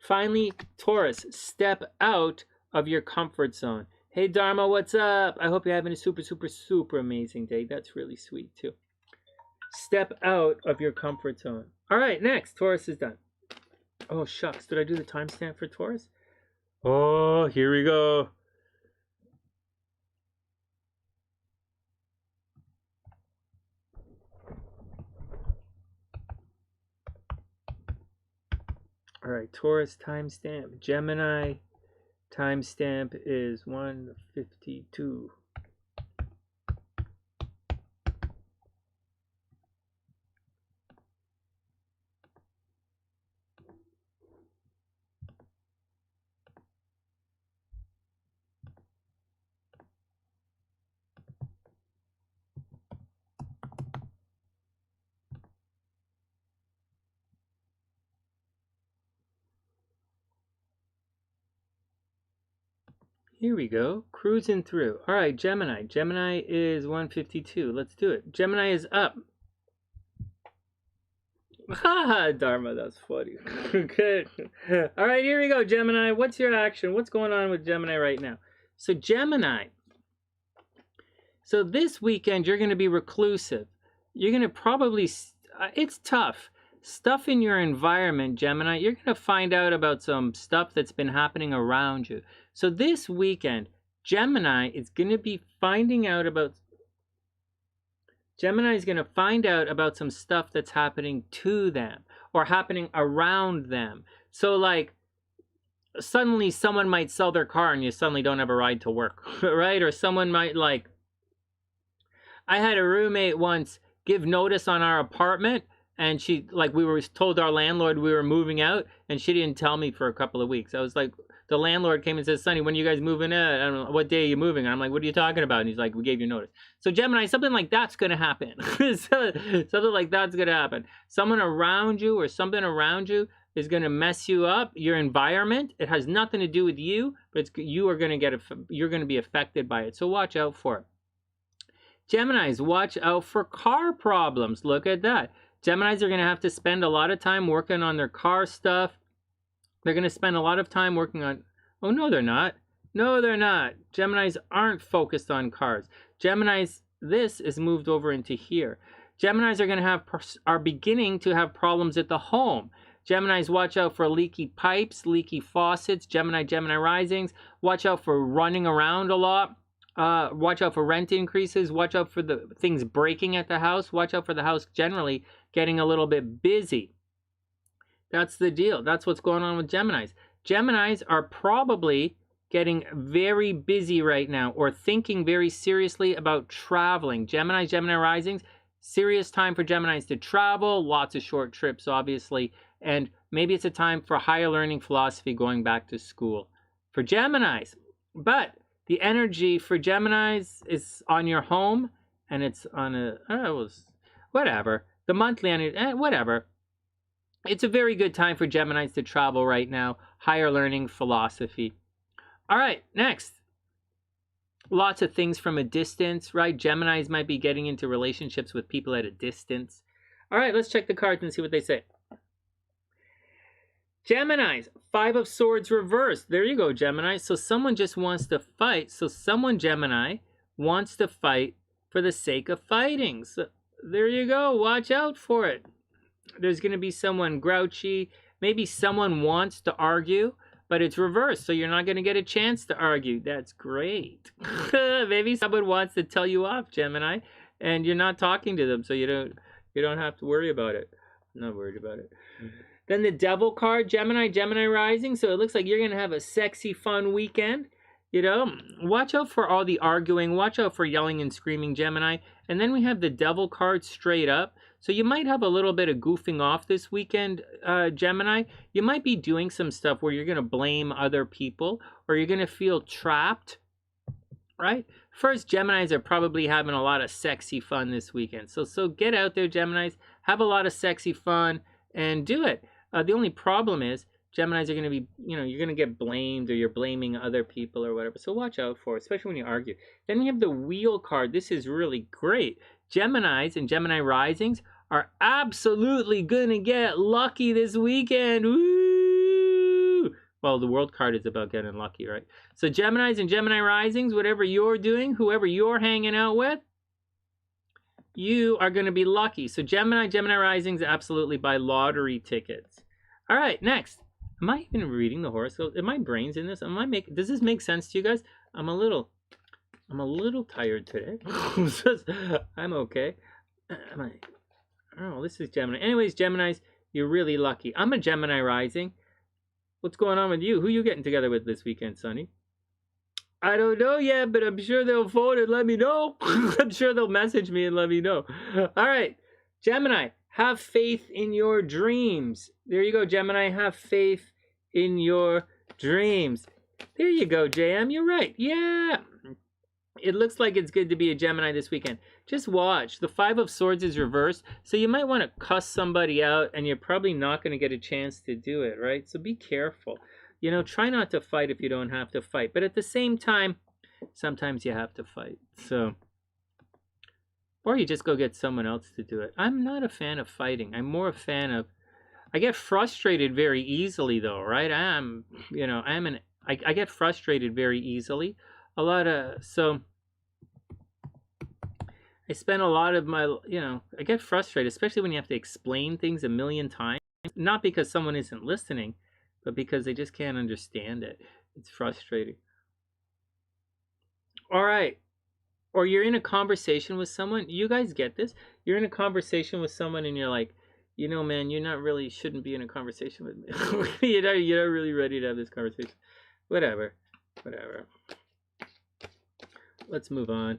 Finally, Taurus, step out of your comfort zone. Hey, Dharma, what's up? I hope you're having a super, super, super amazing day. That's really sweet, too. Step out of your comfort zone. All right, next, Taurus is done. Oh, shucks. Did I do the timestamp for Taurus? Oh, here we go. All right, Taurus timestamp. Gemini timestamp is 1:52. Here we go, cruising through. All right, Gemini. Gemini is 1:52. Let's do it. Gemini is up. Haha, Dharma, that's funny. Good. All right, here we go, Gemini. What's your action? What's going on with Gemini right now? So Gemini. So this weekend, you're going to be reclusive. You're going to probably, it's tough. Stuff in your environment, Gemini, you're going to find out about some stuff that's been happening around you. So this weekend, Gemini is going to be finding out about, Gemini is going to find out about some stuff that's happening to them or happening around them. So like, suddenly someone might sell their car and you suddenly don't have a ride to work, right? Or someone might like, I had a roommate once give notice on our apartment, and she, like, we were told our landlord we were moving out, and she didn't tell me for a couple of weeks. I was like, the landlord came and said, Sonny, when are you guys moving in? I don't know, what day are you moving? And I'm like, what are you talking about? And he's like, we gave you notice. So Gemini, something like that's going to happen. Something like that's going to happen. Someone around you or something around you is going to mess you up. Your environment, it has nothing to do with you, but you're going to be affected by it. So watch out for it. Geminis, watch out for car problems. Look at that. Geminis are going to have to spend a lot of time working on their car stuff. They're going to spend a lot of time working on... Oh, no, they're not. No, they're not. Geminis aren't focused on cars. Geminis, this is moved over into here. Geminis are beginning to have problems at the home. Geminis, watch out for leaky pipes, leaky faucets. Gemini risings, watch out for running around a lot. Watch out for rent increases. Watch out for the things breaking at the house. Watch out for the house generally getting a little bit busy. That's the deal. That's what's going on with Geminis. Geminis are probably getting very busy right now or thinking very seriously about traveling. Gemini risings, serious time for Geminis to travel. Lots of short trips, obviously. And maybe it's a time for higher learning philosophy, going back to school for Geminis. But the energy for Geminis is on your home, and it's on whatever. The monthly energy, whatever. It's a very good time for Geminis to travel right now. Higher learning philosophy. All right, next. Lots of things from a distance, right? Geminis might be getting into relationships with people at a distance. All right, let's check the cards and see what they say. Geminis, 5 of Swords reversed. There you go, Gemini. So someone just wants to fight. So someone, Gemini, wants to fight for the sake of fighting. So there you go. Watch out for it. There's going to be someone grouchy. Maybe someone wants to argue, but it's reversed. So you're not going to get a chance to argue. That's great. Maybe someone wants to tell you off, Gemini, and you're not talking to them, so you don't have to worry about it. I'm not worried about it. Then the Devil card, Gemini rising. So it looks like you're going to have a sexy, fun weekend. You know, watch out for all the arguing. Watch out for yelling and screaming, Gemini. And then we have the Devil card straight up. So you might have a little bit of goofing off this weekend, Gemini. You might be doing some stuff where you're going to blame other people, or you're going to feel trapped, right? First, Geminis are probably having a lot of sexy fun this weekend. So get out there, Geminis. Have a lot of sexy fun and do it. The only problem is Geminis are going to be, you're going to get blamed, or you're blaming other people or whatever. So watch out for it, especially when you argue. Then we have the Wheel card. This is really great. Geminis and Gemini risings are absolutely going to get lucky this weekend. Woo! Well, the World card is about getting lucky, right? So Geminis and Gemini risings, whatever you're doing, whoever you're hanging out with, you are going to be lucky. So Gemini risings, absolutely buy lottery tickets. All right, next. Am I even reading the horoscope? Am my brains in this? Does this make sense to you guys? I'm a little tired today. I'm okay. Oh, this is Gemini. Anyways, Geminis, you're really lucky. I'm a Gemini rising. What's going on with you? Who you getting together with this weekend, Sonny? I don't know yet, but I'm sure they'll phone and let me know. I'm sure they'll message me and let me know. All right, Gemini, have faith in your dreams. There you go, Gemini, have faith in your dreams. There you go, JM, you're right. Yeah. It looks like it's good to be a Gemini this weekend. Just watch. The 5 of Swords is reversed, so you might want to cuss somebody out, and you're probably not going to get a chance to do it, right? So be careful. Try not to fight if you don't have to fight. But at the same time, sometimes you have to fight. So, or you just go get someone else to do it. I'm not a fan of fighting. I'm more a fan of, I get frustrated very easily though, right? I get frustrated very easily. So I spend a lot of my, I get frustrated, especially when you have to explain things a million times. Not because someone isn't listening, but because they just can't understand it. It's frustrating. All right. Or you're in a conversation with someone. You guys get this? You're in a conversation with someone and you're like, man, shouldn't be in a conversation with me. you're not really ready to have this conversation. Whatever. Let's move on.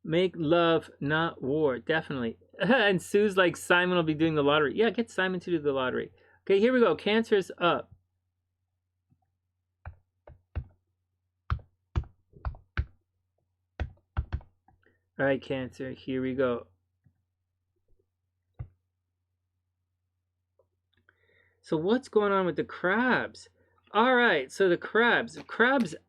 Make love, not war. Definitely. And Sue's like, Simon will be doing the lottery. Yeah, get Simon to do the lottery. Okay, here we go. Cancer's up. All right, Cancer, here we go. So what's going on with the crabs? All right, so the crabs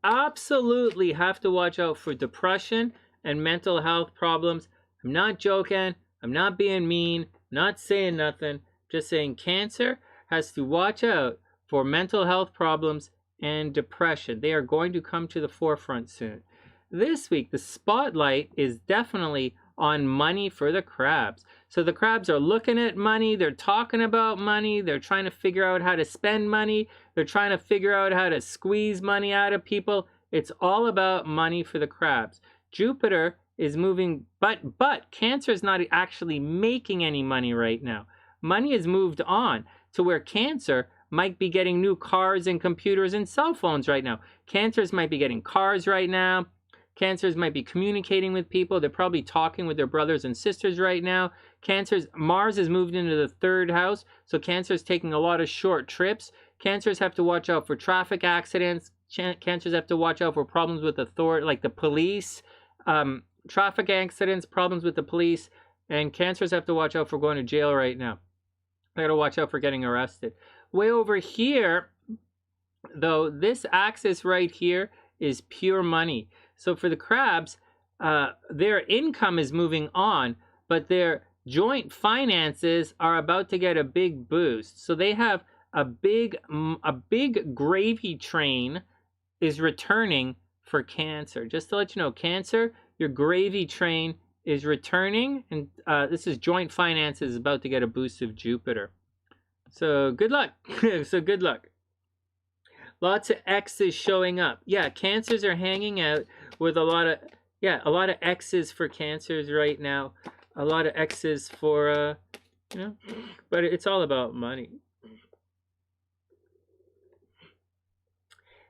absolutely have to watch out for depression and mental health problems. I'm not joking. I'm not being mean. Not saying nothing. Just saying Cancer has to watch out for mental health problems and depression. They are going to come to the forefront soon. This week, the spotlight is definitely on money for the crabs. So the crabs are looking at money. They're talking about money. They're trying to figure out how to spend money. They're trying to figure out how to squeeze money out of people. It's all about money for the crabs. Jupiter is moving, but Cancer is not actually making any money right now. Money has moved on to where Cancer might be getting new cars and computers and cell phones right now. Cancers might be getting cars right now. Cancers might be communicating with people. They're probably talking with their brothers and sisters right now. Mars has moved into the 3rd house, so Cancer's taking a lot of short trips. Cancers have to watch out for traffic accidents. Cancers have to watch out for problems with authority, like the police, traffic accidents, problems with the police, and Cancers have to watch out for going to jail right now. They gotta watch out for getting arrested. Way over here, though, this axis right here is pure money. So for the crabs, their income is moving on, but their joint finances are about to get a big boost. So they have a big gravy train is returning for Cancer. Just to let you know, Cancer, your gravy train is returning, and this is joint finances about to get a boost of Jupiter. So good luck. So good luck. Lots of X's showing up. Yeah, Cancers are hanging out with a lot of X's for Cancers right now. A lot of X's for, but it's all about money.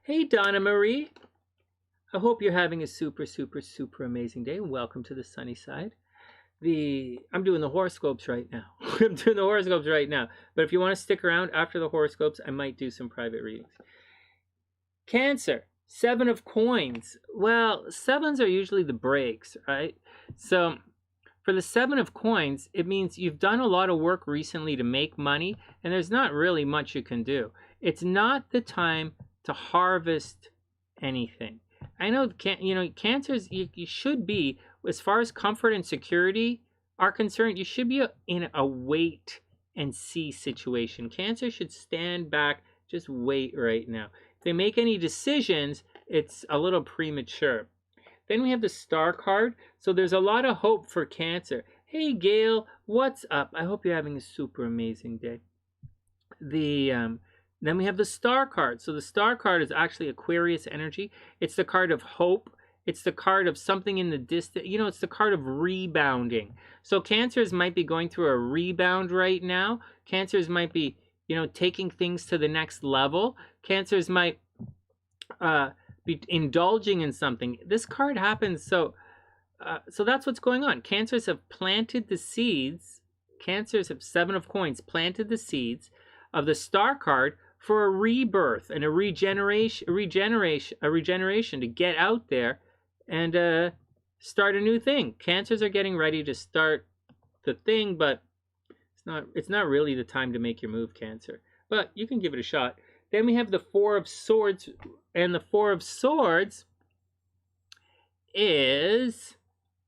Hey, Donna Marie. I hope you're having a super, super, super amazing day. Welcome to the sunny side. I'm doing the horoscopes right now. I'm doing the horoscopes right now. But if you want to stick around after the horoscopes, I might do some private readings. Cancer, 7 of coins. Well, 7s are usually the breaks, right? So for the 7 of coins, it means you've done a lot of work recently to make money, and there's not really much you can do. It's not the time to harvest anything. I know, Cancers, you should be, as far as comfort and security are concerned, you should be in a wait and see situation. Cancer should stand back, just wait right now. If they make any decisions, it's a little premature. Then we have the Star card. So there's a lot of hope for Cancer. Hey, Gail, what's up? I hope you're having a super amazing day. Then we have the Star card. So the Star card is actually Aquarius energy. It's the card of hope. It's the card of something in the distance. It's the card of rebounding. So Cancers might be going through a rebound right now. Cancers might be, taking things to the next level. Cancers might be indulging in something. This card happens, so that's what's going on. Cancers have planted the seeds. Cancers have 7 of coins, planted the seeds of the Star card for a rebirth and a regeneration to get out there and start a new thing. Cancers are getting ready to start the thing, but it's not really the time to make your move, Cancer. But you can give it a shot. Then we have the 4 of Swords, and the 4 of Swords is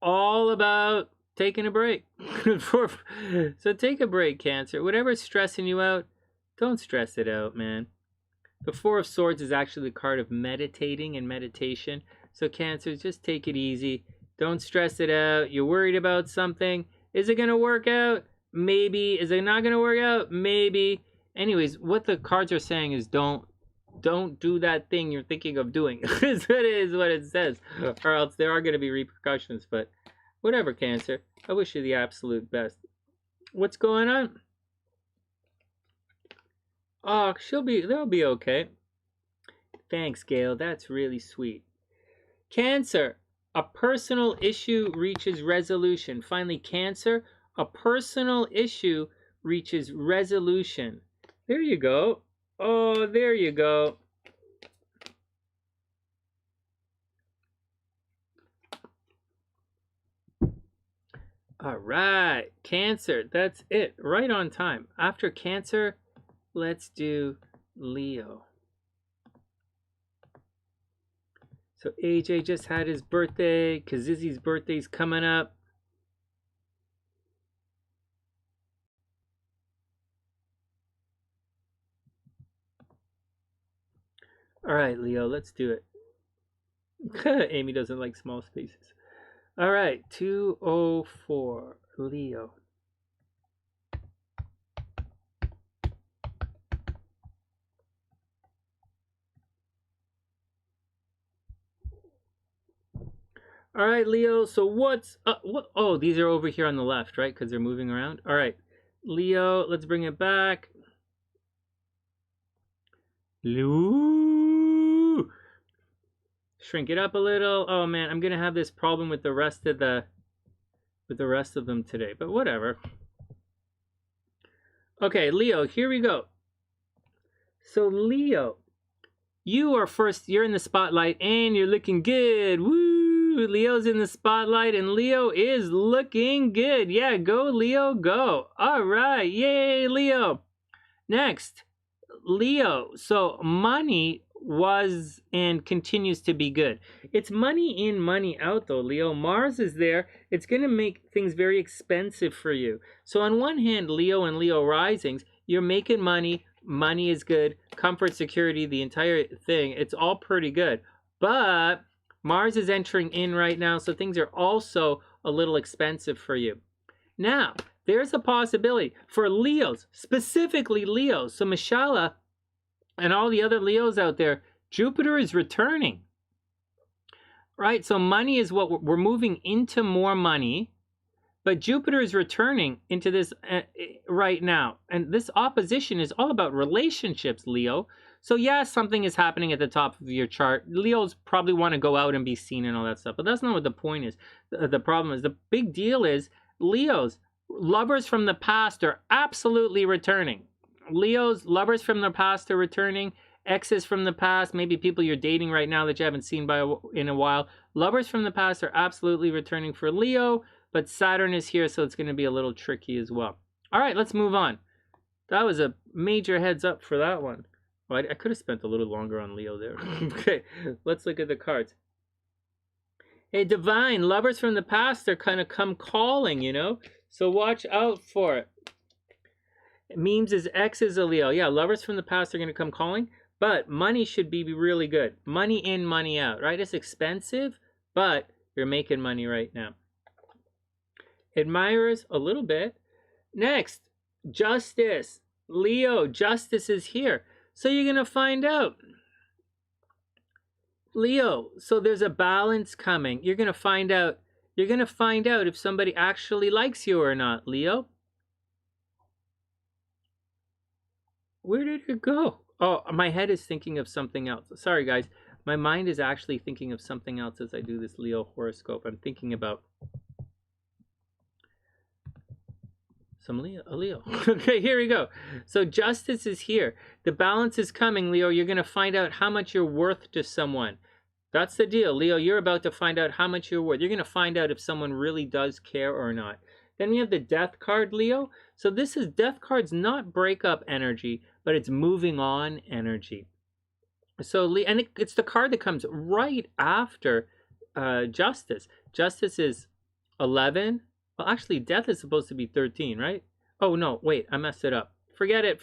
all about taking a break. So take a break, Cancer. Whatever's stressing you out, don't stress it out, man. The 4 of Swords is actually the card of meditating and meditation. So Cancer, just take it easy. Don't stress it out. You're worried about something. Is it going to work out? Maybe. Is it not going to work out? Maybe. Anyways, what the cards are saying is don't do that thing you're thinking of doing. is what it says. Or else there are going to be repercussions. But whatever, Cancer. I wish you the absolute best. What's going on? Oh, they'll be okay. Thanks, Gail. That's really sweet. Cancer, a personal issue reaches resolution. Finally, Cancer, a personal issue reaches resolution. There you go. Oh, there you go. All right, Cancer, that's it. Right on time. After Cancer, let's do Leo. So AJ just had his birthday. Kazizi's birthday's coming up. All right, Leo, let's do it. Amy doesn't like small spaces. All right, 204, Leo. All right, Leo. So what's what? Oh, these are over here on the left, right? Because they're moving around. All right, Leo. Let's bring it back. Leo. Shrink it up a little. Oh man, I'm gonna have this problem with the rest of them today. But whatever. Okay, Leo. Here we go. So Leo, you are first. You're in the spotlight, and you're looking good. Woo! Leo's in the spotlight and Leo is looking good. Yeah, go Leo, go. All right, yay Leo. Next, Leo. So money was and continues to be good. It's money in, money out though, Leo. Mars is there. It's going to make things very expensive for you. So on one hand, Leo and Leo risings, you're making money. Money is good. Comfort, security, the entire thing. It's all pretty good. But Mars is entering in right now, so things are also a little expensive for you. Now, there's a possibility for Leos, specifically Leos. So MsShalea and all the other Leos out there, Jupiter is returning. Right? So money is what we're moving into, more money. But Jupiter is returning into this right now. And this opposition is all about relationships, Leo. So yeah, something is happening at the top of your chart. Leos probably want to go out and be seen and all that stuff. But that's not what the point is. The problem is, the big deal is, Leos, lovers from the past are absolutely returning. Leos, lovers from the past are returning. Exes from the past, maybe people you're dating right now that you haven't seen in a while. Lovers from the past are absolutely returning for Leo. But Saturn is here, so it's going to be a little tricky as well. All right, let's move on. That was a major heads up for that one. Well, I could have spent a little longer on Leo there. Okay, let's look at the cards. Hey, Divine, lovers from the past are kind of come calling, you know? So watch out for it. Memes is X is a Leo. Yeah, lovers from the past are going to come calling, but money should be really good. Money in, money out, right? It's expensive, but you're making money right now. Admirers, a little bit. Next, Justice. Leo, Justice is here. So you're going to find out. Leo, so there's a balance coming. You're going to find out. You're going to find out if somebody actually likes you or not, Leo. Where did it go? Oh, my head is thinking of something else. Sorry, guys. My mind is actually thinking of something else as I do this Leo horoscope. I'm thinking about some Leo. Okay, here we go. So Justice is here. The balance is coming, Leo. You're going to find out how much you're worth to someone. That's the deal, Leo. You're about to find out how much you're worth. You're going to find out if someone really does care or not. Then we have the Death card, Leo. So this is Death card's not breakup energy, but it's moving on energy. So, and it's the card that comes right after Justice. Justice is 11. Well, actually, Death is supposed to be 13, right? Oh, no, wait, I messed it up. Forget it.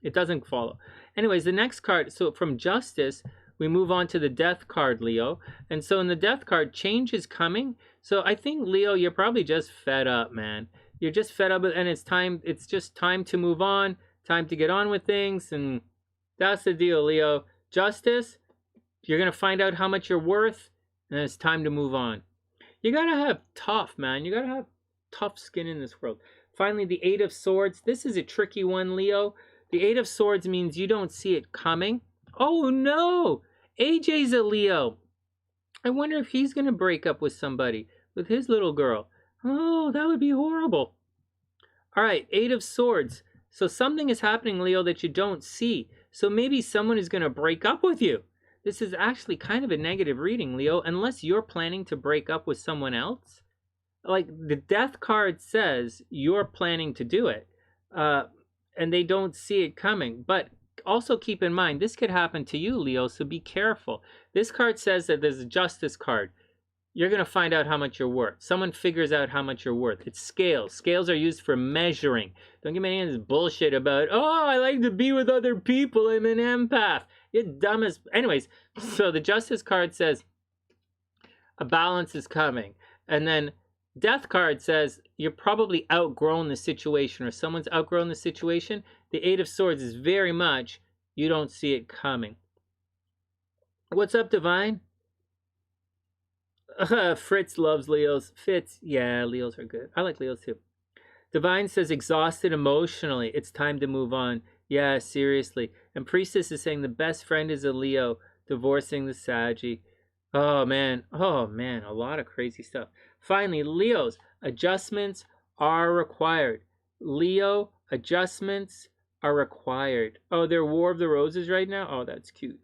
It doesn't follow. Anyways, the next card, so from Justice, we move on to the Death card, Leo. And so in the Death card, change is coming. So I think, Leo, you're probably just fed up, man. You're just fed up, and it's just time to move on, time to get on with things, and that's the deal, Leo. Justice, you're going to find out how much you're worth, and it's time to move on. You gotta have tough, man. You gotta have tough skin in this world. Finally, the Eight of Swords. This is a tricky one, Leo. The Eight of Swords means you don't see it coming. Oh, no. AJ's a Leo. I wonder if he's gonna break up with somebody, with his little girl. Oh, that would be horrible. All right, Eight of Swords. So something is happening, Leo, that you don't see. So maybe someone is gonna break up with you. This is actually kind of a negative reading, Leo, unless you're planning to break up with someone else. Like the Death card says you're planning to do it, and they don't see it coming. But also keep in mind, this could happen to you, Leo, so be careful. This card says that there's a Justice card. You're going to find out how much you're worth. Someone figures out how much you're worth. It's scales. Scales are used for measuring. Don't give me any of this bullshit about, oh, I like to be with other people. I'm an empath. You're dumb as... Anyways, so the Justice card says a balance is coming. And then Death card says you're probably outgrown the situation, or someone's outgrown the situation. The Eight of Swords is very much you don't see it coming. What's up, Divine? Fritz loves Leos. Fitz, yeah, Leos are good. I like Leos too. Divine says exhausted emotionally. It's time to move on. Yeah, seriously. And Priestess is saying the best friend is a Leo, divorcing the Saggy. Oh man, a lot of crazy stuff. Finally, Leos, adjustments are required. Leo, adjustments are required. Oh, they're War of the Roses right now? Oh, that's cute.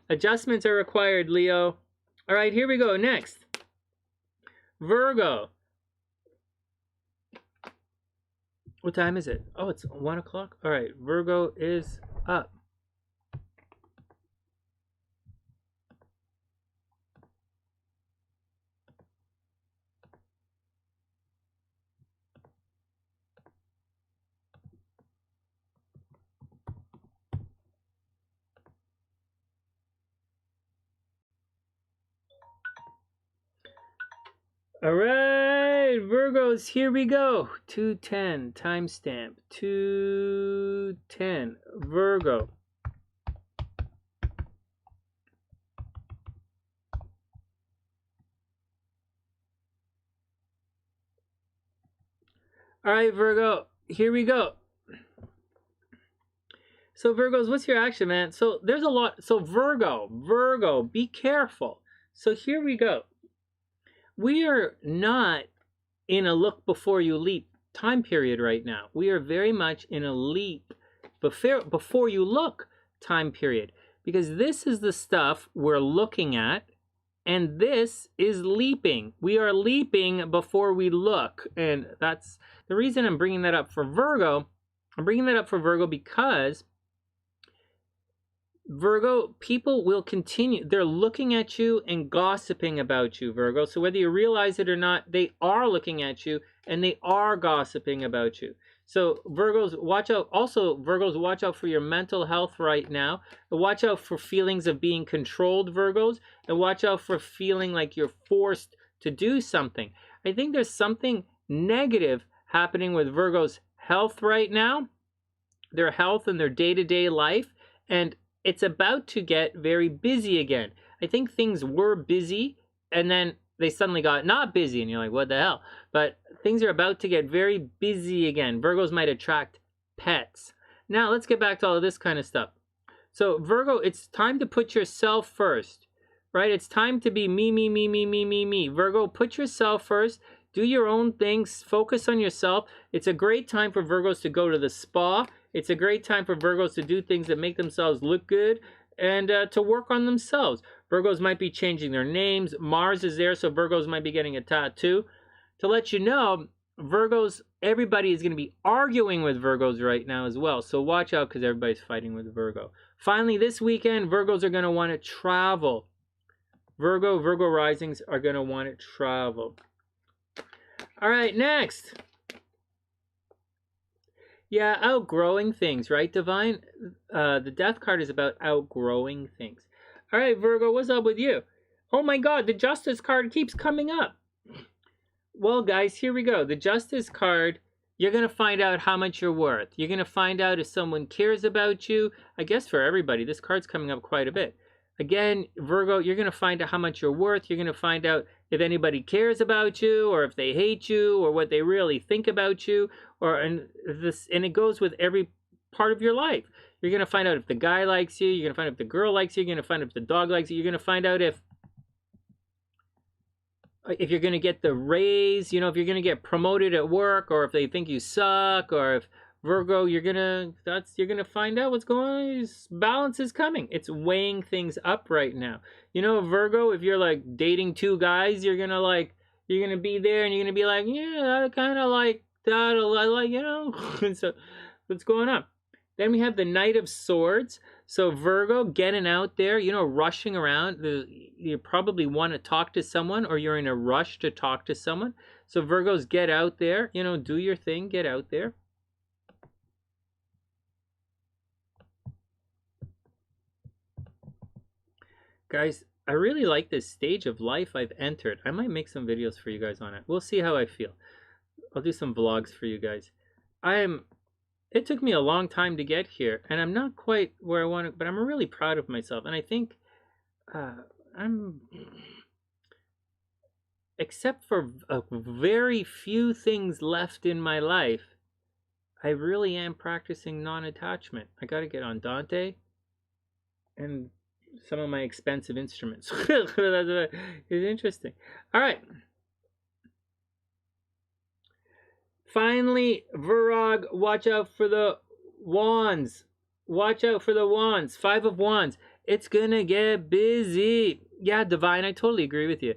Adjustments are required, Leo. All right, here we go. Next, Virgo. What time is it? Oh, it's 1 o'clock. All right, Virgo is up. All right, Virgos, here we go. 210 timestamp. 210 Virgo. All right, Virgo, here we go. So Virgos, what's your action, man? So there's a lot. So Virgo, be careful. So here we go. We are not in a look before you leap time period right now. We are very much in a leap before you look time period, because this is the stuff we're looking at, and this is leaping. We are leaping before we look, and that's the reason I'm bringing that up for Virgo. I'm bringing that up for Virgo because Virgo, people will continue. They're looking at you and gossiping about you, Virgo. So whether you realize it or not, they are looking at you and they are gossiping about you. So Virgos, watch out. Also, Virgos, watch out for your mental health right now. Watch out for feelings of being controlled, Virgos. And watch out for feeling like you're forced to do something. I think there's something negative happening with Virgos' health right now. Their health and their day-to-day life. And it's about to get very busy again. I think things were busy and then they suddenly got not busy and you're like, what the hell? But things are about to get very busy again. Virgos might attract pets. Now let's get back to all of this kind of stuff. So Virgo, it's time to put yourself first, right? It's time to be me. Virgo, put yourself first. Do your own things. Focus on yourself. It's a great time for Virgos to go to the spa. It's a great time for Virgos to do things that make themselves look good and to work on themselves. Virgos might be changing their names. Mars is there, so Virgos might be getting a tattoo. To let you know, Virgos, everybody is going to be arguing with Virgos right now as well. So watch out because everybody's fighting with Virgo. Finally, this weekend, Virgos are going to want to travel. Virgo risings are going to want to travel. All right, next. Yeah, outgrowing things, right, Divine? The Death card is about outgrowing things. All right, Virgo, what's up with you? Oh my God, the Justice card keeps coming up. Well, guys, here we go. The Justice card, you're going to find out how much you're worth. You're going to find out if someone cares about you. I guess for everybody, this card's coming up quite a bit. Again, Virgo, you're going to find out how much you're worth. You're going to find out if anybody cares about you or if they hate you or what they really think about you. And it goes with every part of your life. You're going to find out if the guy likes you. You're going to find out if the girl likes you. You're going to find out if the dog likes you. You're going to find out if you're going to get the raise, if you're going to get promoted at work, or if they think you suck, or if Virgo, you're going to find out what's going on. Balance is coming. It's weighing things up right now. Virgo, if you're like dating two guys, you're going to be there and you're going to be like, yeah, I kind of like that. I like, and so what's going on? Then we have the Knight of Swords. So Virgo, getting out there, rushing around. You probably want to talk to someone or you're in a rush to talk to someone. So Virgos, get out there, do your thing, get out there. Guys, I really like this stage of life I've entered. I might make some videos for you guys on it. We'll see how I feel. I'll do some vlogs for you guys. It took me a long time to get here, and I'm not quite where I want to, but I'm really proud of myself. And I think except for a very few things left in my life, I really am practicing non-attachment. I got to get on Dante and some of my expensive instruments. It's interesting. All right. Finally, Virog, watch out for the wands. Watch out for the wands. 5 of Wands. It's gonna get busy. Yeah, Divine, I totally agree with you.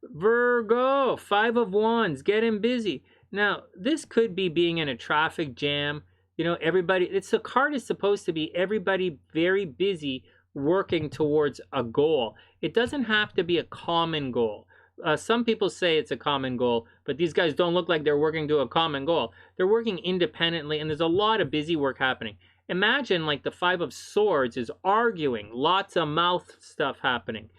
Virgo, 5 of Wands, getting busy. Now, this could be being in a traffic jam. You know, everybody, the card is supposed to be everybody very busy working towards a goal. It doesn't have to be a common goal. Some people say it's a common goal, but these guys don't look like they're working to a common goal. They're working independently, and there's a lot of busy work happening. Imagine like the 5 of Swords is arguing, lots of mouth stuff happening.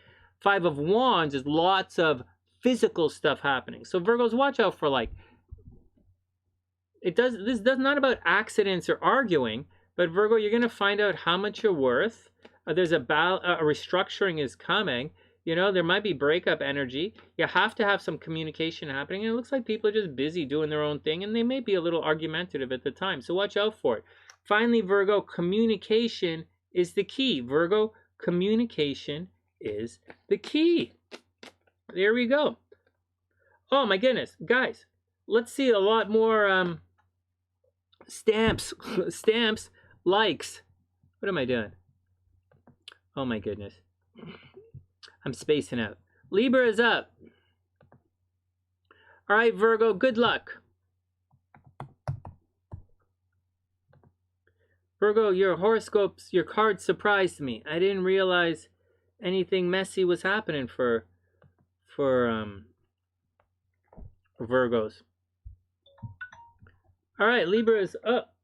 5 of Wands is lots of physical stuff happening. So Virgos, watch out for like, this does not about accidents or arguing, but Virgo, you're going to find out how much you're worth. There's a restructuring is coming. You know, there might be breakup energy. You have to have some communication happening. And it looks like people are just busy doing their own thing, and they may be a little argumentative at the time. So watch out for it. Finally, Virgo, communication is the key. Virgo, communication is the key. There we go. Oh my goodness, guys, let's see a lot more stamps, likes. What am I doing? Oh my goodness. I'm spacing out. Libra is up. All right, Virgo, good luck. Virgo, your horoscopes, your cards surprised me. I didn't realize anything messy was happening for Virgos. All right, Libra is up.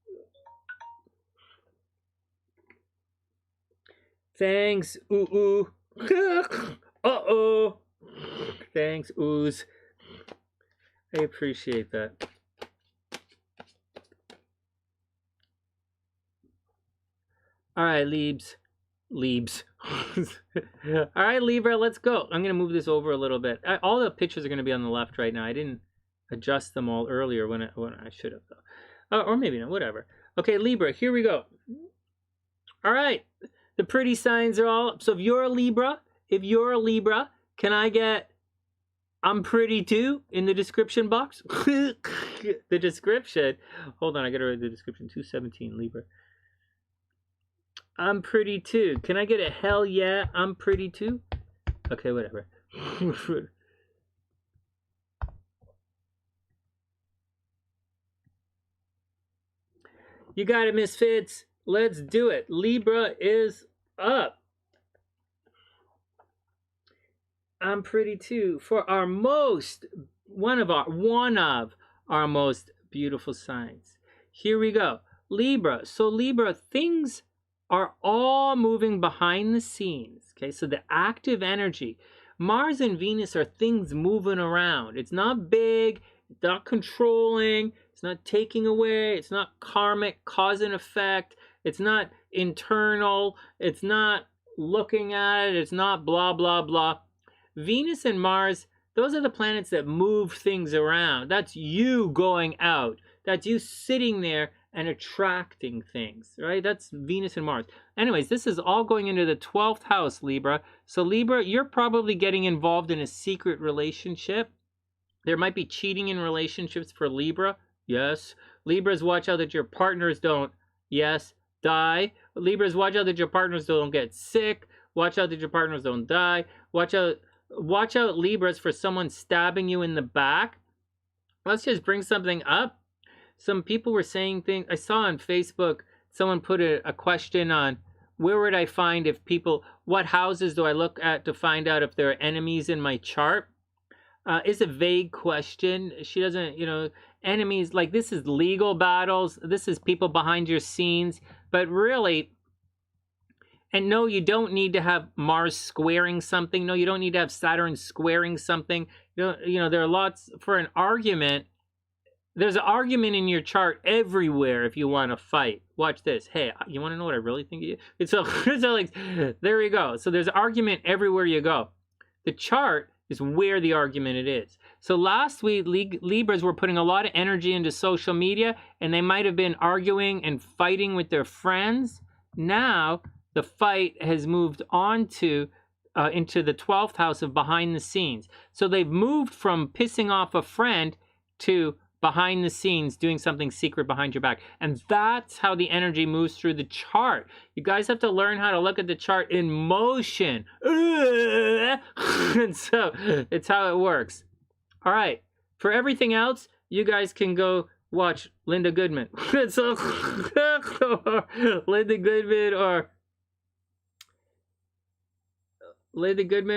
Thanks, ooh. Uh-oh. Thanks, ooze. I appreciate that. All right, Libs. All right, Libra, let's go. I'm going to move this over a little bit. All the pictures are going to be on the left right now. I didn't adjust them all earlier when I should have, though. Or maybe not, whatever. Okay, Libra, here we go. All right. The pretty signs are all up. So if you're a Libra, can I get I'm pretty too in the description box? The description. Hold on, I gotta read the description. 217 Libra. I'm pretty too. Can I get a hell yeah, I'm pretty too? Okay, whatever. You got it, Misfits. Let's do it. Libra is up. I'm pretty too. For our one of our most beautiful signs. Here we go. Libra. So Libra, things are all moving behind the scenes. Okay, so the active energy. Mars and Venus are things moving around. It's not big, it's not controlling, it's not taking away, it's not karmic, cause and effect, it's not internal, it's not looking at it, it's not blah, blah, blah. Venus and Mars, those are the planets that move things around. That's you going out. That's you sitting there and attracting things, right? That's Venus and Mars. Anyways, this is all going into the 12th house, Libra. So Libra, you're probably getting involved in a secret relationship. There might be cheating in relationships for Libra. Yes. Libras, watch out that your partners don't, yes, die. Libras, watch out that your partners don't get sick. Watch out that your partners don't die. Watch out, Libras, for someone stabbing you in the back. Let's just bring something up. Some people were saying things. I saw on Facebook, someone put a question on, where would I find if people, what houses do I look at to find out if there are enemies in my chart? It's a vague question. She doesn't, enemies, like this is legal battles. This is people behind your scenes. But really, and no, you don't need to have Mars squaring something. No, you don't need to have Saturn squaring something. There are lots for an argument. There's an argument in your chart everywhere if you want to fight. Watch this. Hey, you want to know what I really think of you? So like, there we go. So there's an argument everywhere you go. The chart is where the argument it is. So last week, Libras were putting a lot of energy into social media, and they might have been arguing and fighting with their friends. Now, the fight has moved on to into the 12th house of behind the scenes. So they've moved from pissing off a friend to behind the scenes doing something secret behind your back. And that's how the energy moves through the chart. You guys have to learn how to look at the chart in motion. And so it's how it works. All right. For everything else, you guys can go watch Linda Goodman. So Linda Goodman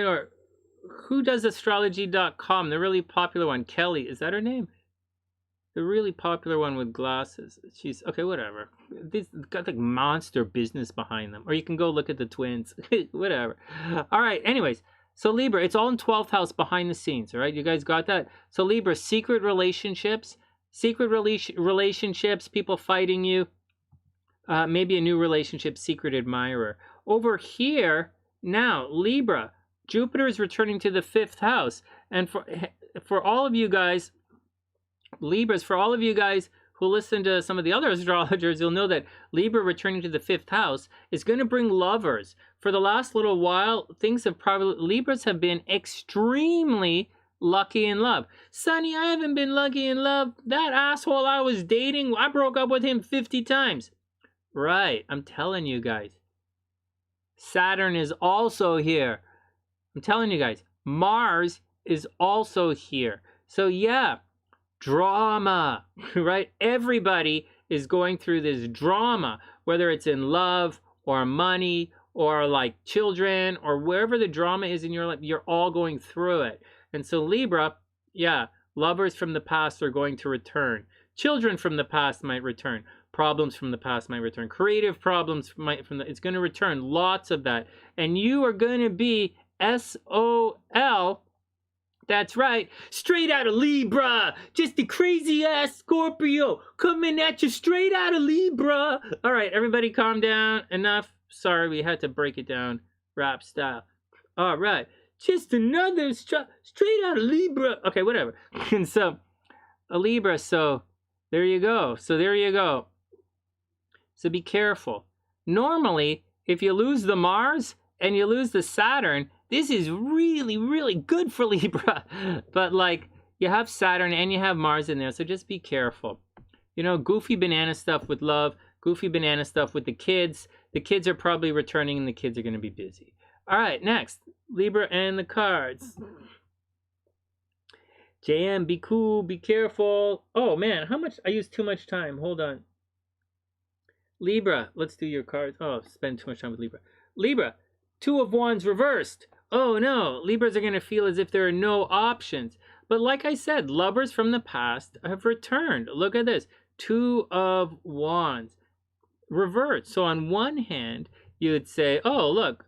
or who does astrology.com? The really popular one, Kelly. Is that her name? The really popular one with glasses. She's okay, whatever. This got like monster business behind them. Or you can go look at the twins. Whatever. All right, anyways. So Libra, it's all in 12th house behind the scenes, all right? You guys got that? So Libra, secret relationships, people fighting you, maybe a new relationship, secret admirer. Over here, now, Libra, Jupiter is returning to the 5th house. And for all of you guys, Libras, for all of you guys who listen to some of the other astrologers, you'll know that Libra returning to the 5th house is going to bring lovers. For the last little while, Libras have been extremely lucky in love. Sonny, I haven't been lucky in love. That asshole I was dating, I broke up with him 50 times. Right, I'm telling you guys. Saturn is also here. I'm telling you guys, Mars is also here. So yeah, drama, right? Everybody is going through this drama, whether it's in love or money or like children or wherever the drama is in your life, you're all going through it. And so Libra, yeah, lovers from the past are going to return. Children from the past might return. Problems from the past might return. Creative problems it's going to return. Lots of that. And you are going to be SOL. That's right. Straight out of Libra. Just a crazy ass Scorpio coming at you straight out of Libra. All right, everybody calm down. Enough. Sorry, we had to break it down rap style. All right. Just another straight out of Libra. Okay, whatever. And so, a Libra, so there you go. So there you go. So be careful. Normally, if you lose the Mars and you lose the Saturn, this is really, really good for Libra. But like, you have Saturn and you have Mars in there, so just be careful. You know, goofy banana stuff with love, goofy banana stuff with the kids. The kids are probably returning and the kids are going to be busy. All right, next. Libra and the cards. JM, be cool, be careful. Oh man, how much? I used too much time. Hold on. Libra, let's do your cards. Oh, spend too much time with Libra. Libra, 2 of Wands reversed. Oh no, Libras are going to feel as if there are no options. But like I said, lovers from the past have returned. Look at this. 2 of Wands reversed. So on one hand, you would say, oh, look,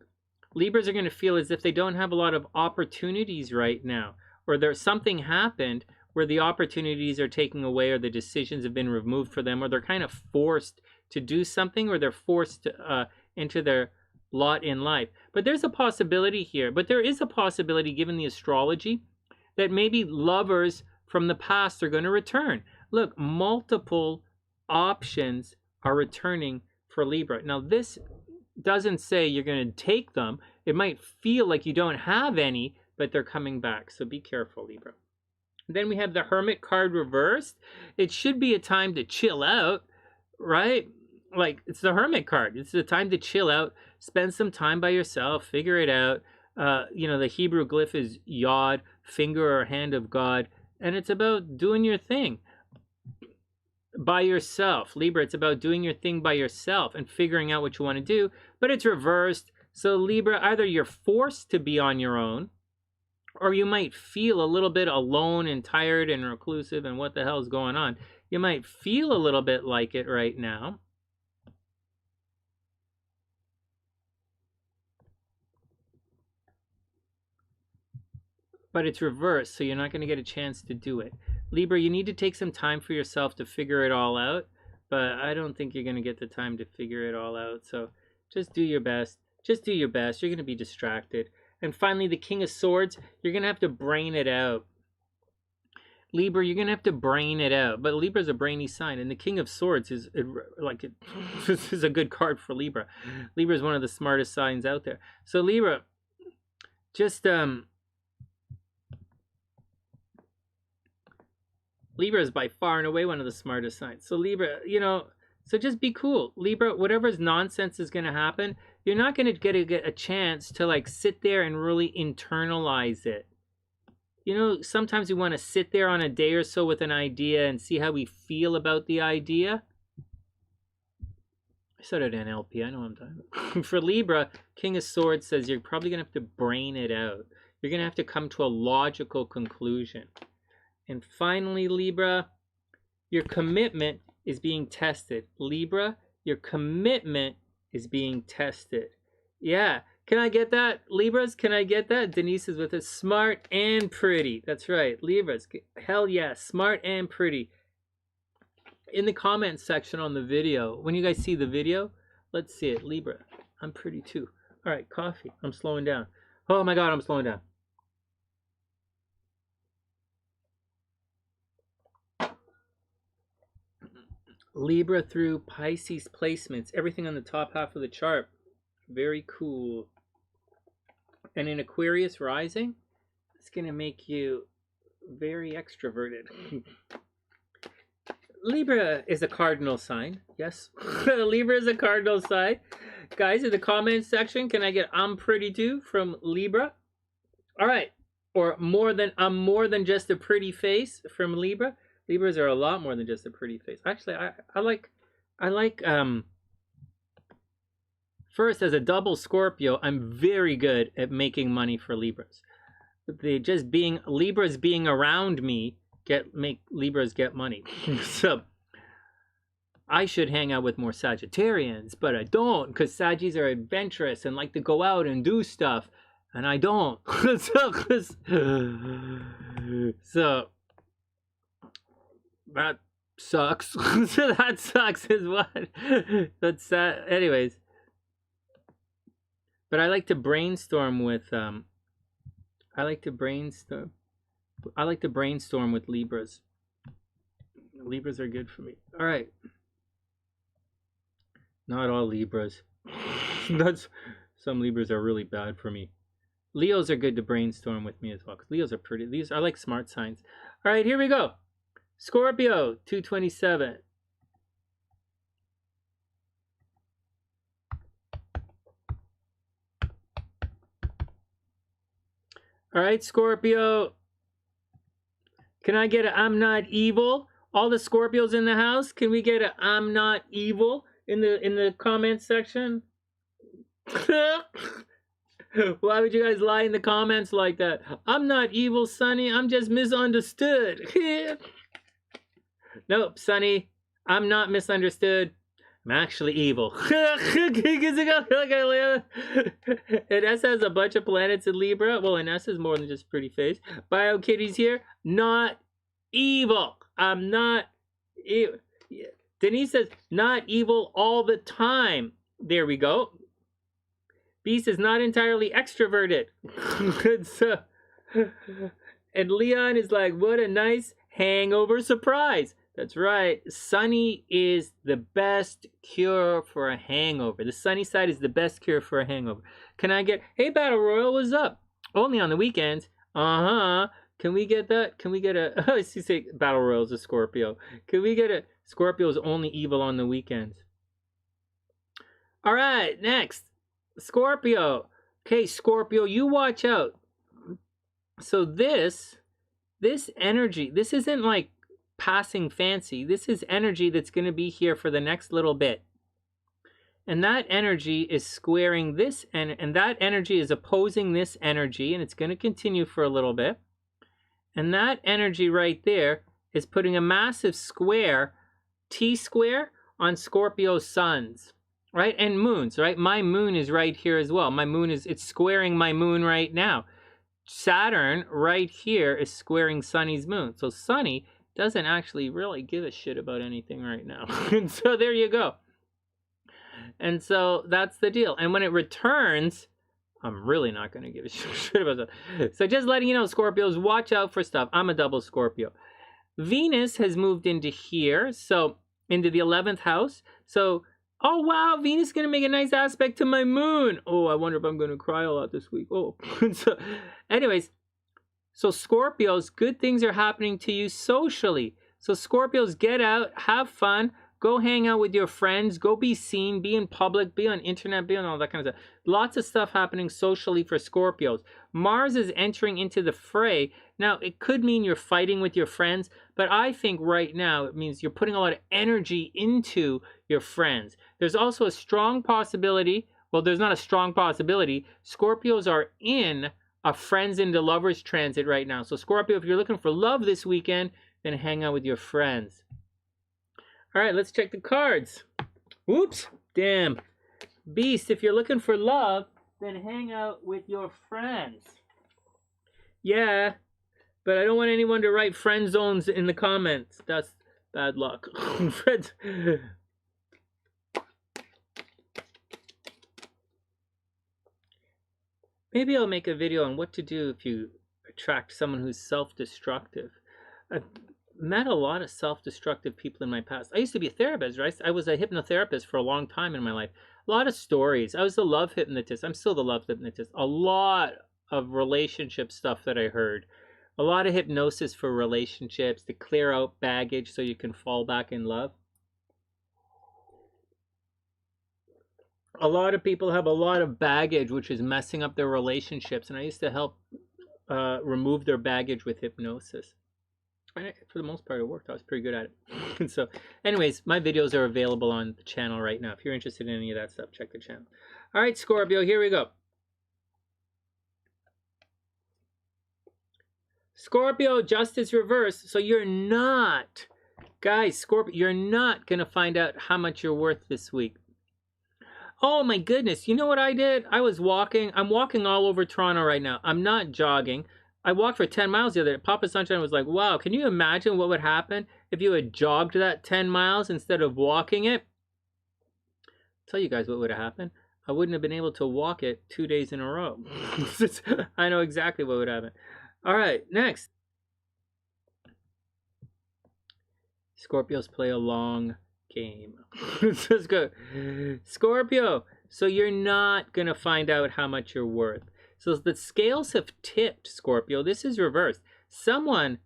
Libras are going to feel as if they don't have a lot of opportunities right now. Or there's something happened where the opportunities are taken away or the decisions have been removed for them, or they're kind of forced to do something, or they're forced into their lot in life. But there's a possibility here. But there is a possibility, given the astrology, that maybe lovers from the past are going to return. Look, multiple options are returning for Libra. Now, this doesn't say you're going to take them. It might feel like you don't have any, but they're coming back. So be careful, Libra. Then we have the Hermit card reversed. It should be a time to chill out, right? Like, it's the Hermit card. It's the time to chill out, spend some time by yourself, figure it out. You know, the Hebrew glyph is Yod, finger or hand of God, and it's about doing your thing by yourself. Libra, it's about doing your thing by yourself and figuring out what you want to do, but it's reversed. So Libra, either you're forced to be on your own, or you might feel a little bit alone and tired and reclusive and what the hell's going on. You might feel a little bit like it right now. But it's reversed, so you're not going to get a chance to do it. Libra, you need to take some time for yourself to figure it all out, but I don't think you're going to get the time to figure it all out. So just do your best. Just do your best. You're going to be distracted. And finally, the King of Swords, you're going to have to brain it out. Libra, you're going to have to brain it out. But Libra's a brainy sign. And the King of Swords is this is a good card for Libra. Libra is one of the smartest signs out there. So Libra, just Libra is by far and away one of the smartest signs. So Libra, you know, so just be cool. Libra, whatever's nonsense is going to happen, you're not going to get a chance to like sit there and really internalize it. You know, sometimes we want to sit there on a day or so with an idea and see how we feel about the idea. I said it NLP, I know what I'm talking about. For Libra, King of Swords says you're probably going to have to brain it out. You're going to have to come to a logical conclusion. And finally, Libra, your commitment is being tested. Libra, your commitment is being tested. Yeah. Can I get that? Libras, can I get that? Denise is with us. Smart and pretty. That's right. Libras, hell yes. Smart and pretty. In the comments section on the video, when you guys see the video, let's see it. Libra, I'm pretty too. All right, coffee. I'm slowing down. Oh my God, I'm slowing down. Libra through Pisces placements. Everything on the top half of the chart. Very cool. And in Aquarius rising, it's going to make you very extroverted. Libra is a cardinal sign. Yes, Libra is a cardinal sign. Guys, in the comments section, can I get I'm pretty too from Libra? All right. Or I'm more than just a pretty face from Libra. Libras are a lot more than just a pretty face. Actually, I like first, as a double Scorpio, I'm very good at making money for Libras. Libras being around me make Libras get money. So I should hang out with more Sagittarians, but I don't, because Sagittarians are adventurous and like to go out and do stuff, and I don't. So that sucks. So that sucks is what. That's anyways. But I like to brainstorm with with Libras. Libras are good for me. All right. Not all Libras. Some Libras are really bad for me. Leos are good to brainstorm with me as well, because Leos are pretty. These are like smart signs. All right, here we go. Scorpio 227. All right, Scorpio. Can I get a I'm not evil? All the Scorpios in the house, can we get a I'm not evil in the comments section? Why would you guys lie in the comments like that? I'm not evil, Sonny. I'm just misunderstood. Nope, Sonny. I'm not misunderstood. I'm actually evil. And S has a bunch of planets in Libra. Well, and S is more than just pretty face. Bio Kitty's here. Not evil. I'm not evil. Denise says, not evil all the time. There we go. Beast is not entirely extroverted. So, and Leon is like, what a nice hangover surprise. That's right. Sonny is the best cure for a hangover. The sunny side is the best cure for a hangover. Can I get, hey, Battle Royal, what's up? Only on the weekends. Uh-huh. Can we get that? Can we get a, oh, you say Battle Royal is a Scorpio. Can we get a, Scorpio is only evil on the weekends. All right, next. Scorpio. Okay, Scorpio, you watch out. So this energy, this isn't like passing fancy. This is energy that's going to be here for the next little bit. And that energy is squaring this, and that energy is opposing this energy, and it's going to continue for a little bit. And that energy right there is putting a massive square, T-square, on Scorpio suns, right? And moons, right? My moon is right here as well. My moon is, it's squaring my moon right now. Saturn right here is squaring Sonny's moon. So Sonny doesn't actually really give a shit about anything right now. And so there you go. And so that's the deal. And when it returns, I'm really not going to give a shit about that. So just letting you know, Scorpios, watch out for stuff. I'm a double Scorpio. Venus has moved into here, so into the 11th house. So, oh wow, Venus is going to make a nice aspect to my moon. Oh, I wonder if I'm going to cry a lot this week. Oh, so anyways, so Scorpios, good things are happening to you socially. So Scorpios, get out, have fun, go hang out with your friends, go be seen, be in public, be on internet, be on all that kind of stuff. Lots of stuff happening socially for Scorpios. Mars is entering into the fray. Now, it could mean you're fighting with your friends, but I think right now it means you're putting a lot of energy into your friends. There's also a strong possibility, well, there's not a strong possibility, Scorpios are in a friends into lovers transit right now. So Scorpio, if you're looking for love this weekend, then hang out with your friends. All right, let's check the cards. Whoops, damn. Beast, if you're looking for love, then hang out with your friends. Yeah, but I don't want anyone to write friend zones in the comments. That's bad luck. Friends. Maybe I'll make a video on what to do if you attract someone who's self-destructive. I've met a lot of self-destructive people in my past. I used to be a therapist, right? I was a hypnotherapist for a long time in my life. A lot of stories. I was the love hypnotist. I'm still the love hypnotist. A lot of relationship stuff that I heard. A lot of hypnosis for relationships to clear out baggage so you can fall back in love. A lot of people have a lot of baggage which is messing up their relationships, and I used to help remove their baggage with hypnosis. And for the most part it worked. I was pretty good at it. And so anyways, my videos are available on the channel right now. If you're interested in any of that stuff, check the channel. All right, Scorpio, here we go. Scorpio, justice reverse. So you're not, guys, Scorpio, you're not going to find out how much you're worth this week. Oh my goodness, you know what I did? I was walking. I'm walking all over Toronto right now. I'm not jogging. I walked for 10 miles the other day. Papa Sunshine was like, wow, can you imagine what would happen if you had jogged that 10 miles instead of walking it? I'll tell you guys what would have happened. I wouldn't have been able to walk it 2 days in a row. I know exactly what would happen. All right, next. Scorpios play a long game. Let's go. Scorpio, so you're not going to find out how much you're worth. So the scales have tipped, Scorpio. This is reversed. Someone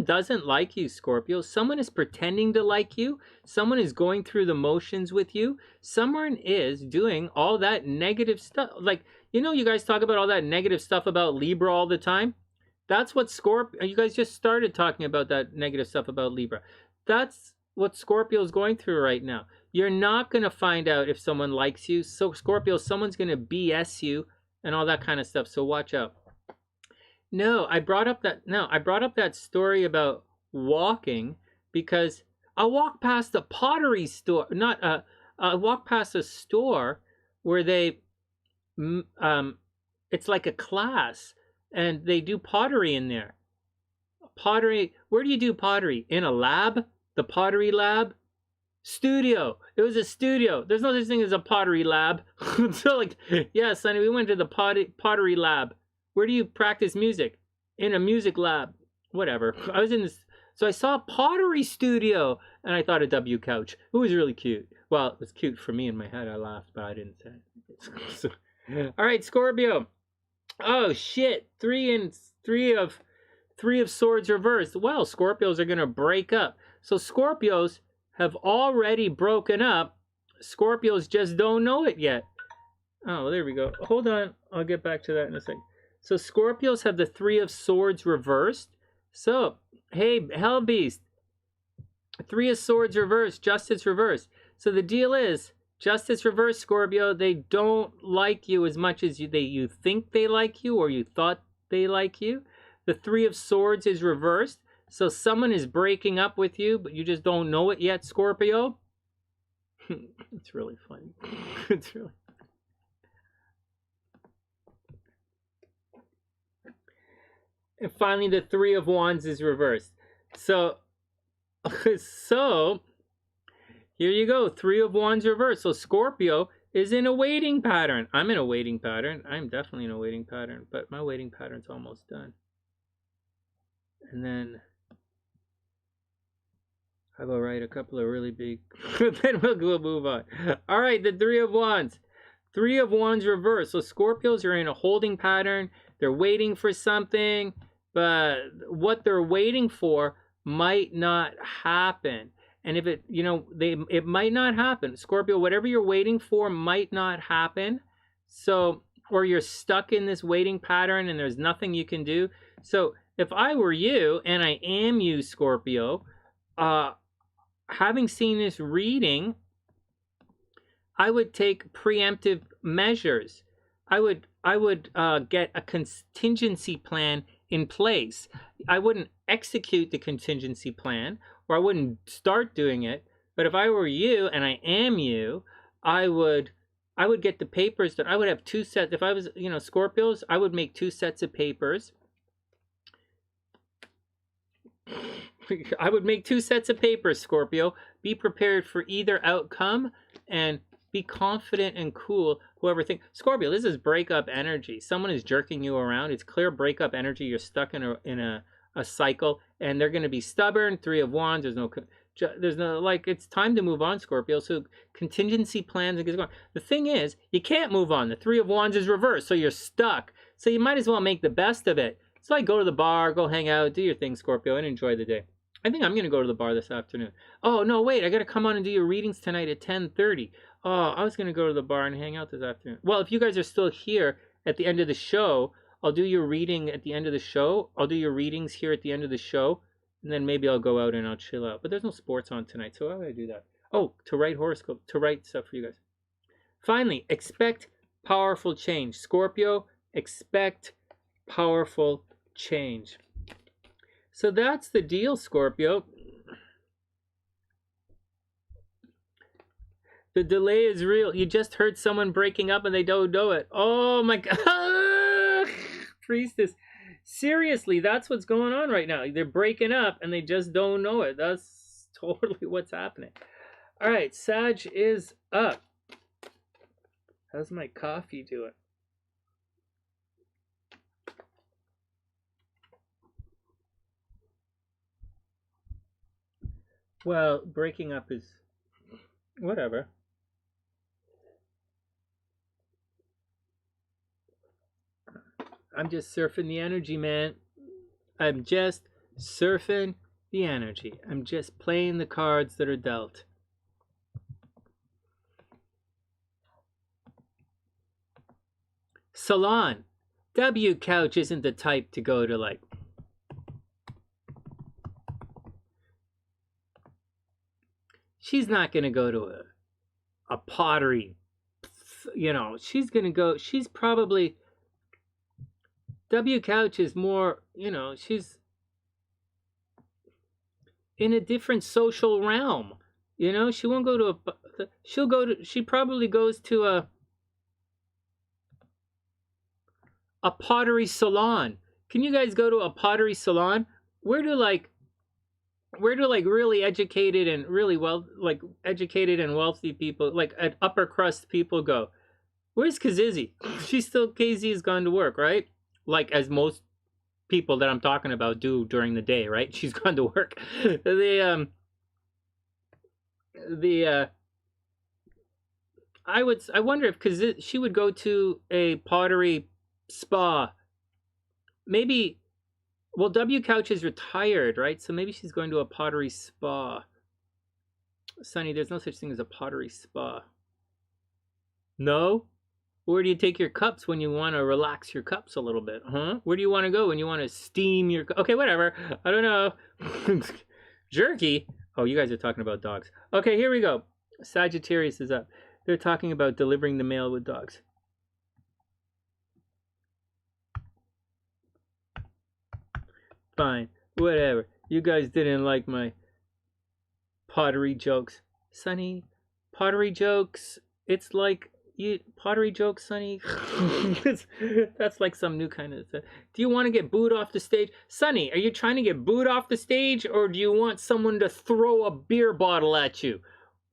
doesn't like you, Scorpio. Someone is pretending to like you. Someone is going through the motions with you. Someone is doing all that negative stuff. Like, you know, you guys talk about all that negative stuff about Libra all the time. That's what Scorpio, you guys just started talking about that negative stuff about Libra. That's what Scorpio is going through right now. You're not going to find out if someone likes you. So Scorpio, someone's going to BS you and all that kind of stuff. So watch out. I brought up that story about walking because I walked past a pottery store, I walked past a store where they, it's like a class and they do pottery in there. Pottery, where do you do pottery? In a lab? The pottery lab? Studio. It was a studio. There's no such thing as a pottery lab. So like, yeah, Sonny, we went to the pottery lab. Where do you practice music? In a music lab. Whatever. I was in this, so I saw a pottery studio and I thought a W couch. It was really cute. Well, it was cute for me in my head. I laughed, but I didn't say it. So, all right, Scorpio. Oh shit. Three of swords reversed. Well, Scorpios are going to break up. So Scorpios have already broken up. Scorpios just don't know it yet. Oh, there we go. Hold on. I'll get back to that in a second. So Scorpios have the 3 of swords reversed. So, hey, Hell Beast. 3 of swords reversed. Justice reversed. So the deal is, justice reversed, Scorpio, they don't like you as much as you think they like you or you thought they like you. The 3 of swords is reversed. So someone is breaking up with you, but you just don't know it yet, Scorpio. It's really funny. It's really. And finally, the 3 of wands is reversed. So here you go. 3 of wands reversed. So Scorpio is in a waiting pattern. I'm in a waiting pattern. I'm definitely in a waiting pattern, but my waiting pattern's almost done. And then I will write a couple of really big, then we'll move on. All right, the Three of Wands. Three of Wands reverse. So Scorpios are in a holding pattern. They're waiting for something, but what they're waiting for might not happen. And if it, you know, it might not happen. Scorpio, whatever you're waiting for might not happen. So, or you're stuck in this waiting pattern and there's nothing you can do. So if I were you, and I am you, Scorpio, having seen this reading, I would take preemptive measures. I would get a contingency plan in place. I wouldn't execute the contingency plan, or I wouldn't start doing it. But if I were you, and I am you, I would get the papers that I would have two sets. If I was, you know, Scorpios, I would make two sets of papers. I would make two sets of papers, Scorpio. Be prepared for either outcome and be confident and cool. Whoever thinks, Scorpio, this is breakup energy. Someone is jerking you around. It's clear breakup energy. You're stuck in a cycle, and they're going to be stubborn. Three of Wands. There's no like. It's time to move on, Scorpio. So contingency plans and get going. The thing is, you can't move on. The Three of Wands is reversed, so you're stuck. So you might as well make the best of it. So like, go to the bar, go hang out, do your thing, Scorpio, and enjoy the day. I think I'm going to go to the bar this afternoon. Oh, no, wait, I got to come on and do your readings tonight at 10:30. Oh, I was going to go to the bar and hang out this afternoon. Well, if you guys are still here at the end of the show, I'll do your reading at the end of the show. I'll do your readings here at the end of the show, and then maybe I'll go out and I'll chill out. But there's no sports on tonight, so why would I do that? Oh, to write horoscope, to write stuff for you guys. Finally, expect powerful change. Scorpio, expect powerful change. So that's the deal, Scorpio. The delay is real. You just heard someone breaking up and they don't know it. Oh my God. Priestess. Seriously, that's what's going on right now. They're breaking up and they just don't know it. That's totally what's happening. All right, Sag is up. How's my coffee doing? Well, breaking up is whatever. I'm just surfing the energy, man. I'm just surfing the energy. I'm just playing the cards that are dealt. Salon. W Couch isn't the type to go to like she's not going to go to a pottery, you know, she's going to go, she's probably, W Couch is more, you know, she's in a different social realm, you know, she won't go to she probably goes to a pottery salon. Can you guys go to a pottery salon? Where do really educated and really educated and wealthy people, like at upper crust people go? Where's Kazizzy? She's still, KZ has gone to work, right? Like as most people that I'm talking about do during the day, right? She's gone to work. I wonder if she would go to a pottery spa. Maybe. Well, W Couch is retired, right? So maybe she's going to a pottery spa. Sonny, there's no such thing as a pottery spa. No? Where do you take your cups when you want to relax your cups a little bit, huh? Where do you want to go when you want to steam your... Okay, whatever. I don't know. Jerky? Oh, you guys are talking about dogs. Okay, here we go. Sagittarius is up. They're talking about delivering the mail with dogs. Fine, whatever. You guys didn't like my pottery jokes. Sonny, pottery jokes, it's like pottery jokes, Sonny. That's like some new kind of stuff. Do you want to get booed off the stage? Sonny, are you trying to get booed off the stage, or do you want someone to throw a beer bottle at you?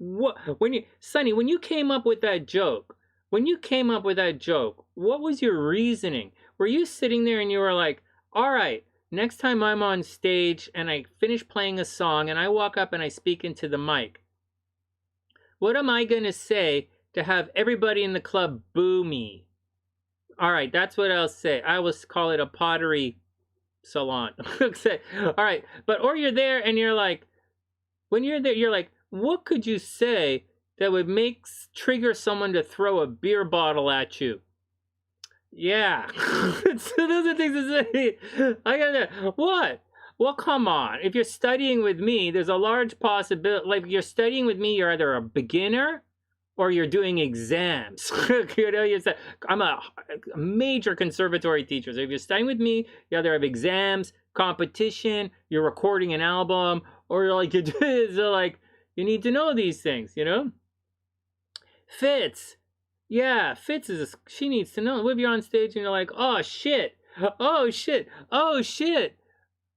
What when you Sonny, when you came up with that joke, what was your reasoning? Were you sitting there and you were like, all right, next time I'm on stage and I finish playing a song and I walk up and I speak into the mic, what am I going to say to have everybody in the club boo me? All right, that's what I'll say. I will call it a pottery salon. All right, or you're there and you're like, when you're there, you're like, what could you say that would trigger someone to throw a beer bottle at you? Yeah, those are things to say. I gotta, what? Well, come on. If you're studying with me, there's a large possibility. Like, if you're studying with me, you're either a beginner or you're doing exams. You know, I'm a major conservatory teacher. So if you're studying with me, you either have exams, competition, you're recording an album, or you're like, you need to know these things, you know? Fitz. Yeah, Fitz she needs to know. What if you're on stage and you're like, oh shit, oh shit, oh shit,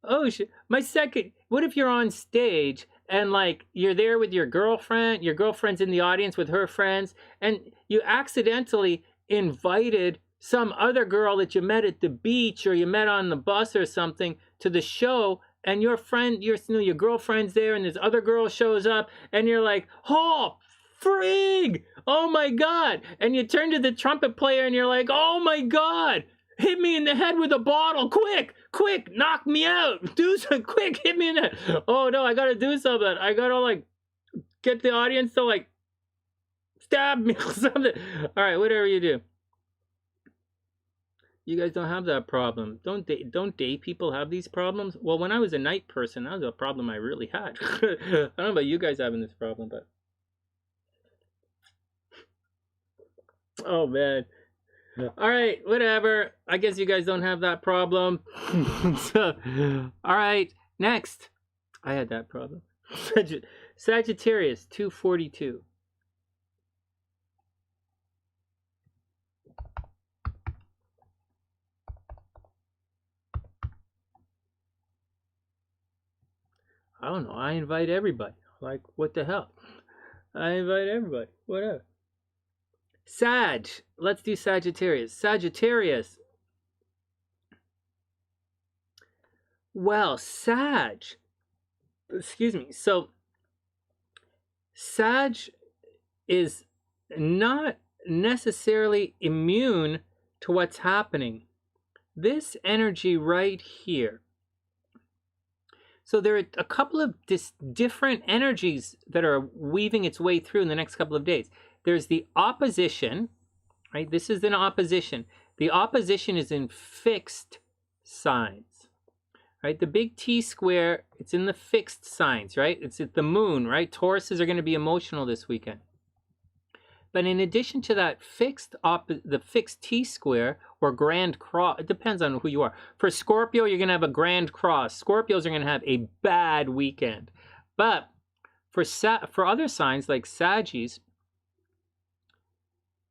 oh shit. What if you're on stage and like you're there with your girlfriend's in the audience with her friends, and you accidentally invited some other girl that you met at the beach or you met on the bus or something to the show, and your girlfriend's there and this other girl shows up and you're like, oh, frig! Oh my God! And you turn to the trumpet player and you're like, oh my God! Hit me in the head with a bottle, quick! Quick, knock me out! Do something, quick, hit me in the head! Oh no, I gotta do something. I gotta like get the audience to like stab me or something. Alright, whatever you do. You guys don't have that problem. Don't day people have these problems? Well, when I was a night person, that was a problem I really had. I don't know about you guys having this problem, but oh man. All right, whatever. I guess you guys don't have that problem. So, all right, next. I had that problem. Sagittarius 242. I don't know. I invite everybody. Like, what the hell? I invite everybody. Whatever. Sag. Let's do Sagittarius. Sagittarius. Well, Sag. Excuse me. So, Sag is not necessarily immune to what's happening. This energy right here. So there are a couple of different energies that are weaving its way through in the next couple of days. There's the opposition, right? This is an opposition. The opposition is in fixed signs, right? The big T square, it's in the fixed signs, right? It's at the moon, right? Tauruses are going to be emotional this weekend. But in addition to that the fixed T square or grand cross, it depends on who you are. For Scorpio, you're going to have a grand cross. Scorpios are going to have a bad weekend. But for other signs like Saggies,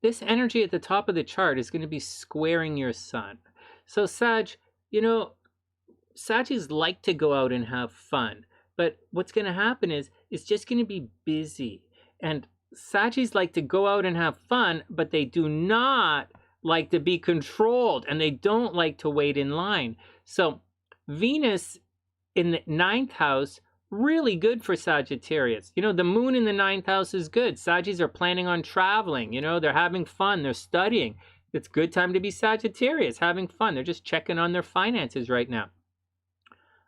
this energy at the top of the chart is going to be squaring your sun. So Sag, Saggies like to go out and have fun. But what's going to happen is it's just going to be busy. And Saggies like to go out and have fun, but they do not like to be controlled, and they don't like to wait in line. So Venus in the 9th house, really good for Sagittarius. The moon in the 9th house is good. Saggies are planning on traveling. They're having fun. They're studying. It's a good time to be Sagittarius, having fun. They're just checking on their finances right now.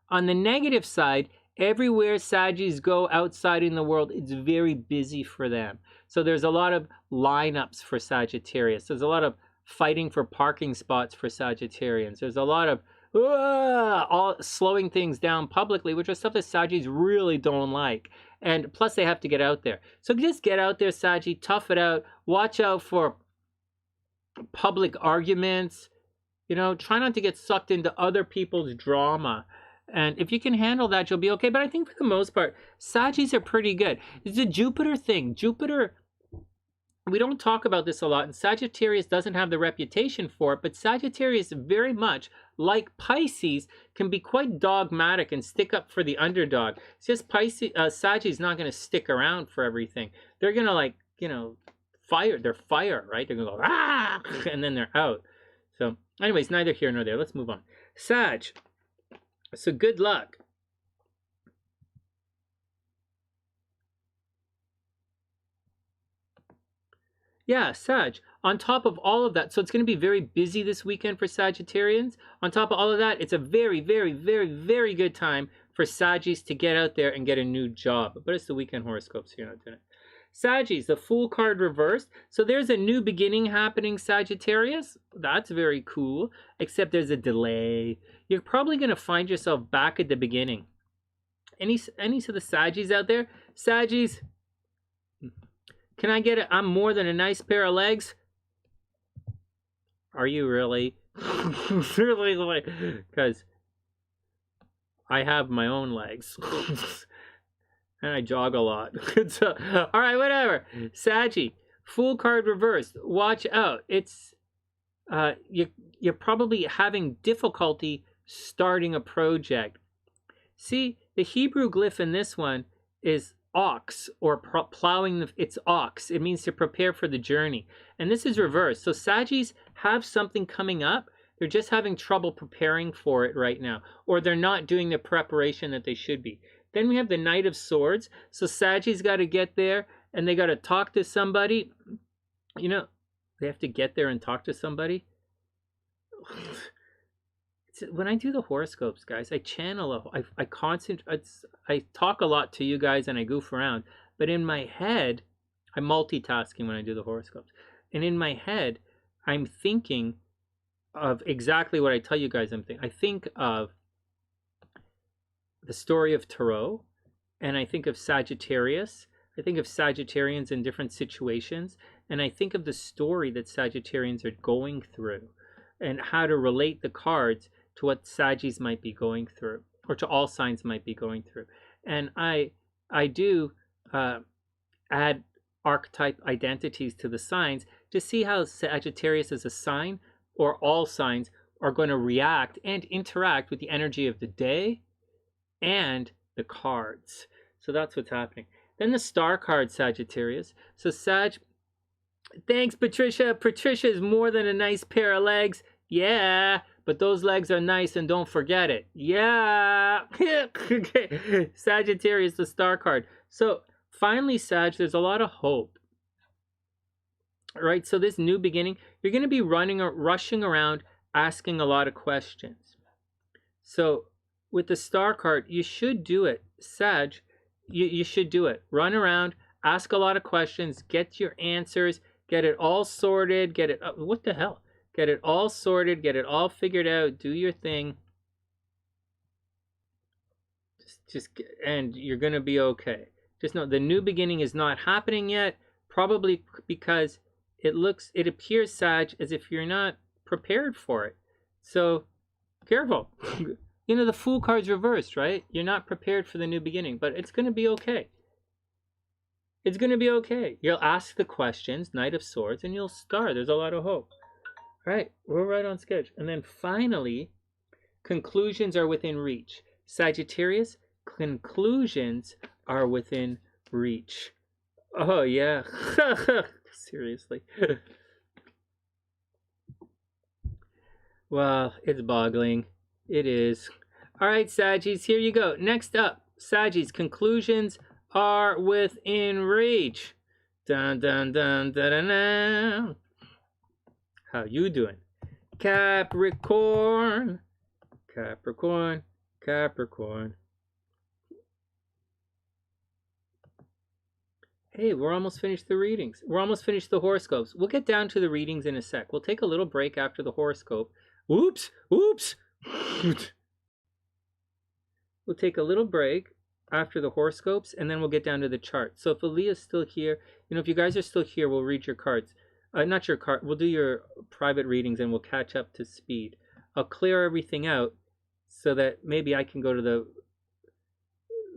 On the negative side, everywhere Saggies go outside in the world, it's very busy for them. So there's a lot of lineups for Sagittarius. There's a lot of fighting for parking spots for Sagittarians. There's a lot of all slowing things down publicly, which are stuff that Saggies really don't like. And plus they have to get out there. So just get out there, Saggy, tough it out. Watch out for public arguments. Try not to get sucked into other people's drama. And if you can handle that, you'll be okay. But I think for the most part, Saggies are pretty good. It's a Jupiter thing. Jupiter we don't talk about this a lot, and Sagittarius doesn't have the reputation for it, but Sagittarius, very much like Pisces, can be quite dogmatic and stick up for the underdog. It's just Sagittarius not going to stick around for everything. They're going to, like, you know, fire. They're fire, right? They're going to go, ah, and then they're out. So anyways, neither here nor there. Let's move on. Sag. So good luck. Yeah, Sag. On top of all of that, so it's going to be very busy this weekend for Sagittarians. On top of all of that, it's a very, very, very, very good time for Saggies to get out there and get a new job. But it's the weekend horoscopes here, not doing it. Saggies, the Fool card reversed. So there's a new beginning happening, Sagittarius. That's very cool, except there's a delay. You're probably going to find yourself back at the beginning. Any of the Saggies out there? Saggies, can I get it? I'm more than a nice pair of legs. Are you really? Really? Because I have my own legs. And I jog a lot. So, all right, whatever. Saggy, Fool card reversed. Watch out. It's you're probably having difficulty starting a project. See, the Hebrew glyph in this one is ox, or plowing. It's ox. It means to prepare for the journey. And this is reversed. So Saggies have something coming up. They're just having trouble preparing for it right now, or they're not doing the preparation that they should be. Then we have the Knight of Swords. So Saggies got to get there, and they got to talk to somebody. You know, they have to get there and talk to somebody. When I do the horoscopes, guys, I channel, I concentrate, I talk a lot to you guys and I goof around. But in my head, I'm multitasking when I do the horoscopes. And in my head, I'm thinking of exactly what I tell you guys I'm thinking. I think of the story of Tarot, and I think of Sagittarius. I think of Sagittarians in different situations, and I think of the story that Sagittarians are going through and how to relate the cards to what Saggies might be going through, or to all signs might be going through. And I do add archetype identities to the signs to see how Sagittarius as a sign, or all signs, are going to react and interact with the energy of the day and the cards. So that's what's happening. Then the star card, Sagittarius. So Sag, thanks, Patricia. Patricia is more than a nice pair of legs. Yeah, but those legs are nice, and don't forget it. Yeah. Okay. Sagittarius, the star card. So finally, Sag, there's a lot of hope. All right, so this new beginning, you're going to be rushing around, asking a lot of questions. So with the star card, you should do it. Sag, you should do it. Run around, ask a lot of questions, get your answers, get it all sorted, get it, what the hell? Get it all sorted, get it all figured out, do your thing. And you're going to be okay. Just know the new beginning is not happening yet, probably because it appears, Sag, as if you're not prepared for it. So careful. You know, the Fool card's reversed, right? You're not prepared for the new beginning, but it's going to be okay. It's going to be okay. You'll ask the questions, Knight of Swords, and you'll star. There's a lot of hope. All right, we're right on schedule. And then finally, conclusions are within reach. Sagittarius, conclusions are within reach. Oh, yeah. Seriously. Well, it's boggling. It is. All right, Saggies, here you go. Next up, Saggies, conclusions are within reach. Dun, dun, dun, dun, dun, dun. How you doing? Capricorn. Capricorn. Capricorn. Hey, we're almost finished the readings. We're almost finished the horoscopes. We'll get down to the readings in a sec. We'll take a little break after the horoscope. Oops. Oops. We'll take a little break after the horoscopes, and then we'll get down to the chart. So if Aaliyah's still here, you know, if you guys are still here, we'll read your cards. Not your card. We'll do your private readings, and we'll catch up to speed. I'll clear everything out so that maybe I can go to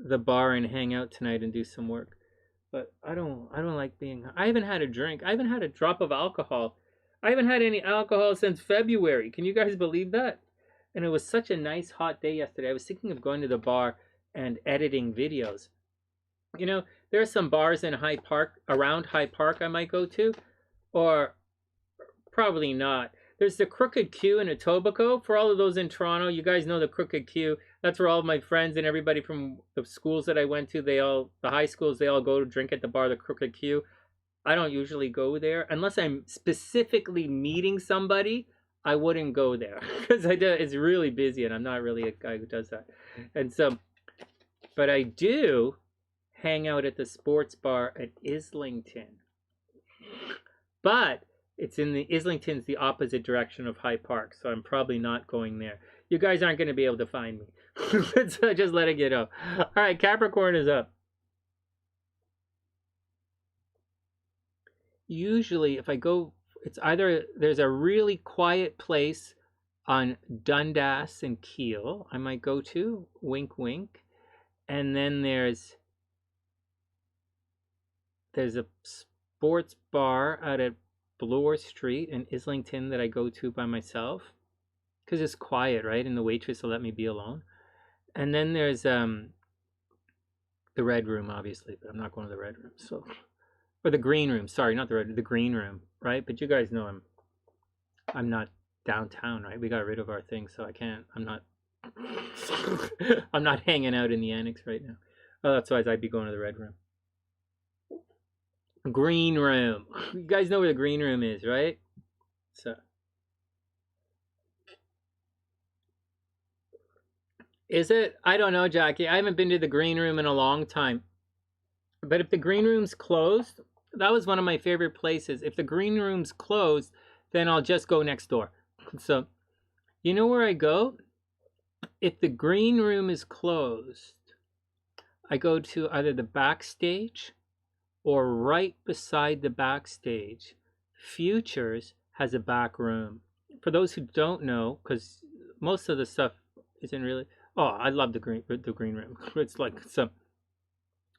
the bar and hang out tonight and do some work. But I don't like being, I haven't had a drink. I haven't had a drop of alcohol. I haven't had any alcohol since February. Can you guys believe that? And it was such a nice hot day yesterday. I was thinking of going to the bar and editing videos. You know, there are some bars in Hyde Park, around Hyde Park I might go to, or probably not. There's the Crooked Q in Etobicoke. For all of those in Toronto, you guys know the Crooked Q. That's where all of my friends and everybody from the schools that I went to, the high schools, they all go to drink at the bar, the Crooked Q. I don't usually go there. Unless I'm specifically meeting somebody, I wouldn't go there. Because it's really busy and I'm not really a guy who does that. And so, but I do hang out at the sports bar at Islington. But it's in the Islington's the opposite direction of Hyde Park, so I'm probably not going there. You guys aren't going to be able to find me. So just letting it go. All right, Capricorn is up. Usually, if I go, it's either there's a really quiet place on Dundas and Keele I might go to, wink, wink, and then there's a sports bar out at Bloor Street in Islington that I go to by myself because it's quiet, right? And the waitress will let me be alone. And then there's the Red Room, obviously, but I'm not going to the Red Room. So, or the Green Room. Sorry, not the Red Room, the Green Room, right? But you guys know I'm not downtown, right? We got rid of our thing, so I can't. I'm not hanging out in the annex right now. Otherwise, I'd be going to the Red Room. Green Room. You guys know where the Green Room is, right? So, is it? I don't know, Jackie. I haven't been to the Green Room in a long time. But if the Green Room's closed, that was one of my favorite places. If the Green Room's closed, then I'll just go next door. So, you know where I go? If the Green Room is closed, I go to either the backstage or right beside the backstage. Futures has a back room. For those who don't know, because most of the stuff isn't really. Oh, I love the green room. It's like some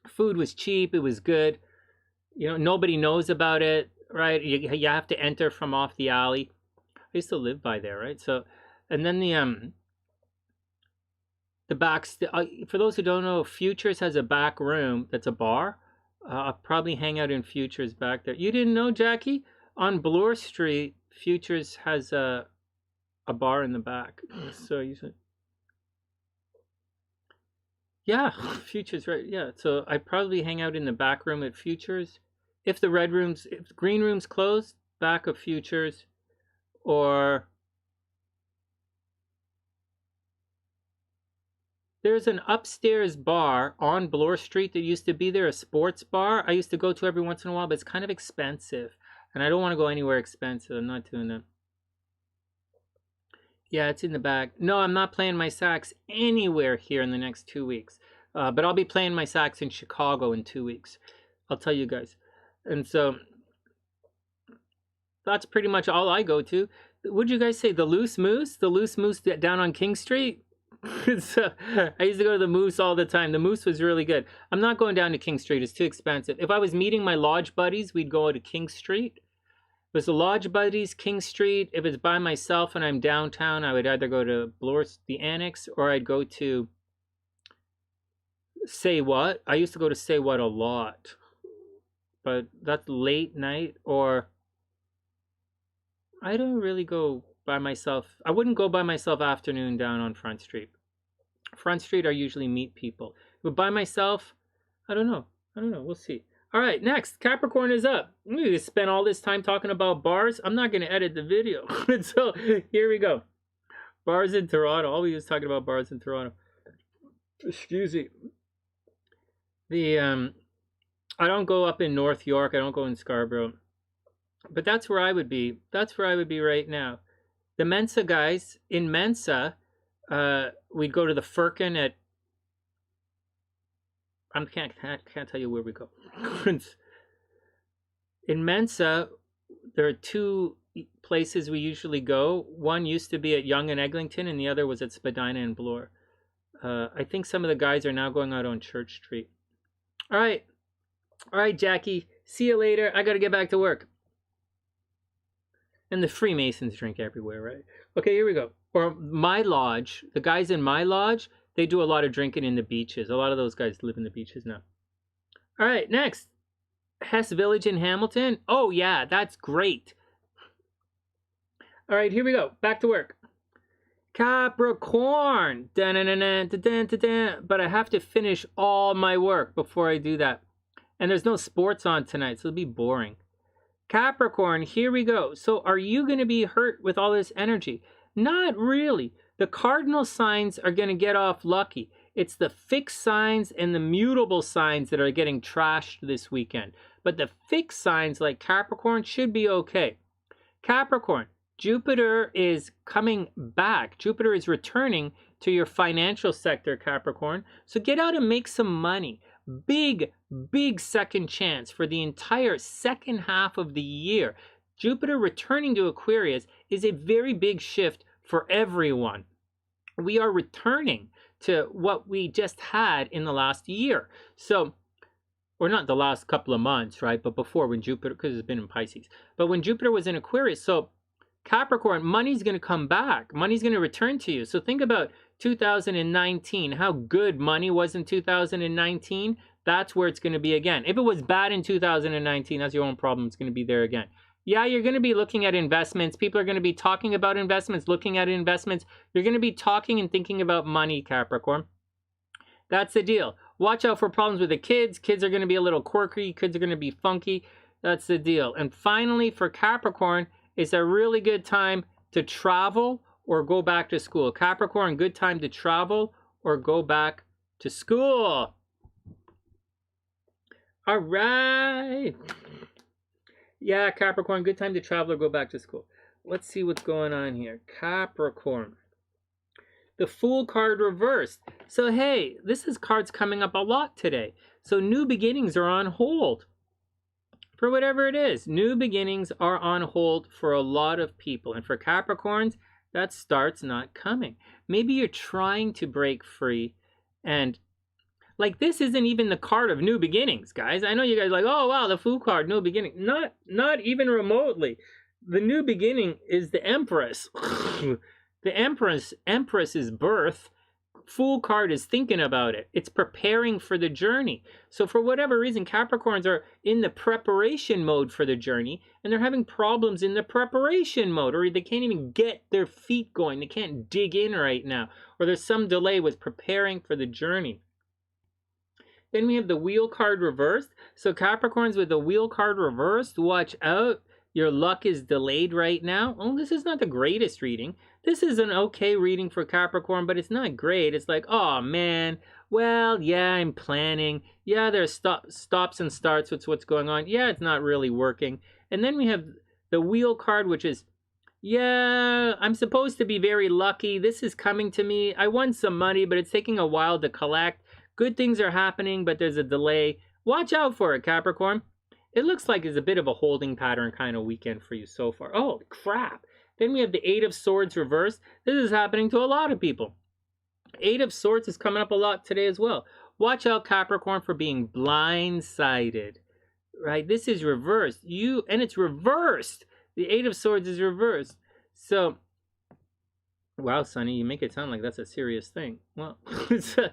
food was cheap. It was good. You know, nobody knows about it, right? You have to enter from off the alley. I used to live by there, right? So, and then the back. For those who don't know, Futures has a back room that's a bar. I'll probably hang out in Futures back there. You didn't know, Jackie? On Bloor Street, Futures has a bar in the back. So you said, yeah, Futures, right? Yeah. So I probably hang out in the back room at Futures. If the Green Room's closed, back of Futures, or there's an upstairs bar on Bloor Street that used to be there, a sports bar. I used to go to every once in a while, but it's kind of expensive. And I don't want to go anywhere expensive. I'm not doing that. Yeah, it's in the back. No, I'm not playing my sax anywhere here in the next 2 weeks. But I'll be playing my sax in Chicago in 2 weeks. I'll tell you guys. And so that's pretty much all I go to. Would you guys say the Loose Moose? The Loose Moose down on King Street? So, I used to go to the Moose all the time. The Moose was really good. I'm not going down to King Street. It's too expensive. If I was meeting my lodge buddies, we'd go to King Street. If it was the lodge buddies, King Street. If it's by myself and I'm downtown, I would either go to Bloor, the Annex, or I'd go to Say What. I used to go to Say What a lot. But that's late night, or I don't really go by myself. I wouldn't go by myself afternoon down on Front Street. Front Street, I usually meet people. But by myself, I don't know. We'll see. All right, next, Capricorn is up. We spent all this time talking about bars. I'm not going to edit the video. So here we go. Bars in Toronto. All we was talking about bars in Toronto. Excuse me. I don't go up in North York. I don't go in Scarborough. But that's where I would be. That's where I would be right now. The Mensa guys, in Mensa, we'd go to the Firkin at, I can't tell you where we go. In Mensa, there are two places we usually go. One used to be at Yonge and Eglinton, and the other was at Spadina and Bloor. I think some of the guys are now going out on Church Street. All right. All right, Jackie. See you later. I got to get back to work. And the Freemasons drink everywhere, right? Okay, here we go. Or my lodge, the guys in my lodge, they do a lot of drinking in the beaches. A lot of those guys live in the beaches now. All right, next. Hess Village in Hamilton. Oh, yeah, that's great. All right, here we go. Back to work. Capricorn. But I have to finish all my work before I do that. And there's no sports on tonight, so it'll be boring. Capricorn, here we go. So are you going to be hurt with all this energy? Not really. The cardinal signs are going to get off lucky. It's the fixed signs and the mutable signs that are getting trashed this weekend. But the fixed signs like Capricorn should be okay. Capricorn, Jupiter is coming back. Jupiter is returning to your financial sector, Capricorn. So get out and make some money. Big second chance for the entire second half of the year. Jupiter returning to Aquarius is a very big shift for everyone. We are returning to what we just had in the last year. So, or not the last couple of months, right? But before, when Jupiter, because it's been in Pisces. But when Jupiter was in Aquarius, so Capricorn, money's going to come back. Money's going to return to you. So think about 2019, how good money was in 2019. That's where it's going to be again. If it was bad in 2019, that's your own problem. It's going to be there again. Yeah, you're going to be looking at investments. People are going to be talking about investments, looking at investments. You're going to be talking and thinking about money, Capricorn. That's the deal. Watch out for problems with the kids. Kids are going to be a little quirky. Kids are going to be funky. That's the deal. And finally, for Capricorn, it's a really good time to travel or go back to school. Capricorn, good time to travel or go back to school. All right. Yeah, Capricorn, good time to travel or go back to school. Let's see what's going on here. Capricorn. The Fool card reversed. So, hey, this is cards coming up a lot today. So, new beginnings are on hold. For whatever it is, new beginnings are on hold for a lot of people. And for Capricorns, that start's not coming. Maybe you're trying to break free and like this isn't even the card of new beginnings, guys. I know you guys are like, oh wow, the Fool card, new beginning. Not even remotely. The new beginning is the Empress. The Empress's birth. Fool card is thinking about it. It's preparing for the journey. So for whatever reason, Capricorns are in the preparation mode for the journey, and they're having problems in the preparation mode, or they can't even get their feet going. They can't dig in right now, or there's some delay with preparing for the journey. Then we have the Wheel card reversed. So Capricorns with the Wheel card reversed, watch out. Your luck is delayed right now. Oh, this is not the greatest reading. This is an okay reading for Capricorn, but it's not great. It's like, oh man, well, yeah, I'm planning. Yeah, there's stops and starts with what's going on. Yeah, it's not really working. And then we have the Wheel card, which is, yeah, I'm supposed to be very lucky. This is coming to me. I won some money, but it's taking a while to collect. Good things are happening, but there's a delay. Watch out for it, Capricorn. It looks like it's a bit of a holding pattern kind of weekend for you so far. Oh, crap. Then we have the Eight of Swords reversed. This is happening to a lot of people. Eight of Swords is coming up a lot today as well. Watch out, Capricorn, for being blindsided. Right? This is reversed. And it's reversed. The Eight of Swords is reversed. So, wow, Sonny, you make it sound like that's a serious thing. Well, the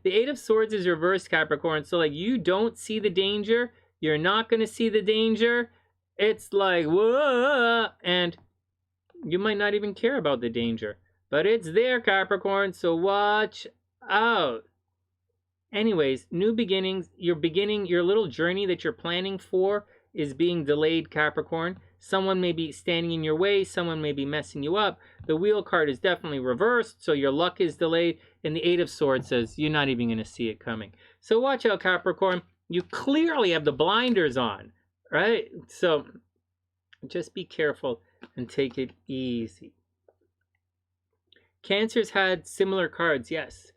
Eight of Swords is reversed, Capricorn. So, like, you don't see the danger. You're not going to see the danger. It's like, whoa, and you might not even care about the danger. But it's there, Capricorn, so watch out. Anyways, new beginnings. Your little journey that you're planning for is being delayed, Capricorn. Someone may be standing in your way. Someone may be messing you up. The Wheel card is definitely reversed, so your luck is delayed. And the Eight of Swords says you're not even going to see it coming. So watch out, Capricorn. You clearly have the blinders on, right? So just be careful and take it easy. Cancer's had similar cards, yes.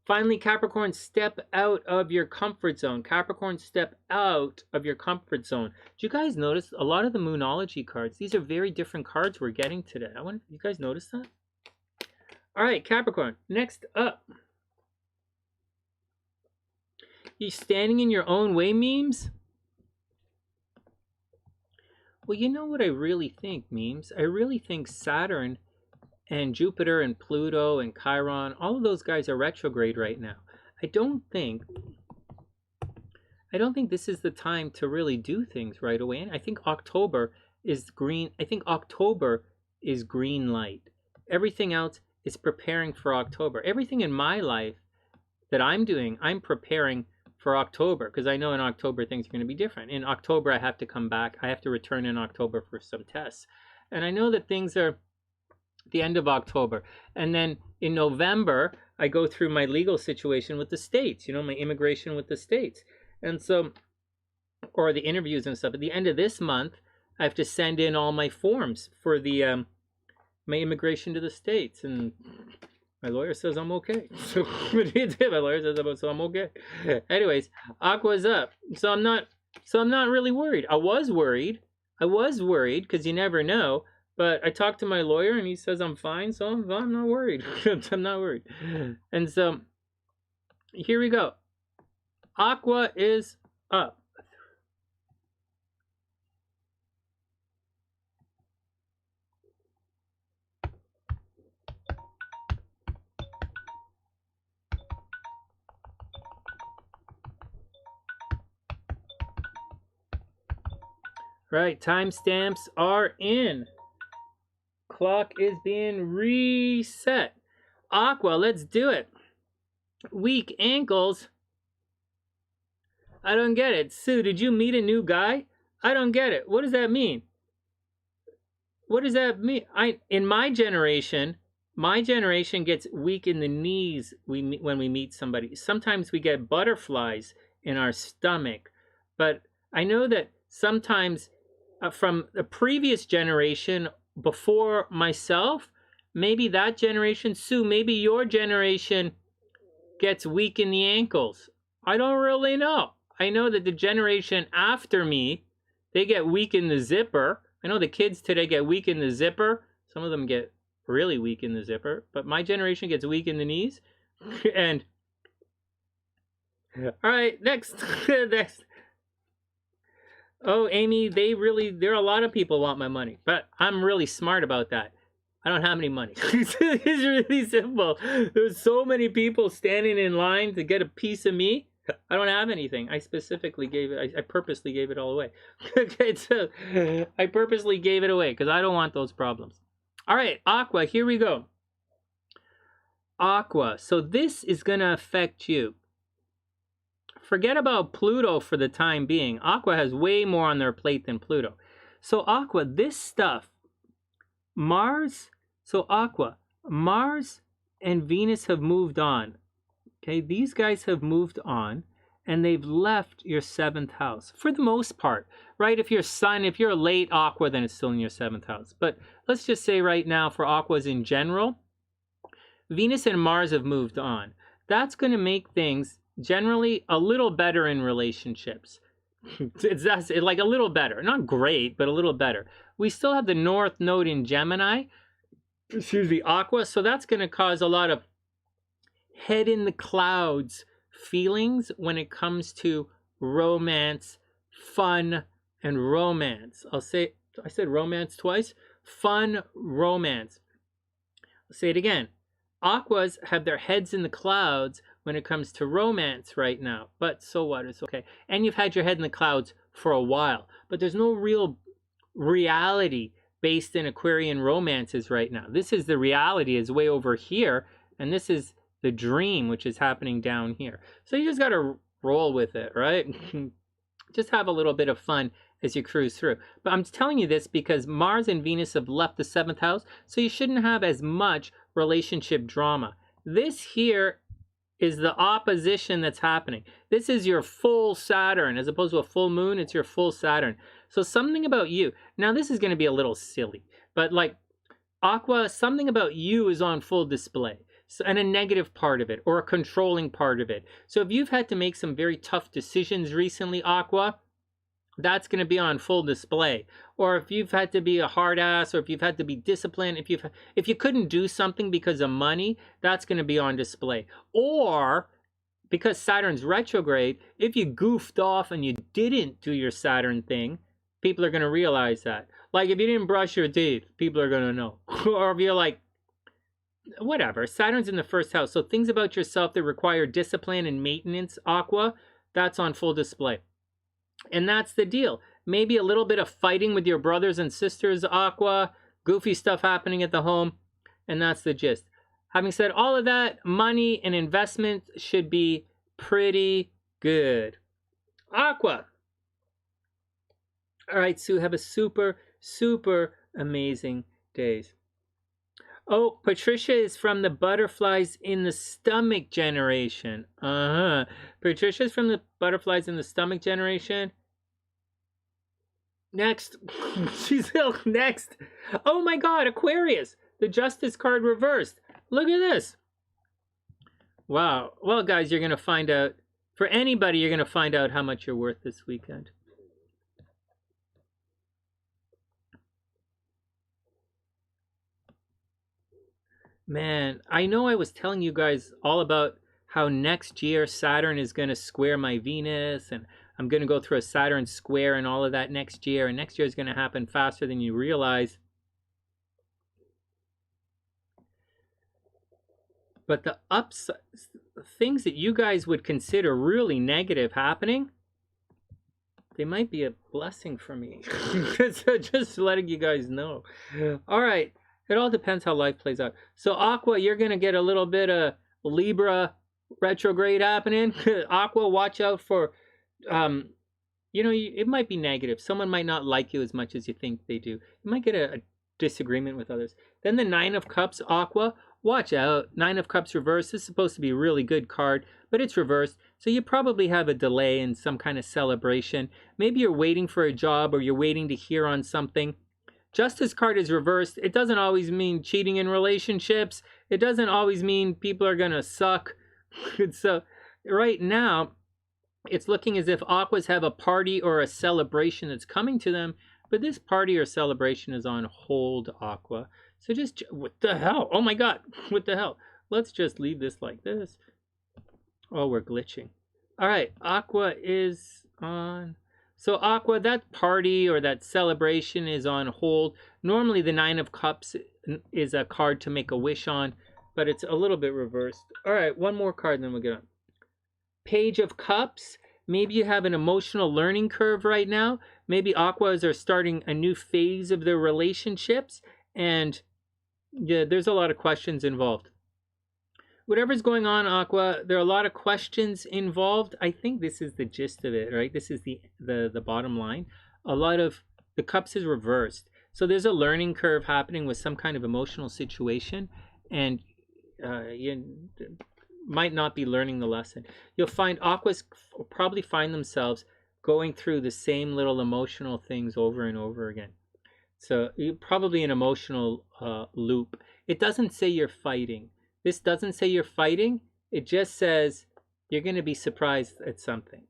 Finally, Capricorn, step out of your comfort zone. Capricorn, step out of your comfort zone. Do you guys notice a lot of the Moonology cards? These are very different cards we're getting today. I wonder if you guys notice that? All right, Capricorn, next up. You standing in your own way memes? Well, you know what I really think, memes? I really think Saturn and Jupiter and Pluto and Chiron, all of those guys are retrograde right now. I don't think this is the time to really do things right away. And I think October is green. I think October is green light. Everything else is preparing for October. Everything in my life that I'm doing, I'm preparing for October, because I know in October things are going to be different. In October, I have to come back. I have to return in October for some tests. And I know that things are the end of October. And then in November, I go through my legal situation with the states, my immigration with the states. And so, or the interviews and stuff. At the end of this month, I have to send in all my forms for the my immigration to the states. And my lawyer says I'm okay. So my lawyer says I'm okay. Anyways, Aqua's up. So I'm not really worried. I was worried because you never know. But I talked to my lawyer and he says I'm fine, so I'm not worried. I'm not worried. And so here we go. Aqua is up. Right, timestamps are in. Clock is being reset. Aqua, let's do it. Weak ankles. I don't get it. Sue, did you meet a new guy? I don't get it. What does that mean? What does that mean? In my generation gets weak in the knees when we meet somebody. Sometimes we get butterflies in our stomach. But I know that sometimes from the previous generation before myself, maybe that generation, Sue, maybe your generation gets weak in the ankles. I don't really know. I know that the generation after me, they get weak in the zipper. I know the kids today get weak in the zipper. Some of them get really weak in the zipper. But my generation gets weak in the knees. And, all right, next. Next. Oh, Amy, there are a lot of people want my money. But I'm really smart about that. I don't have any money. It's really simple. There's so many people standing in line to get a piece of me. I don't have anything. I specifically gave it, I purposely gave it all away. Okay, so I purposely gave it away because I don't want those problems. All right, Aqua, here we go. Aqua, so this is going to affect you. Forget about Pluto for the time being. Aqua has way more on their plate than Pluto. So Aqua, this stuff, Mars and Venus have moved on. Okay, these guys have moved on and they've left your 7th house for the most part, right? If you're late Aqua, then it's still in your 7th house. But let's just say right now for Aquas in general, Venus and Mars have moved on. That's going to make things generally a little better in relationships. It's like a little better, not great, but a little better. We still have the North Node in Gemini, Aqua, so that's going to cause a lot of head in the clouds feelings when it comes to romance, fun, and romance. I said romance twice. Fun, romance. I'll say it again. Aquas have their heads in the clouds when it comes to romance right now. But so what? It's okay. And you've had your head in the clouds for a while. But there's no real reality based in Aquarian romances right now. This is the reality, is way over here. And this is the dream, which is happening down here. So you just got to roll with it, right? Just have a little bit of fun as you cruise through. But I'm telling you this because Mars and Venus have left the 7th house, so you shouldn't have as much relationship drama. This here is the opposition that's happening. This is your full Saturn. As opposed to a full moon, it's your full Saturn. So something about you. Now this is going to be a little silly, but like Aqua, something about you is on full display. And a negative part of it, or a controlling part of it. So if you've had to make some very tough decisions recently, Aqua, that's going to be on full display. Or if you've had to be a hard ass, or if you've had to be disciplined, if you couldn't do something because of money, that's going to be on display. Or because Saturn's retrograde, if you goofed off and you didn't do your Saturn thing, people are going to realize that. Like, if you didn't brush your teeth, people are going to know. Or if you're like, whatever. Saturn's in the first house. So things about yourself that require discipline and maintenance, Aqua, that's on full display. And that's the deal. Maybe a little bit of fighting with your brothers and sisters, Aqua. Goofy stuff happening at the home. And that's the gist. Having said all of that, money and investment should be pretty good. Aqua. All right, Sue, have a super, super amazing days. Oh, Patricia is from the butterflies in the stomach generation. Patricia's from the butterflies in the stomach generation. Next. She's next. Oh my God, Aquarius. The Justice card reversed. Look at this. Wow. Well, guys, you're going to find out. For anybody, you're going to find out how much you're worth this weekend. Man, I know I was telling you guys all about how next year Saturn is going to square my Venus, and I'm going to go through a Saturn square and all of that next year, and next year is going to happen faster than you realize. But the things that you guys would consider really negative happening, they might be a blessing for me. So just letting you guys know. All right. It all depends how life plays out. So Aqua, you're going to get a little bit of Libra retrograde happening. Aqua, watch out for, it might be negative. Someone might not like you as much as you think they do. You might get a disagreement with others. Then the Nine of Cups, Aqua, watch out. Nine of Cups reversed. This is supposed to be a really good card, but it's reversed. So you probably have a delay in some kind of celebration. Maybe you're waiting for a job or you're waiting to hear on something. Justice card is reversed. It doesn't always mean cheating in relationships. It doesn't always mean people are going to suck. So right now, it's looking as if Aquas have a party or a celebration that's coming to them, but this party or celebration is on hold, Aqua. So just, what the hell? Oh my God, what the hell? Let's just leave this like this. Oh, we're glitching. All right, Aqua is on. So Aqua, that party or that celebration is on hold. Normally the Nine of Cups is a card to make a wish on, but it's a little bit reversed. All right, one more card, then we'll get on. Page of Cups. Maybe you have an emotional learning curve right now. Maybe Aquas are starting a new phase of their relationships, and yeah, there's a lot of questions involved. Whatever's going on, Aqua, there are a lot of questions involved. I think this is the gist of it, right? This is the bottom line. A lot of the cups is reversed. So there's a learning curve happening with some kind of emotional situation, and you might not be learning the lesson. You'll find Aquas probably find themselves going through the same little emotional things over and over again. So you're probably an emotional loop. It doesn't say you're fighting. This doesn't say you're fighting. It just says you're going to be surprised at something.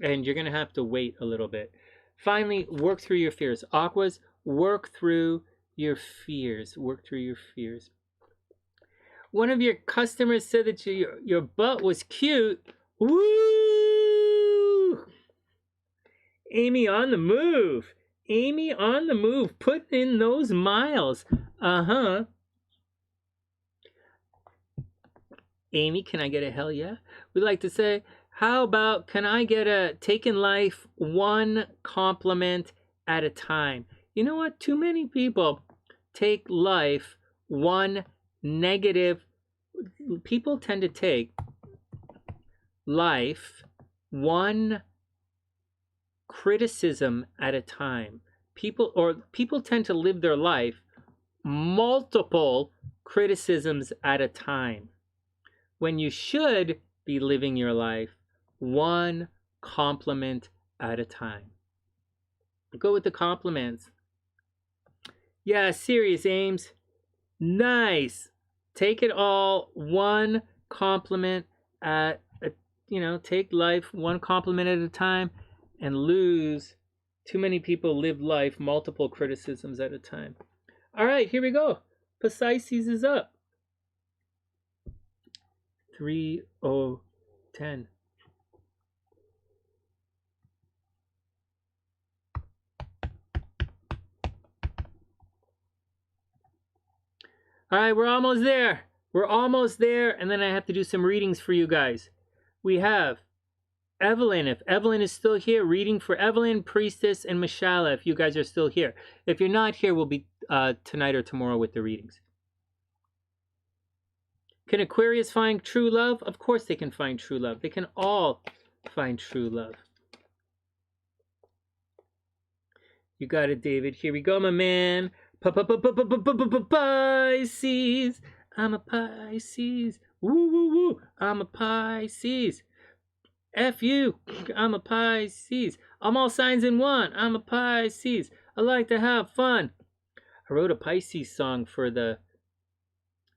And you're going to have to wait a little bit. Finally, work through your fears. Aquas, work through your fears. Work through your fears. One of your customers said that your butt was cute. Woo! Amy on the move. Amy on the move. Putting in those miles. Uh-huh. Amy, can I get a hell yeah? We like to say, how about, can I get a taking life one compliment at a time? You know what? Too many people take life one negative. People tend to take life one criticism at a time. People tend to live their life multiple criticisms at a time, when you should be living your life one compliment at a time. Go with the compliments. Yeah, serious, Ames. Nice. Take it all one compliment at a, take life one compliment at a time, and lose. Too many people live life multiple criticisms at a time. All right, here we go. Pisces is up. 3010. All right, we're almost there. We're almost there, and then I have to do some readings for you guys. We have Evelyn. If Evelyn is still here, reading for Evelyn, Priestess, and MsShalea, if you guys are still here. If you're not here, we'll be tonight or tomorrow with the readings. Can Aquarius find true love? Of course they can find true love. They can all find true love. You got it, David. Here we go, my man. Pisces. I'm a Pisces. Woo, woo, woo. I'm a Pisces. F you. I'm a Pisces. I'm all signs in one. I'm a Pisces. I like to have fun. I wrote a Pisces song for the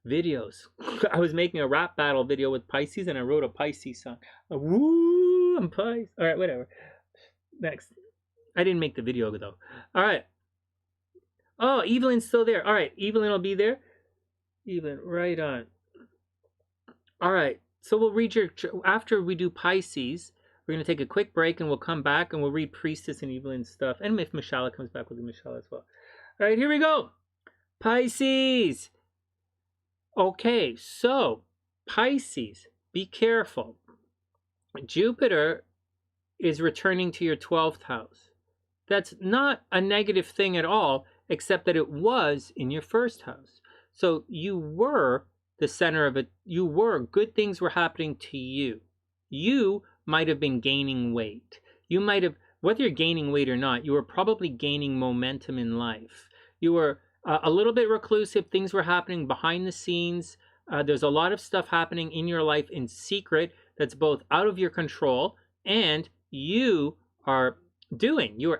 videos. I was making a rap battle video with Pisces, and I wrote a Pisces song. Woo, I'm Pisces. All right, whatever. Next. I didn't make the video, though. All right. Oh, Evelyn's still there. All right, Evelyn will be there. Evelyn, right on. All right, so we'll read your... After we do Pisces, we're going to take a quick break, and we'll come back, and we'll read Priestess and Evelyn's stuff. And if MsShalea comes back, we'll do MsShalea as well. All right, here we go. Pisces. Okay, so Pisces, be careful. Jupiter is returning to your 12th house. That's not a negative thing at all, except that it was in your first house. So you were the center of it. You were, good things were happening to you. You might have been gaining weight. You might have, whether you're gaining weight or not, you were probably gaining momentum in life. You were a little bit reclusive. Things were happening behind the scenes. There's a lot of stuff happening in your life in secret that's both out of your control, and you are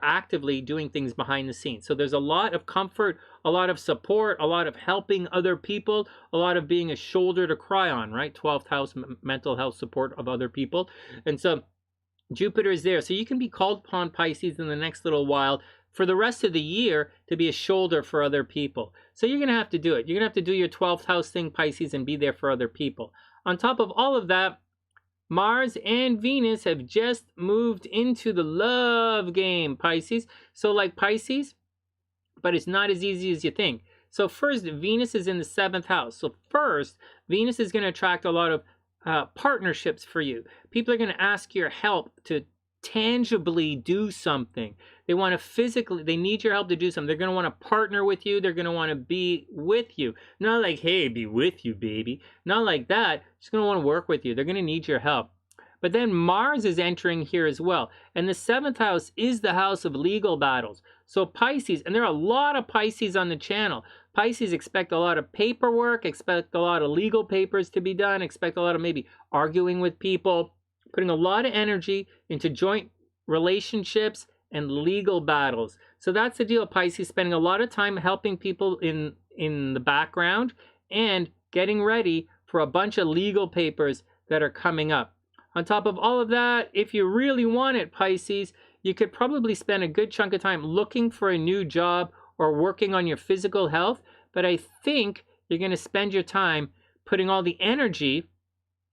actively doing things behind the scenes. So there's a lot of comfort, a lot of support, a lot of helping other people, a lot of being a shoulder to cry on, right? 12th house, mental health support of other people. And so Jupiter is there. So you can be called upon, Pisces, in the next little while for the rest of the year to be a shoulder for other people. So you're going to have to do it. You're going to have to do your 12th house thing, Pisces, and be there for other people. On top of all of that, Mars and Venus have just moved into the love game, Pisces. So like Pisces, but it's not as easy as you think. So first, Venus is in the 7th house. So first, Venus is going to attract a lot of partnerships for you. People are going to ask your help to tangibly do something. They want to physically, they need your help to do something. They're going to want to partner with you. They're going to want to be with you. Not like, hey, be with you, baby. Not like that. Just going to want to work with you. They're going to need your help. But then Mars is entering here as well. And the 7th house is the house of legal battles. So Pisces, and there are a lot of Pisces on the channel. Pisces expect a lot of paperwork, expect a lot of legal papers to be done, expect a lot of maybe arguing with people, putting a lot of energy into joint relationships and legal battles. So that's the deal, Pisces, spending a lot of time helping people in the background and getting ready for a bunch of legal papers that are coming up. On top of all of that, if you really want it, Pisces, you could probably spend a good chunk of time looking for a new job or working on your physical health. But I think you're going to spend your time putting all the energy,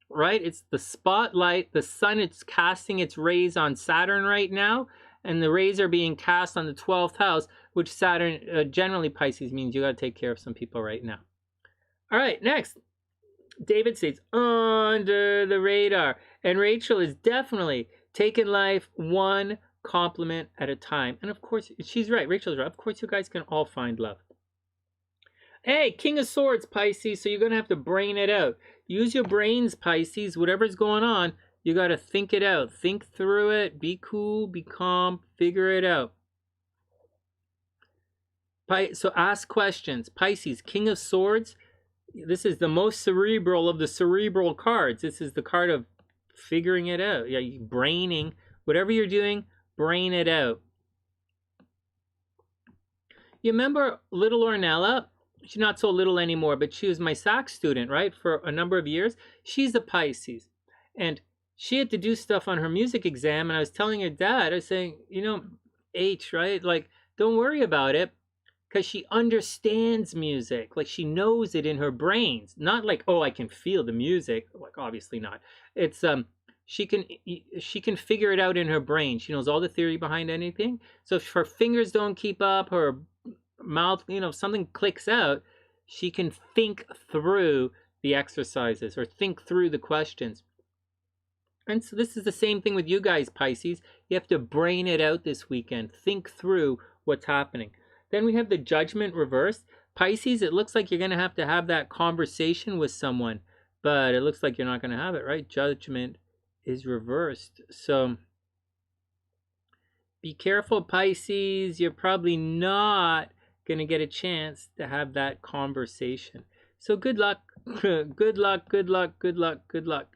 right? It's the spotlight. The sun, it's casting its rays on Saturn right now. And the rays are being cast on the 12th house, which Saturn, generally Pisces, means you got to take care of some people right now. All right, next. David states, under the radar. And Rachel is definitely taking life one compliment at a time. And of course, she's right. Rachel's right. Of course, you guys can all find love. Hey, King of Swords, Pisces. So you're going to have to brain it out. Use your brains, Pisces. Whatever's going on, you got to think it out. Think through it. Be cool. Be calm. Figure it out. So ask questions. Pisces, King of Swords. This is the most cerebral of the cerebral cards. This is the card of figuring it out. Yeah, braining. Whatever you're doing, brain it out. You remember little Ornella? She's not so little anymore, but she was my sax student, right? For a number of years. She's a Pisces. And she had to do stuff on her music exam. And I was telling her dad, I was saying, you know, H, right? Like, don't worry about it. Because she understands music. Like, she knows it in her brains. Not like, oh, I can feel the music. Like, obviously not. It's, she can figure it out in her brain. She knows all the theory behind anything. So if her fingers don't keep up, her mouth, you know, if something clicks out, she can think through the exercises or think through the questions. And so this is the same thing with you guys, Pisces. You have to brain it out this weekend. Think through what's happening. Then we have the Judgment reversed. Pisces, it looks like you're going to have that conversation with someone, but it looks like you're not going to have it, right? Judgment is reversed. So be careful, Pisces. You're probably not going to get a chance to have that conversation. So good luck. Good luck, good luck, good luck, good luck.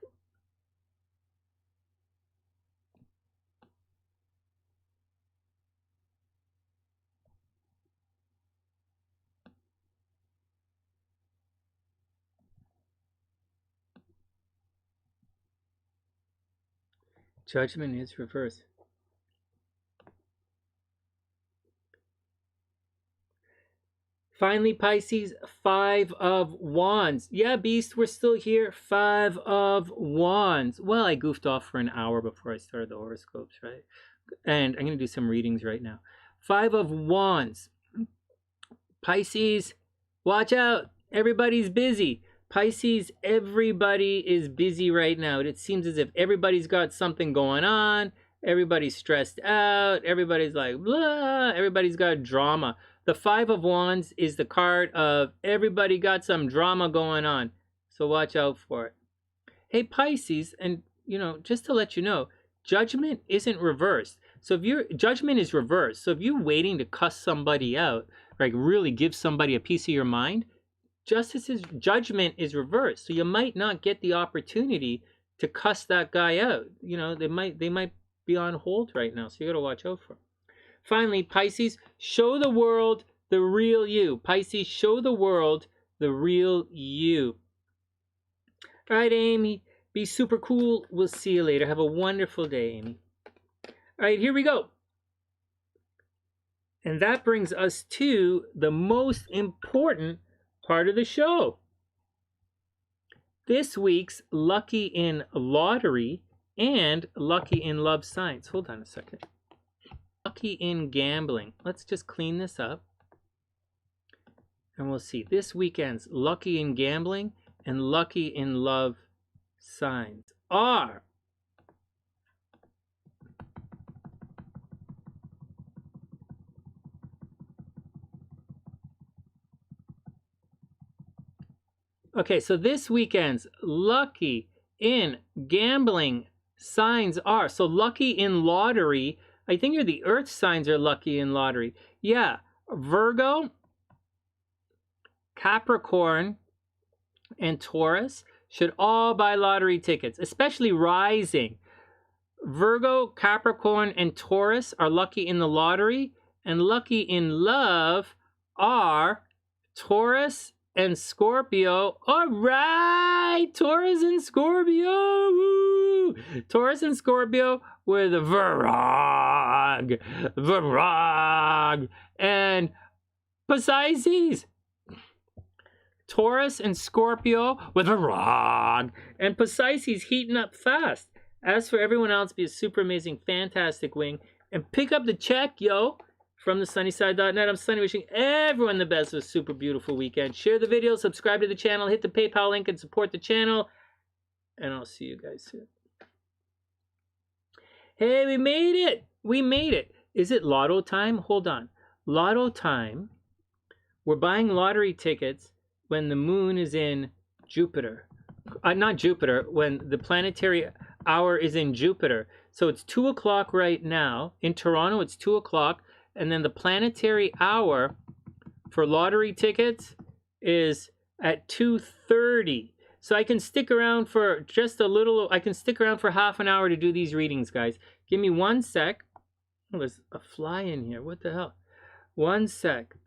Judgment is reversed. Finally, Pisces, 5 of Wands. Yeah, Beast, we're still here. 5 of Wands. Well, I goofed off for an hour before I started the horoscopes, right? And I'm going to do some readings right now. 5 of Wands. Pisces, watch out. Everybody's busy. Pisces, everybody is busy right now. It seems as if everybody's got something going on. Everybody's stressed out. Everybody's like, blah. Everybody's got drama. The 5 of Wands is the card of everybody got some drama going on. So watch out for it. Hey, Pisces, and just to let you know, Judgment isn't reversed. So if Judgment is reversed. So if you're waiting to cuss somebody out, like really give somebody a piece of your mind, Judgment is reversed. So you might not get the opportunity to cuss that guy out. They might be on hold right now. So you got to watch out for them. Finally, Pisces, show the world the real you. Pisces, show the world the real you. All right, Amy, be super cool. We'll see you later. Have a wonderful day, Amy. All right, here we go. And that brings us to the most important part of the show. This week's Lucky in Lottery and Lucky in Love signs. Hold on a second. Lucky in Gambling. Let's just clean this up. And we'll see. This weekend's Lucky in Gambling and Lucky in Love signs are okay, so this weekend's Lucky in Gambling signs are, so Lucky in Lottery, I think the Earth signs are lucky in lottery. Yeah, Virgo, Capricorn, and Taurus should all buy lottery tickets, especially rising. Virgo, Capricorn, and Taurus are lucky in the lottery, and lucky in love are Taurus and Scorpio. All right, Taurus and Scorpio. Woo! Taurus and Scorpio with Virog, and Pisces. Taurus and Scorpio with Virog, and Pisces heating up fast. As for everyone else, be a super amazing, fantastic wing, and pick up the check, yo. From TheSunnySide.net, I'm Sonny, wishing everyone the best of a super beautiful weekend. Share the video, subscribe to the channel, hit the PayPal link, and support the channel. And I'll see you guys soon. Hey, we made it! We made it! Is it lotto time? Hold on. Lotto time. We're buying lottery tickets when the moon is in Jupiter. Not Jupiter, when the planetary hour is in Jupiter. So it's 2 o'clock right now. In Toronto, it's 2 o'clock. And then the planetary hour for lottery tickets is at 2:30. So I can stick around for just a little, I can stick around for half an hour to do these readings, guys. Give me 1 sec. Oh, there's a fly in here. What the hell? 1 sec.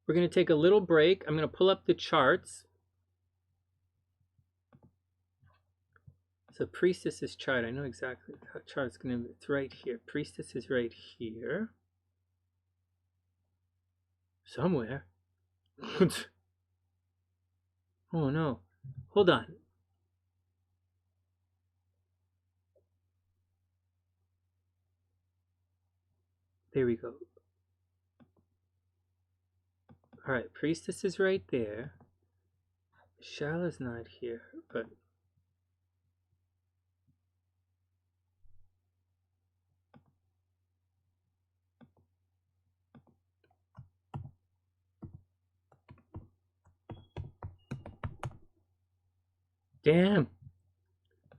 We're going to take a little break. I'm going to pull up the charts. So Priestess's chart, I know exactly how chart's going to be. It's right here. Priestess is right here. Somewhere. Oh no. Hold on. There we go. All right, Priestess is right there. MsShalea's not here, but damn.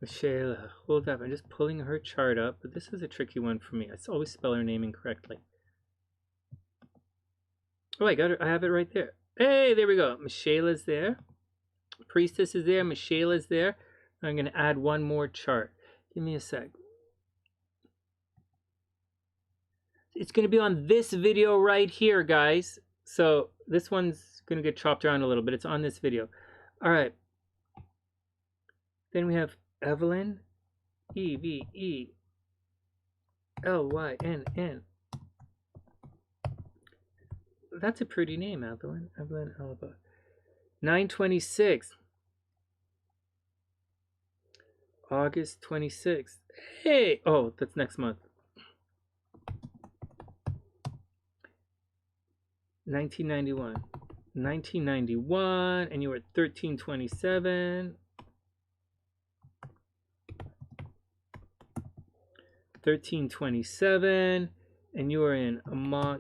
MsShalea, hold up. I'm just pulling her chart up, but this is a tricky one for me. I always spell her name incorrectly. Oh, I got it. I have it right there. Hey, there we go. MsShalea's there. Priestess is there. MsShalea's there. I'm going to add one more chart. Give me a sec. It's going to be on this video right here, guys. So this one's going to get chopped around a little bit. It's on this video. All right. Then we have Evelynn, Evelynn. That's a pretty name, Evelynn. Evelynn Alba. 9/26. August 26th. Hey! Oh, that's next month. 1991. 1991, and you were 13/27. 13/27, and you were in Montclair,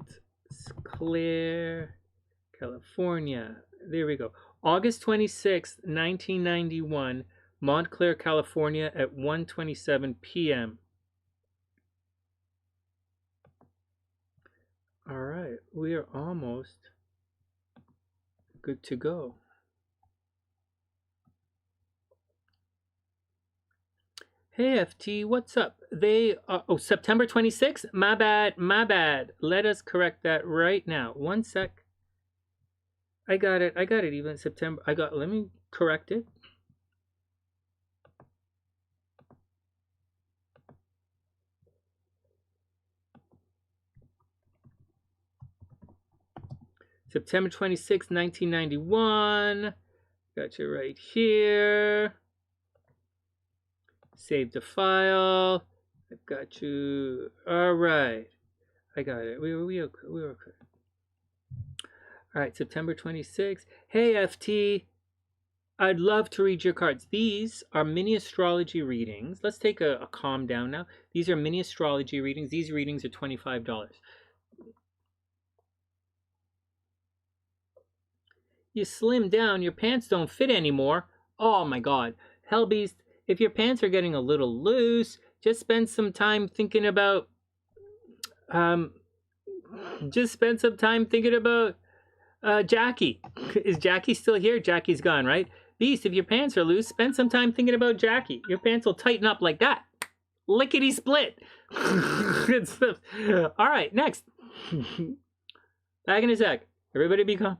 California. There we go. August 26th, 1991, Montclair, California at 1:27 p.m. All right, we are almost good to go. Hey FT, what's up? They are, oh, September 26th? My bad. Let us correct that right now. One sec. I got it even September. Let me correct it. September 26th, 1991. Got you right here. Save the file. I've got you. All right. I got it. We were okay. All right, September 26th. Hey, FT. I'd love to read your cards. These are mini astrology readings. Let's take a calm down now. These are mini astrology readings. These readings are $25. You slim down, your pants don't fit anymore. Oh my God. Hellbeast, if your pants are getting a little loose, just spend some time thinking about Jackie. Is Jackie still here? Jackie's gone, right? Beast, if your pants are loose, spend some time thinking about Jackie. Your pants will tighten up like that. Lickety split. All right, next. Back in a sec. Everybody be calm.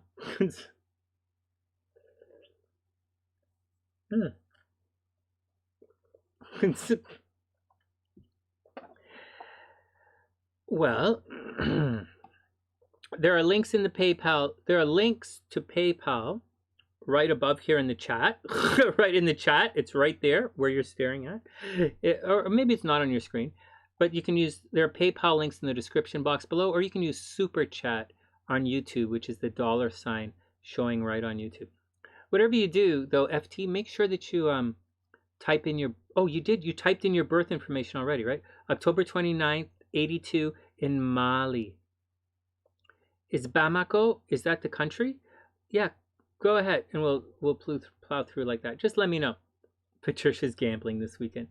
Well, there are links in the PayPal. There are links to PayPal right above here in the chat. Right in the chat. It's right there where you're staring at. Or maybe it's not on your screen. But you can use, there are PayPal links in the description box below, or you can use Super Chat on YouTube, which is the $ showing right on YouTube. Whatever you do, though, FT, make sure that you type in your, oh, you did, you typed in your birth information already, right? October 29th, 82 in Mali. Is Bamako, is that the country? Yeah, go ahead, and we'll plow through like that. Just let me know. Patricia's gambling this weekend.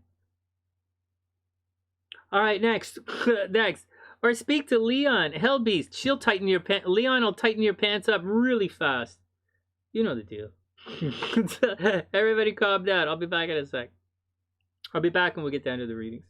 All right, next. Next. Or speak to Leon, Hellbeast. She'll tighten your pants. Leon will tighten your pants up really fast. You know the deal. Everybody calm down. I'll be back in a sec. I'll be back when we get down to the readings.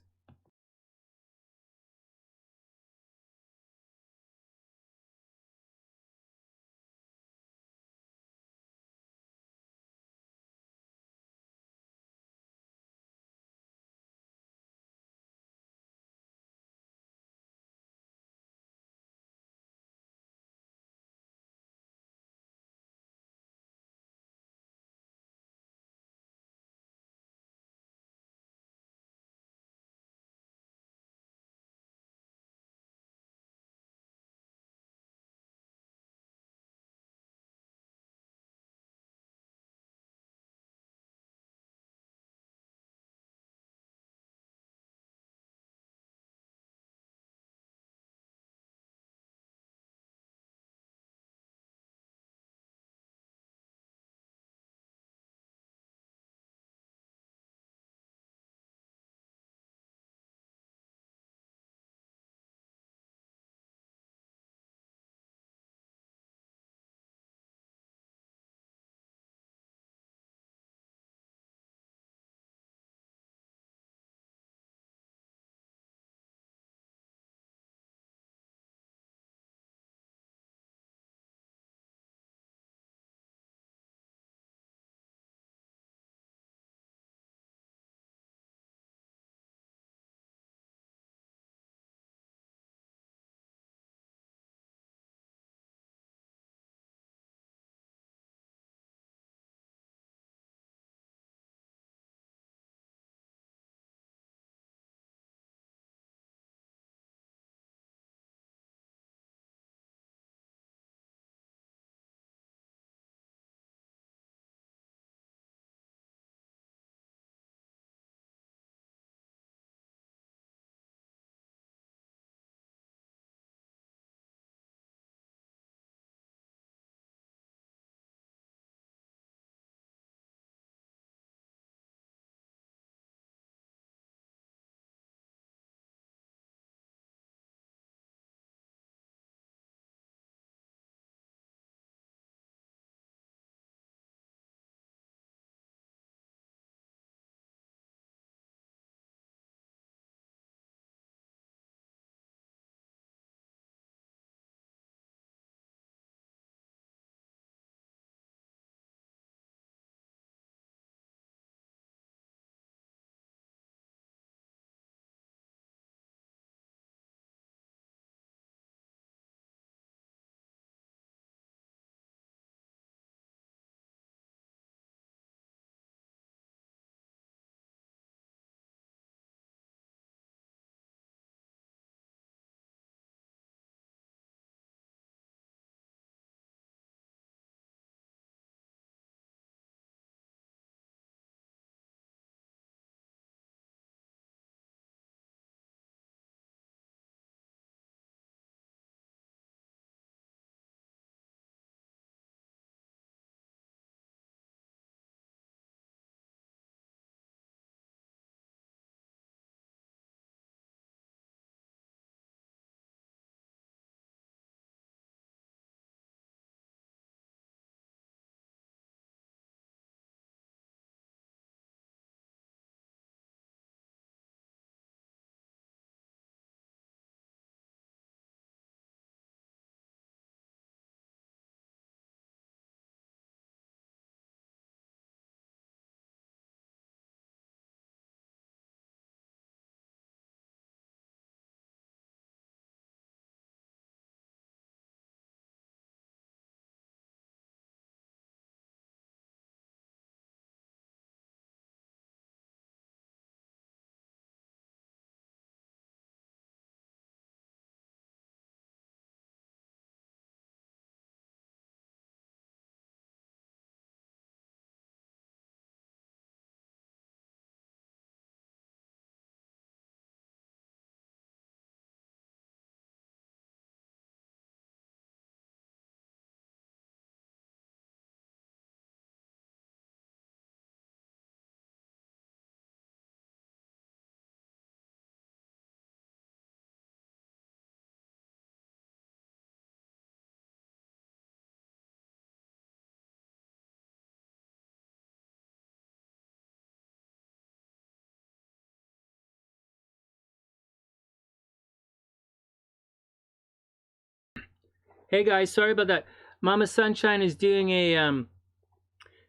Hey guys, sorry about that. Mama Sunshine is doing a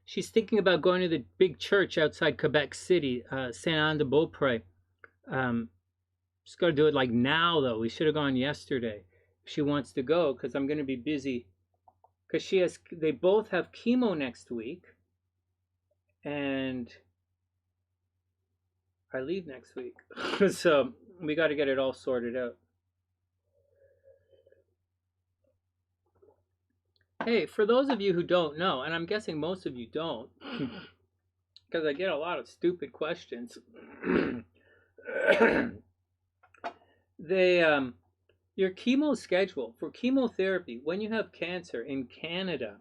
she's thinking about going to the big church outside Quebec City, Saint Anne de Beaupré. She's got to do it like now though. We should have gone yesterday. If she wants to go, because I'm going to be busy. Because they both have chemo next week, and I leave next week, so we got to get it all sorted out. Hey, for those of you who don't know, and I'm guessing most of you don't, because I get a lot of stupid questions. Your chemo schedule for chemotherapy, when you have cancer in Canada,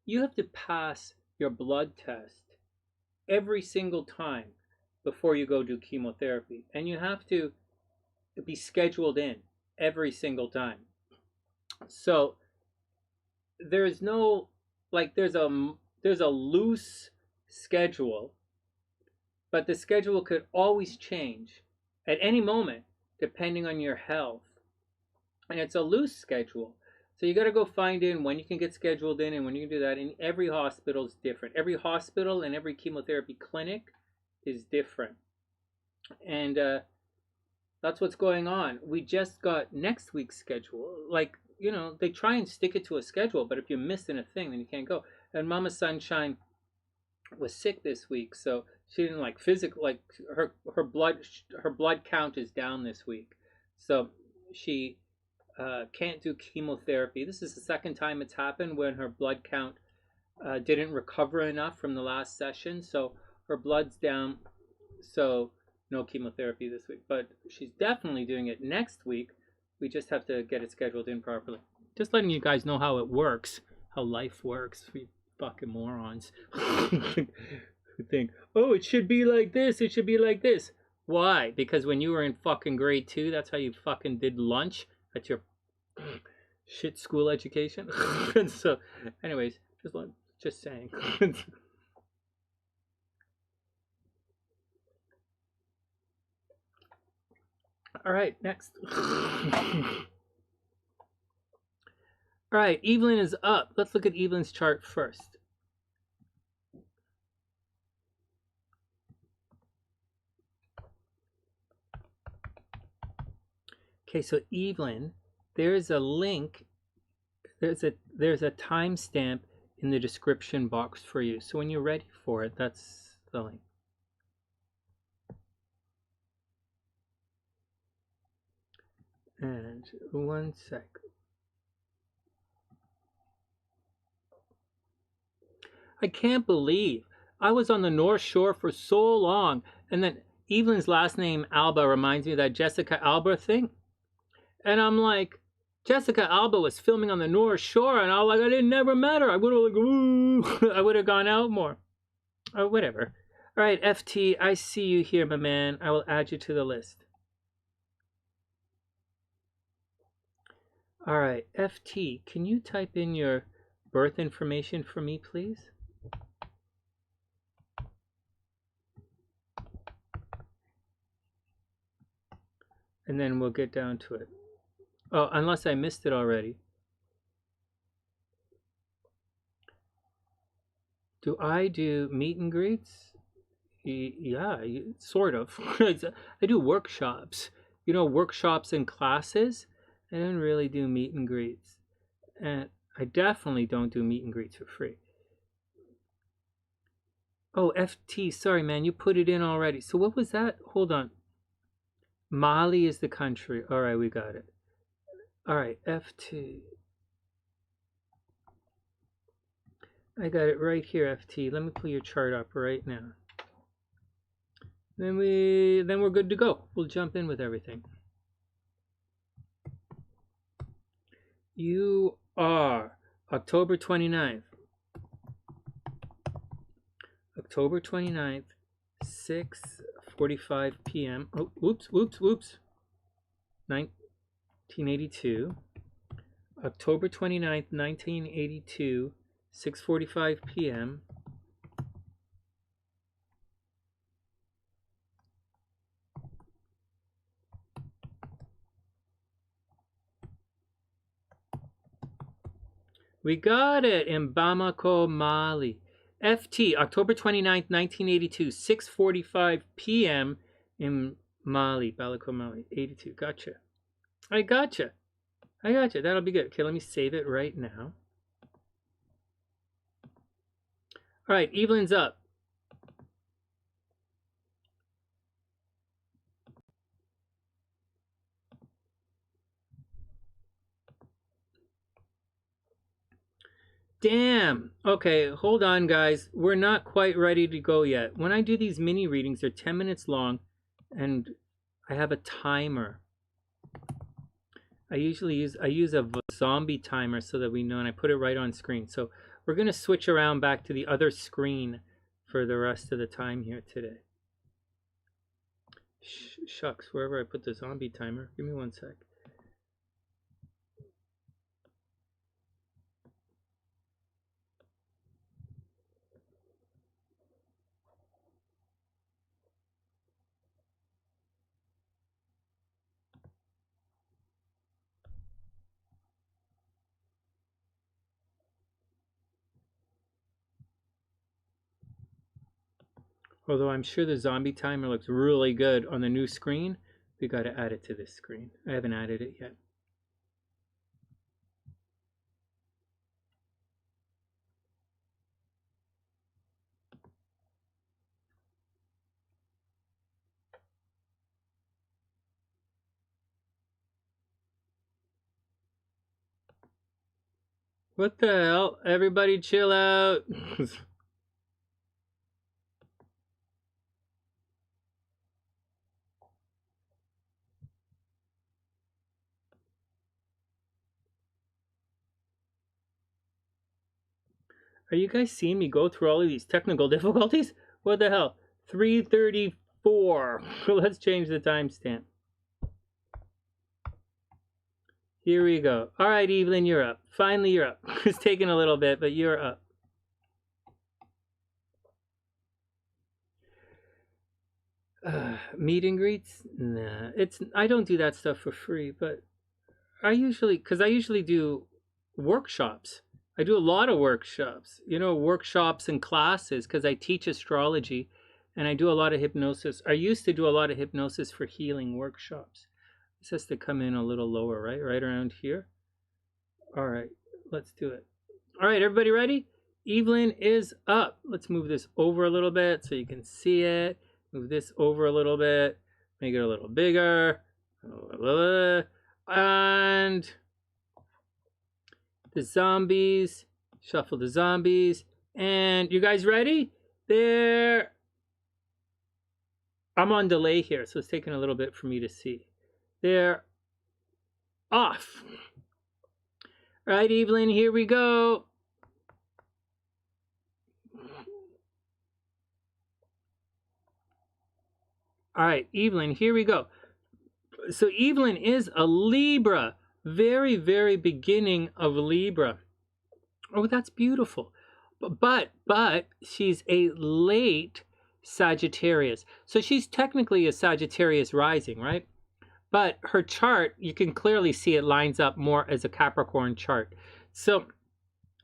you have to pass your blood test every single time before you go do chemotherapy, and you have to be scheduled in every single time. So there's no, like, there's a loose schedule, but the schedule could always change at any moment depending on your health, and it's a loose schedule. So you got to go find in when you can get scheduled in and when you can do that. And every hospital is different. Every hospital and every chemotherapy clinic is different, and that's what's going on. We just got next week's schedule. Like, you know, they try and stick it to a schedule, but if you're missing a thing, then you can't go. And Mama Sunshine was sick this week, so she didn't like physical, like her blood count is down this week, so she can't do chemotherapy. This is the second time it's happened when her blood count didn't recover enough from the last session, so her blood's down, so no chemotherapy this week, but she's definitely doing it next week. We just have to get it scheduled in properly. Just letting you guys know how it works, how life works. We fucking morons who think, oh, it should be like this, it should be like this. Why? Because when you were in fucking grade 2, that's how you fucking did lunch at your shit school education. So anyways, just saying. All right, next. All right, Evelyn is up. Let's look at Evelyn's chart first. Okay, so Evelyn, there's a link. There's a timestamp in the description box for you. So when you're ready for it, that's the link. And 1 sec. I can't believe I was on the North Shore for so long, and then Evelyn's last name Alba reminds me of that Jessica Alba thing, and I'm like, Jessica Alba was filming on the North Shore, and I was like, I didn't never met her. I would have like, ooh, I would have gone out more, or whatever. All right, FT, I see you here, my man. I will add you to the list. All right, FT, can you type in your birth information for me, please? And then we'll get down to it. Oh, unless I missed it already. Do I do meet and greets? Yeah, sort of. I do workshops. You know, workshops and classes. I don't really do meet and greets. And I definitely don't do meet and greets for free. Oh, FT, sorry, man, you put it in already. So what was that? Hold on. Mali is the country. All right, we got it. All right, FT. I got it right here, FT. Let me pull your chart up right now. Then we're good to go. We'll jump in with everything. You are October 29th. October 29th, 6:45 p.m. Oh, whoops. 1982. October 29th, 1982, 6:45 p.m. We got it in Bamako, Mali. FT, October 29th, 1982, 6:45 p.m. in Mali, Bamako, Mali, 82. Gotcha. I gotcha. I gotcha. That'll be good. Okay, let me save it right now. All right, Evelynn's up. Damn. Okay, hold on, guys. We're not quite ready to go yet. When I do these mini readings, they're 10 minutes long, and I have a timer. I use a zombie timer so that we know, and I put it right on screen. So we're going to switch around back to the other screen for the rest of the time here today. Shucks, wherever I put the zombie timer. Give me one sec. Although I'm sure the zombie timer looks really good on the new screen, we got to add it to this screen. I haven't added it yet. What the hell? Everybody chill out. Are you guys seeing me go through all of these technical difficulties? What the hell? 3:34. Let's change the timestamp. Here we go. All right, Evelynn, you're up. Finally, you're up. It's taking a little bit, but you're up. Meet and greets? Nah, I don't do that stuff for free, but I usually do workshops. I do a lot of workshops, workshops and classes, because I teach astrology and I do a lot of hypnosis. I used to do a lot of hypnosis for healing workshops. This has to come in a little lower, right? Right around here. All right, let's do it. All right, everybody ready? Evelynn is up. Let's move this over a little bit so you can see it. Move this over a little bit. Make it a little bigger. And the zombies. Shuffle the zombies. And you guys ready? There. I'm on delay here, so it's taking a little bit for me to see. They're off. All right, Evelynn, here we go. All right, Evelynn, here we go. So Evelynn is a Libra. Very, very beginning of Libra. Oh, that's beautiful. But she's a late Sagittarius. So she's technically a Sagittarius rising, right? But her chart, you can clearly see it lines up more as a Capricorn chart. So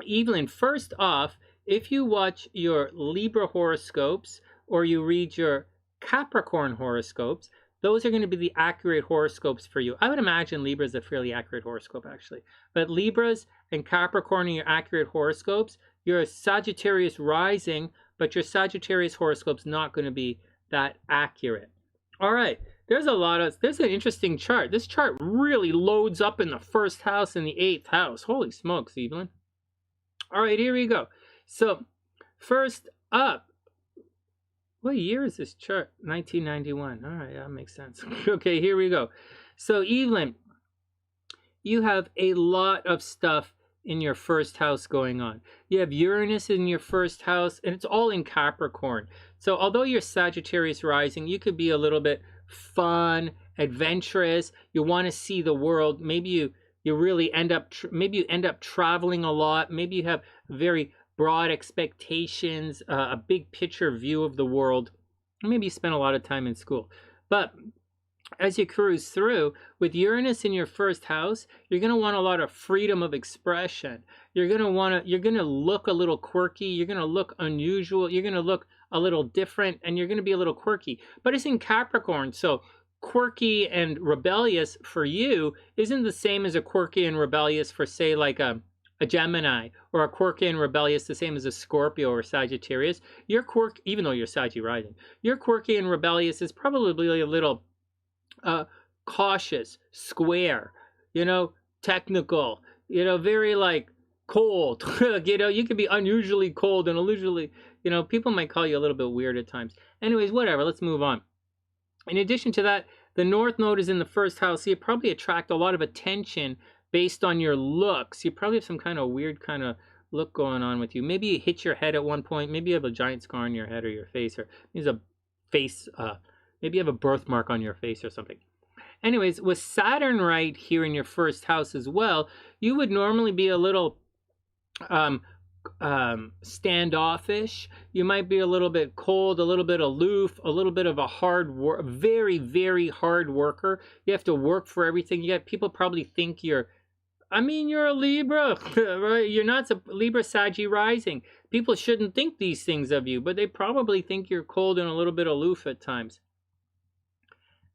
Evelynn, first off, if you watch your Libra horoscopes or you read your Capricorn horoscopes, those are going to be the accurate horoscopes for you. I would imagine Libra is a fairly accurate horoscope, actually. But Libras and Capricorn are your accurate horoscopes. You're a Sagittarius rising, but your Sagittarius horoscope's not going to be that accurate. All right. There's an interesting chart. This chart really loads up in the first house and the 8th house. Holy smokes, Evelynn. All right, here we go. So, first up, what year is this chart? 1991. All right, that makes sense. Okay, here we go. So, Evelynn, you have a lot of stuff in your first house going on. You have Uranus in your first house, and it's all in Capricorn. So, although you're Sagittarius rising, you could be a little bit fun, adventurous. You want to see the world. Maybe you really end up traveling a lot. Maybe you have very broad expectations, a big picture view of the world. Maybe you spend a lot of time in school. But as you cruise through, with Uranus in your first house, you're going to want a lot of freedom of expression. You're going to look a little quirky. You're going to look unusual. You're going to look a little different, and you're going to be a little quirky. But it's in Capricorn, so quirky and rebellious for you isn't the same as a quirky and rebellious for, say, like a Gemini, or a quirky and rebellious the same as a Scorpio or Sagittarius. Your quirk, even though you're Saggy rising, your quirky and rebellious is probably a little cautious, square, technical, very like cold. You could be unusually cold and unusually, people might call you a little bit weird at times. Anyways, whatever, let's move on. In addition to that, the North Node is in the first house, so you probably attract a lot of attention based on your looks. You probably have some kind of weird kind of look going on with you. Maybe you hit your head at one point. Maybe you have a giant scar on your head or your face, or there's a face, maybe you have a birthmark on your face or something. Anyways, with Saturn right here in your first house as well, you would normally be a little standoffish. You might be a little bit cold, a little bit aloof, a little bit of a very, very hard worker. You have to work for everything. People probably think you're a Libra, right? You're not a Libra, Saggy rising. People shouldn't think these things of you, but they probably think you're cold and a little bit aloof at times.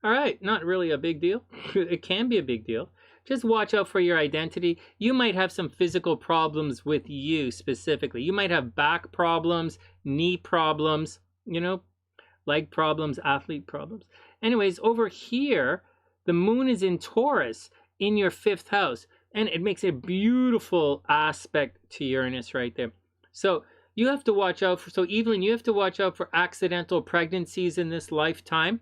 All right, not really a big deal. It can be a big deal. Just watch out for your identity. You might have some physical problems with you specifically. You might have back problems, knee problems, leg problems, athlete problems. Anyways, over here, the moon is in Taurus in your 5th house, and it makes a beautiful aspect to Uranus right there. So you have to watch out for, Evelyn, you have to watch out for accidental pregnancies in this lifetime.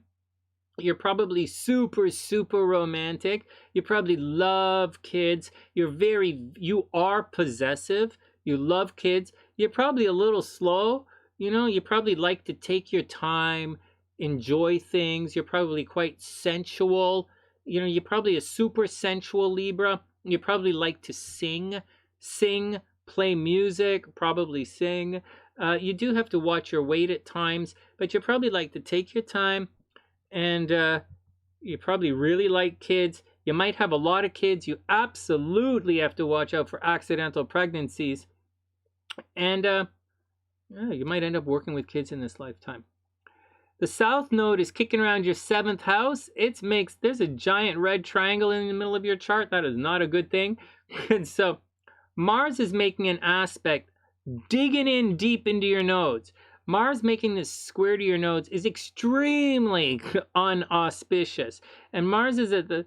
You're probably super, super romantic. You probably love kids. You are possessive. You love kids. You're probably a little slow. You probably like to take your time, enjoy things. You're probably quite sensual. You're probably a super sensual Libra. You probably like to sing, play music, probably sing. You do have to watch your weight at times, but you probably like to take your time. And you probably really like kids. You might have a lot of kids. You absolutely have to watch out for accidental pregnancies. And you might end up working with kids in this lifetime. The South Node is kicking around your 7th house. There's a giant red triangle in the middle of your chart. That is not a good thing. And so Mars is making an aspect, digging in deep into your nodes. Mars making this square to your nodes is extremely unauspicious. And Mars is at the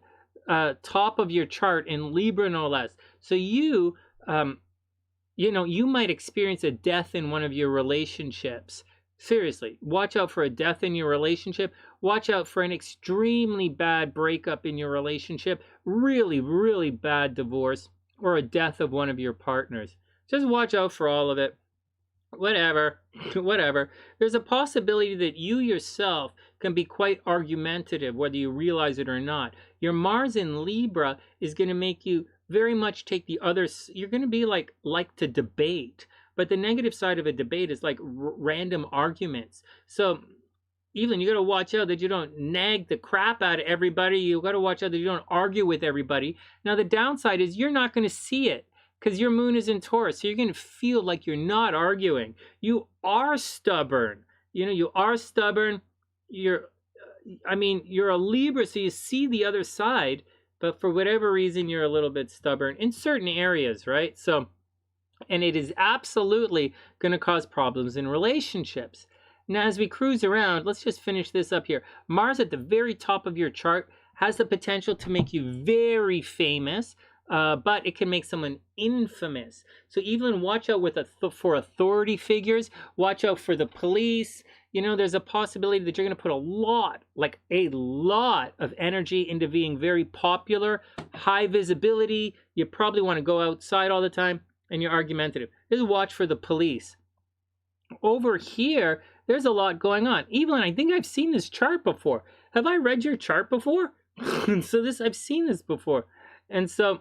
top of your chart in Libra, no less. So you might experience a death in one of your relationships. Seriously, watch out for a death in your relationship. Watch out for an extremely bad breakup in your relationship. Really, really bad divorce, or a death of one of your partners. Just watch out for all of it. Whatever. There's a possibility that you yourself can be quite argumentative, whether you realize it or not. Your Mars in Libra is going to make you very much take the others. You're going to be like to debate. But the negative side of a debate is like random arguments. So, Evelyn, you got to watch out that you don't nag the crap out of everybody. You got to watch out that you don't argue with everybody. Now, the downside is you're not going to see it, because your moon is in Taurus, so you're going to feel like you're not arguing. You are stubborn. You are stubborn. You're a Libra, so you see the other side, but for whatever reason, you're a little bit stubborn in certain areas, right? So, and it is absolutely going to cause problems in relationships. Now, as we cruise around, let's just finish this up here. Mars at the very top of your chart has the potential to make you very famous. But it can make someone infamous. So Evelyn, watch out for authority figures. Watch out for the police. There's a possibility that you're going to put a lot of energy into being very popular, high visibility. You probably want to go outside all the time, and you're argumentative. Just watch for the police. Over here, there's a lot going on. Evelyn, I think I've seen this chart before. Have I read your chart before? I've seen this before. And so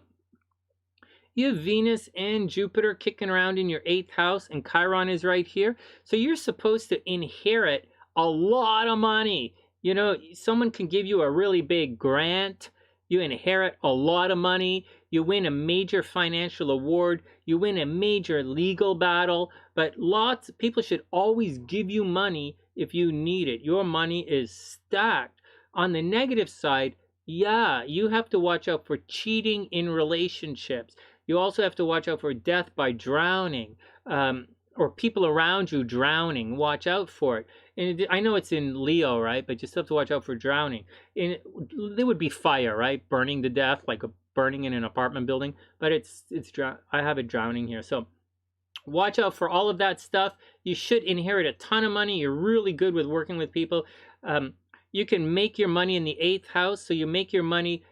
you have Venus and Jupiter kicking around in your 8th house, and Chiron is right here. So you're supposed to inherit a lot of money You know, someone can give you a really big grant. You inherit a lot of money. You win a major financial award. You win a major legal battle. But lots of people should always give you money if you need it. Your money is stacked. On the negative side, yeah, you have to watch out for cheating in relationships. You also have to watch out for death by drowning, or people around you drowning. Watch out for it. And I know it's in Leo, right? But you still have to watch out for drowning. And there would be fire, right? Burning to death, like burning in an apartment building. But I have it drowning here. So watch out for all of that stuff. You should inherit a ton of money. You're really good with working with people. You can make your money in the 8th house. So you can make your money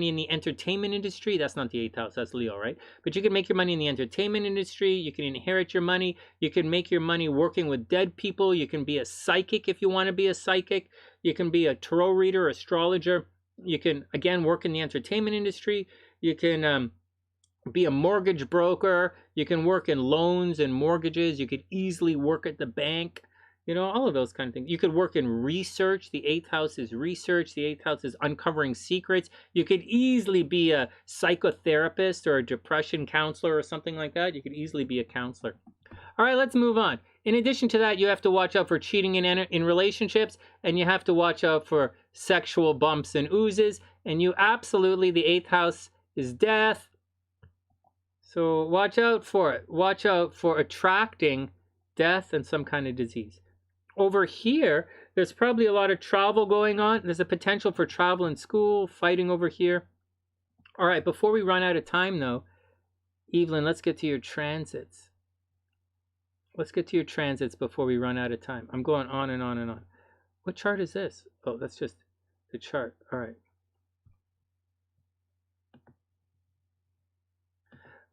in the entertainment industry. That's not the 8th house, that's Leo, right? But you can make your money in the entertainment industry. You can inherit your money. You can make your money working with dead people. You can be a psychic if you want to be a psychic. You can be a tarot reader, astrologer. You can, again, work in the entertainment industry. You can be a mortgage broker. You can work in loans and mortgages. You could easily work at the bank. You know, all of those kind of things. You could work in research. The 8th house is research. The 8th house is uncovering secrets. You could easily be a psychotherapist or a depression counselor or something like that. You could easily be a counselor. All right, let's move on. In addition to that, you have to watch out for cheating in relationships, and you have to watch out for sexual bumps and oozes. And you absolutely, the 8th house is death. So watch out for it. Watch out for attracting death and some kind of disease. Over here, there's probably a lot of travel going on. There's a potential for travel and school, fighting over here. All right, before we run out of time, though, Evelyn, let's get to your transits. Let's get to your transits before we run out of time. I'm going on and on and on. What chart is this? Oh, that's just the chart. All right.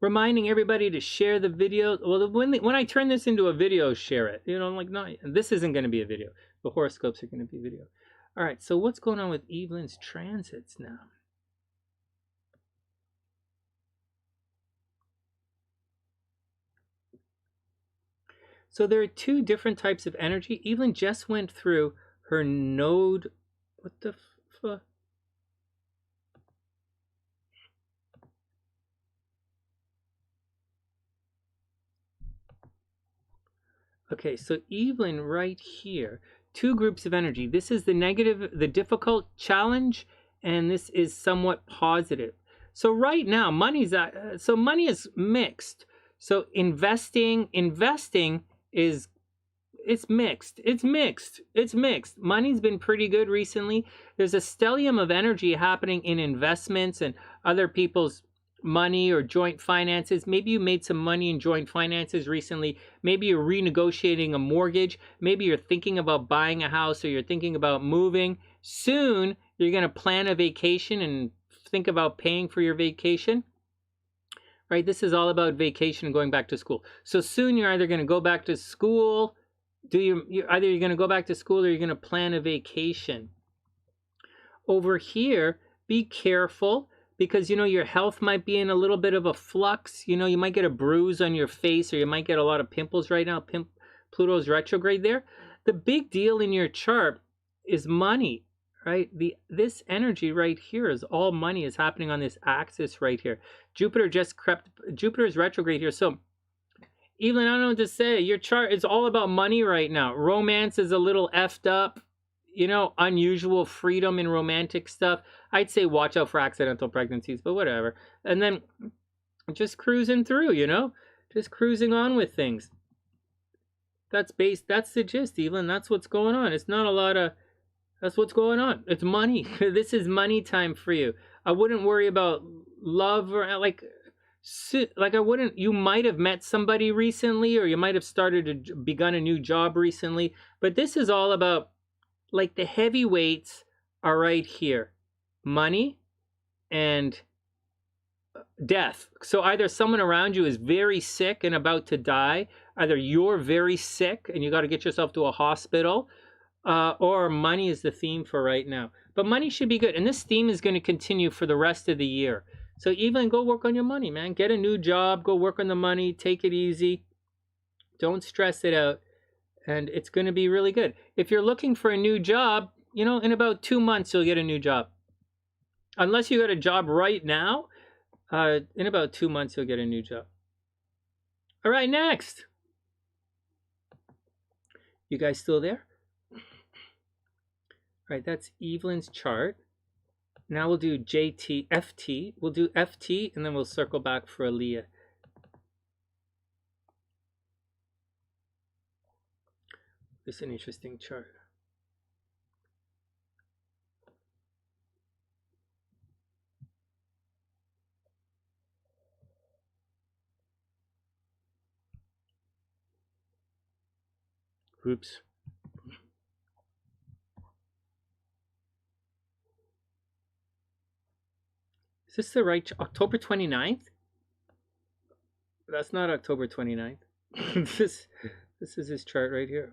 Reminding everybody to share the video. Well, when I turn this into a video, share it. You know, I'm like, no, this isn't going to be a video. The horoscopes are going to be video. All right, so what's going on with Evelyn's transits now? So there are two different types of energy. Evelyn just went through her node. What the fuck? Okay, so Evelyn right here, two groups of energy. This is the negative, the difficult challenge, and this is somewhat positive. So right now, money is mixed. So investing is, it's mixed. Money's been pretty good recently. There's a stellium of energy happening in investments and other people's money or joint finances. Maybe you made some money in joint finances recently. Maybe you're renegotiating a mortgage. Maybe you're thinking about buying a house, or you're thinking about moving. Soon, you're going to plan a vacation and think about paying for your vacation. Right? This is all about vacation and going back to school. So soon you're either going to go back to school, either you're going to go back to school or you're going to plan a vacation. Over here, be careful, because, you know, your health might be in a little bit of a flux. You know, you might get a bruise on your face, or you might get a lot of pimples right now. Pluto's retrograde there. The big deal in your chart is money, right? This energy right here is all money is happening on this axis right here. Jupiter's retrograde here. So, Evelyn, I don't know what to say. Your chart is all about money right now. Romance is a little effed up. You know, unusual freedom in romantic stuff. I'd say watch out for accidental pregnancies, but whatever. And then just cruising through, you know, just cruising on with things. That's the gist, Evelyn. That's what's going on. It's not a lot of, that's what's going on. It's money. This is money time for you. I wouldn't worry about love or you might have met somebody recently, or you might have begun a new job recently, but this is all about, like, the heavyweights are right here. Money and death. So either someone around you is very sick and about to die, either you're very sick and you got to get yourself to a hospital, or money is the theme for right now. But money should be good. And this theme is going to continue for the rest of the year. So Evelyn, go work on your money, man. Get a new job. Go work on the money. Take it easy. Don't stress it out. And it's going to be really good. If you're looking for a new job, you know, in about 2 months, you'll get a new job. Unless you got a job right now, in about 2 months, you'll get a new job. All right, next. You guys still there? All right, that's Evelynn's chart. Now we'll do FT. We'll do FT, and then we'll circle back for Aaliyah. This is an interesting chart. Oops. Is this the right October 29th? That's not October 29th. This is his chart right here.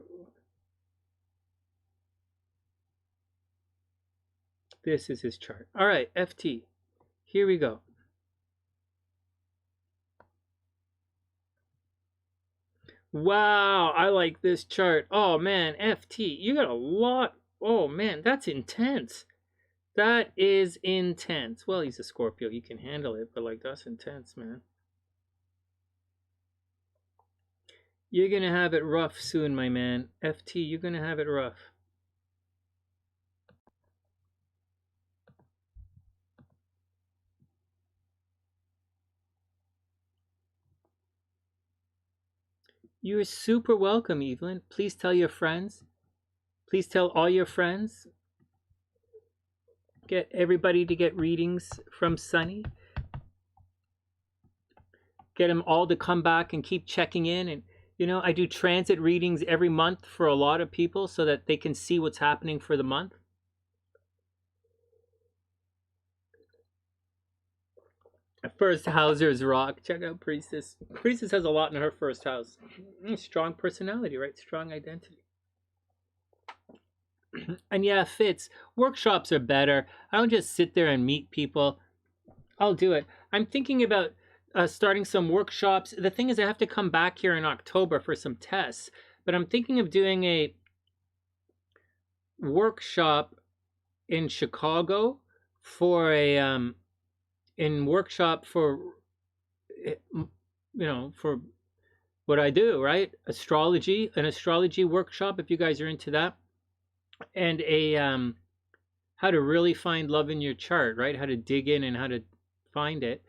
This is his chart. All right, FT. Here we go. Wow, I like this chart. Oh man, FT, you got a lot. Oh man, that's intense. That is intense. Well, he's a Scorpio. He can handle it, but like, that's intense, man. You're going to have it rough soon, my man. FT, you're going to have it rough. You're super welcome, Evelynn. Please tell your friends. Please tell all your friends. Get everybody to get readings from Sonny. Get them all to come back and keep checking in. And, you know, I do transit readings every month for a lot of people so that they can see what's happening for the month. First housers rock. Check out Priestess. Priestess has a lot in her first house. Strong personality, right? Strong identity. And yeah, fits. Workshops are better. I don't just sit there and meet people. I'll do it. I'm thinking about starting some workshops. The thing is, I have to come back here in October for some tests. But I'm thinking of doing a workshop in Chicago for a workshop for, you know, for what I do, right? An astrology workshop, if you guys are into that. And a how to really find love in your chart, right? How to dig in and how to find it,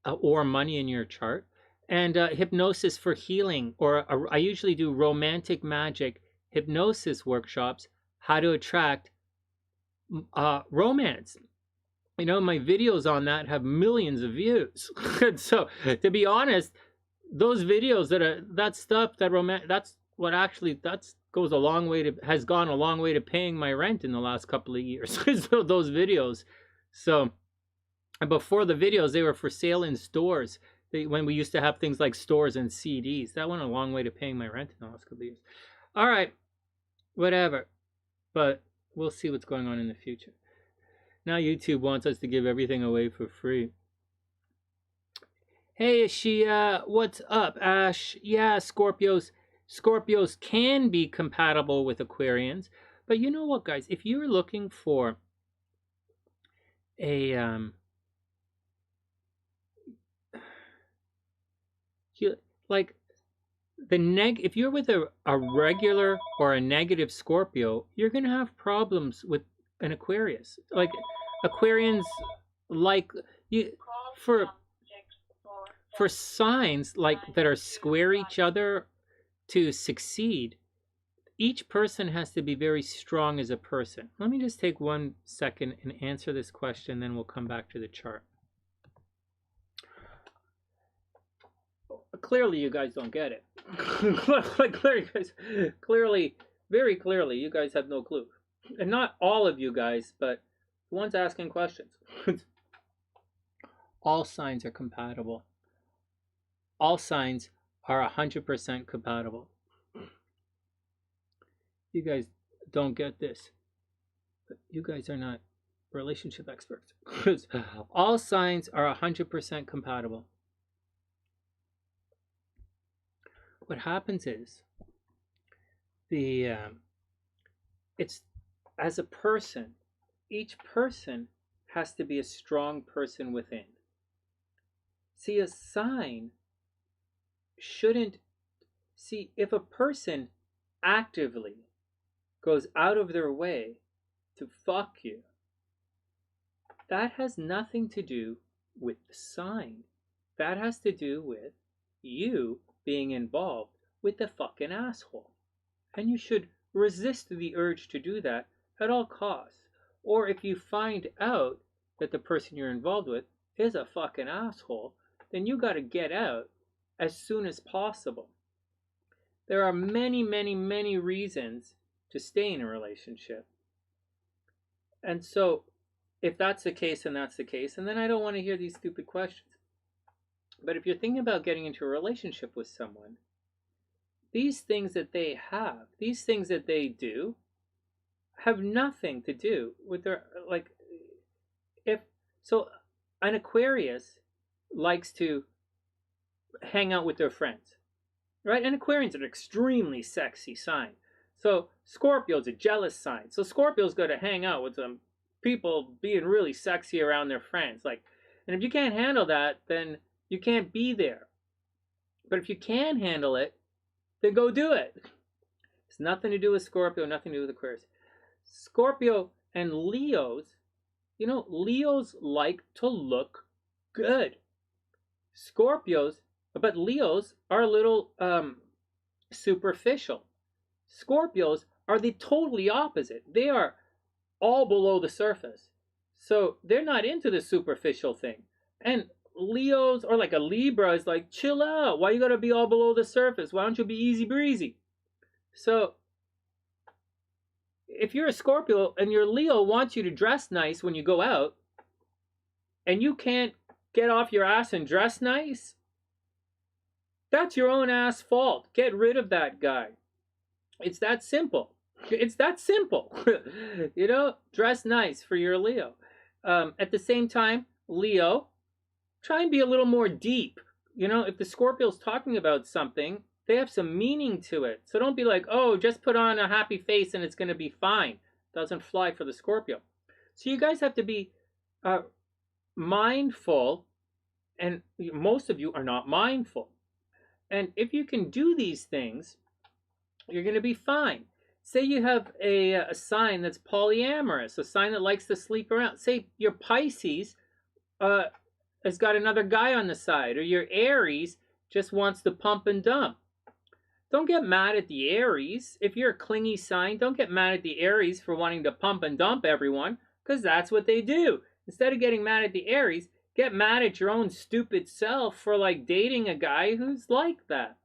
or money in your chart. And hypnosis for healing, or I usually do romantic magic hypnosis workshops, how to attract romance. You know, my videos on that have millions of views. So to be honest, those videos goes a long way has gone a long way to paying my rent in the last couple of years. So those videos. So, and before the videos, they were for sale in stores. When we used to have things like stores and CDs, that went a long way to paying my rent in the last couple of years. All right, whatever. But we'll see what's going on in the future. Now YouTube wants us to give everything away for free. Hey, Ashia, what's up, Ash? Yeah, Scorpios can be compatible with Aquarians, but you know what, guys? If you're looking for a if you're with a regular or a negative Scorpio, you're gonna have problems with an Aquarius. Like Aquarians, like you for signs like that are square each other to succeed. Each person has to be very strong as a person. Let me just take 1 second and answer this question, then we'll come back to the chart. Clearly, you guys don't get it. Very clearly, you guys have no clue. And not all of you guys, but the ones asking questions. All signs are compatible. All signs are 100% compatible. You guys don't get this. But you guys are not relationship experts. All signs are 100% compatible. What happens is it's as a person, each person has to be a strong person within. See, a sign shouldn't, see, if a person actively goes out of their way to fuck you, that has nothing to do with the sign. That has to do with you being involved with the fucking asshole. And you should resist the urge to do that at all costs. Or if you find out that the person you're involved with is a fucking asshole, then you got to get out as soon as possible. There are many, many, many reasons to stay in a relationship. And so, if that's the case, and that's the case, and then I don't want to hear these stupid questions. But if you're thinking about getting into a relationship with someone, these things that they have, these things that they do, have nothing to do with their, like, if, so an Aquarius likes to hang out with their friends, right? And Aquarians are an extremely sexy sign. So Scorpio's a jealous sign. So Scorpio's got to hang out with some people being really sexy around their friends. Like, and if you can't handle that, then you can't be there. But if you can handle it, then go do it. It's nothing to do with Scorpio, nothing to do with Aquarius. Scorpio and Leos, you know, Leos like to look good. Scorpios, but Leos are a little superficial. Scorpios are the totally opposite. They are all below the surface. So they're not into the superficial thing. And Leos, or like a Libra, is like, chill out. Why you gotta be all below the surface? Why don't you be easy breezy? So if you're a Scorpio and your Leo wants you to dress nice when you go out, and you can't get off your ass and dress nice, that's your own ass fault. Get rid of that guy. It's that simple. It's that simple. You know, dress nice for your Leo. At the same time, Leo, try and be a little more deep. You know, if the Scorpio's talking about something, they have some meaning to it. So don't be like, oh, just put on a happy face and it's going to be fine. Doesn't fly for the Scorpio. So you guys have to be mindful, and most of you are not mindful. And if you can do these things, you're going to be fine. Say you have a sign that's polyamorous, a sign that likes to sleep around. Say your Pisces has got another guy on the side, or your Aries just wants to pump and dump. Don't get mad at the Aries. If you're a clingy sign, don't get mad at the Aries for wanting to pump and dump everyone, because that's what they do. Instead of getting mad at the Aries, get mad at your own stupid self for like dating a guy who's like that,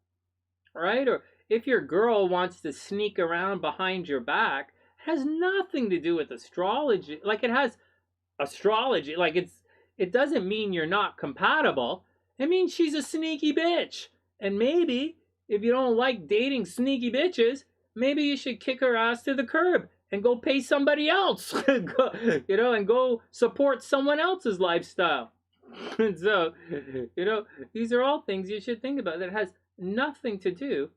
right? Or if your girl wants to sneak around behind your back, it has nothing to do with astrology. Like, it has astrology. Like, it doesn't mean you're not compatible. It means she's a sneaky bitch. And maybe if you don't like dating sneaky bitches, maybe you should kick her ass to the curb and go pay somebody else. You know, and go support someone else's lifestyle. And so, you know, these are all things you should think about that has nothing to do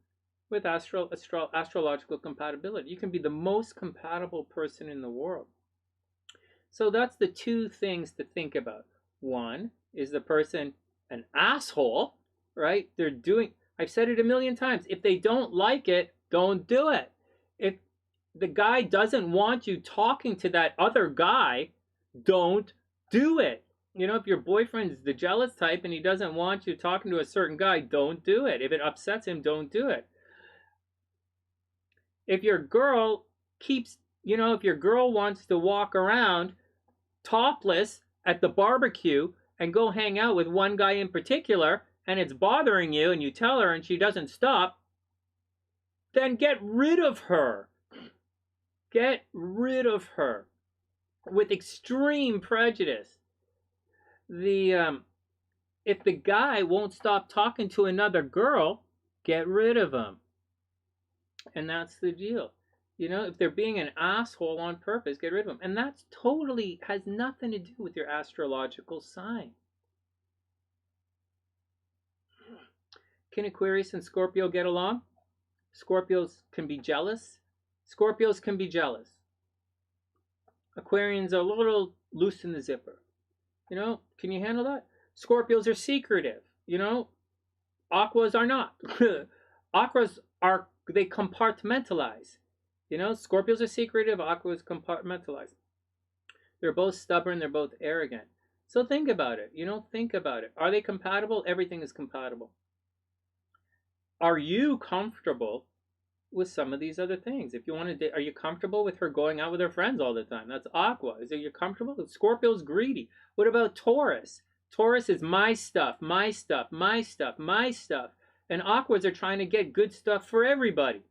with astrological compatibility. You can be the most compatible person in the world. So that's the two things to think about. One, is the person an asshole, right? They're doing, I've said it a million times, if they don't like it, don't do it. If the guy doesn't want you talking to that other guy, don't do it. You know, if your boyfriend's the jealous type and he doesn't want you talking to a certain guy, don't do it. If it upsets him, don't do it. If your girl keeps, you know, if your girl wants to walk around topless at the barbecue and go hang out with one guy in particular, and it's bothering you, and you tell her and she doesn't stop, then get rid of her. Get rid of her with extreme prejudice. If the guy won't stop talking to another girl, get rid of him. And that's the deal. You know, if they're being an asshole on purpose, get rid of them. And that's totally has nothing to do with your astrological sign. Can Aquarius and Scorpio get along? Scorpios can be jealous. Scorpios can be jealous. Aquarians are a little loose in the zipper. You know, can you handle that? Scorpios are secretive. You know, Aquas are not. Aquas are, they compartmentalize. You know, Scorpios are secretive, Aquas compartmentalize. They're both stubborn, they're both arrogant. So think about it. You know, think about it. Are they compatible? Everything is compatible. Are you comfortable with some of these other things? If you want to date, are you comfortable with her going out with her friends all the time? That's Aqua. Is it, you're comfortable? Scorpio's greedy. What about Taurus? Taurus is my stuff, my stuff, my stuff, my stuff. And Aquas are trying to get good stuff for everybody.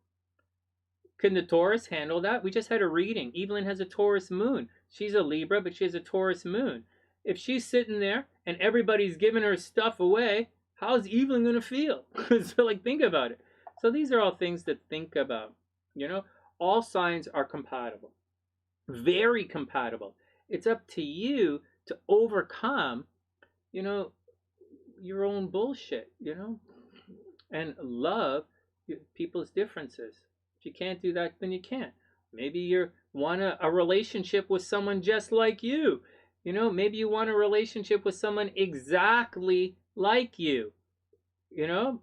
Can the Taurus handle that? We just had a reading. Evelynn has a Taurus moon. She's a Libra, but she has a Taurus moon. If she's sitting there and everybody's giving her stuff away, how's Evelynn going to feel? So, like, think about it. So these are all things to think about. You know, all signs are compatible. Very compatible. It's up to you to overcome, you know, your own bullshit, you know, and love people's differences. If you can't do that, then you can't. Maybe you want a relationship with someone just like you. You know, maybe you want a relationship with someone exactly like you. You know,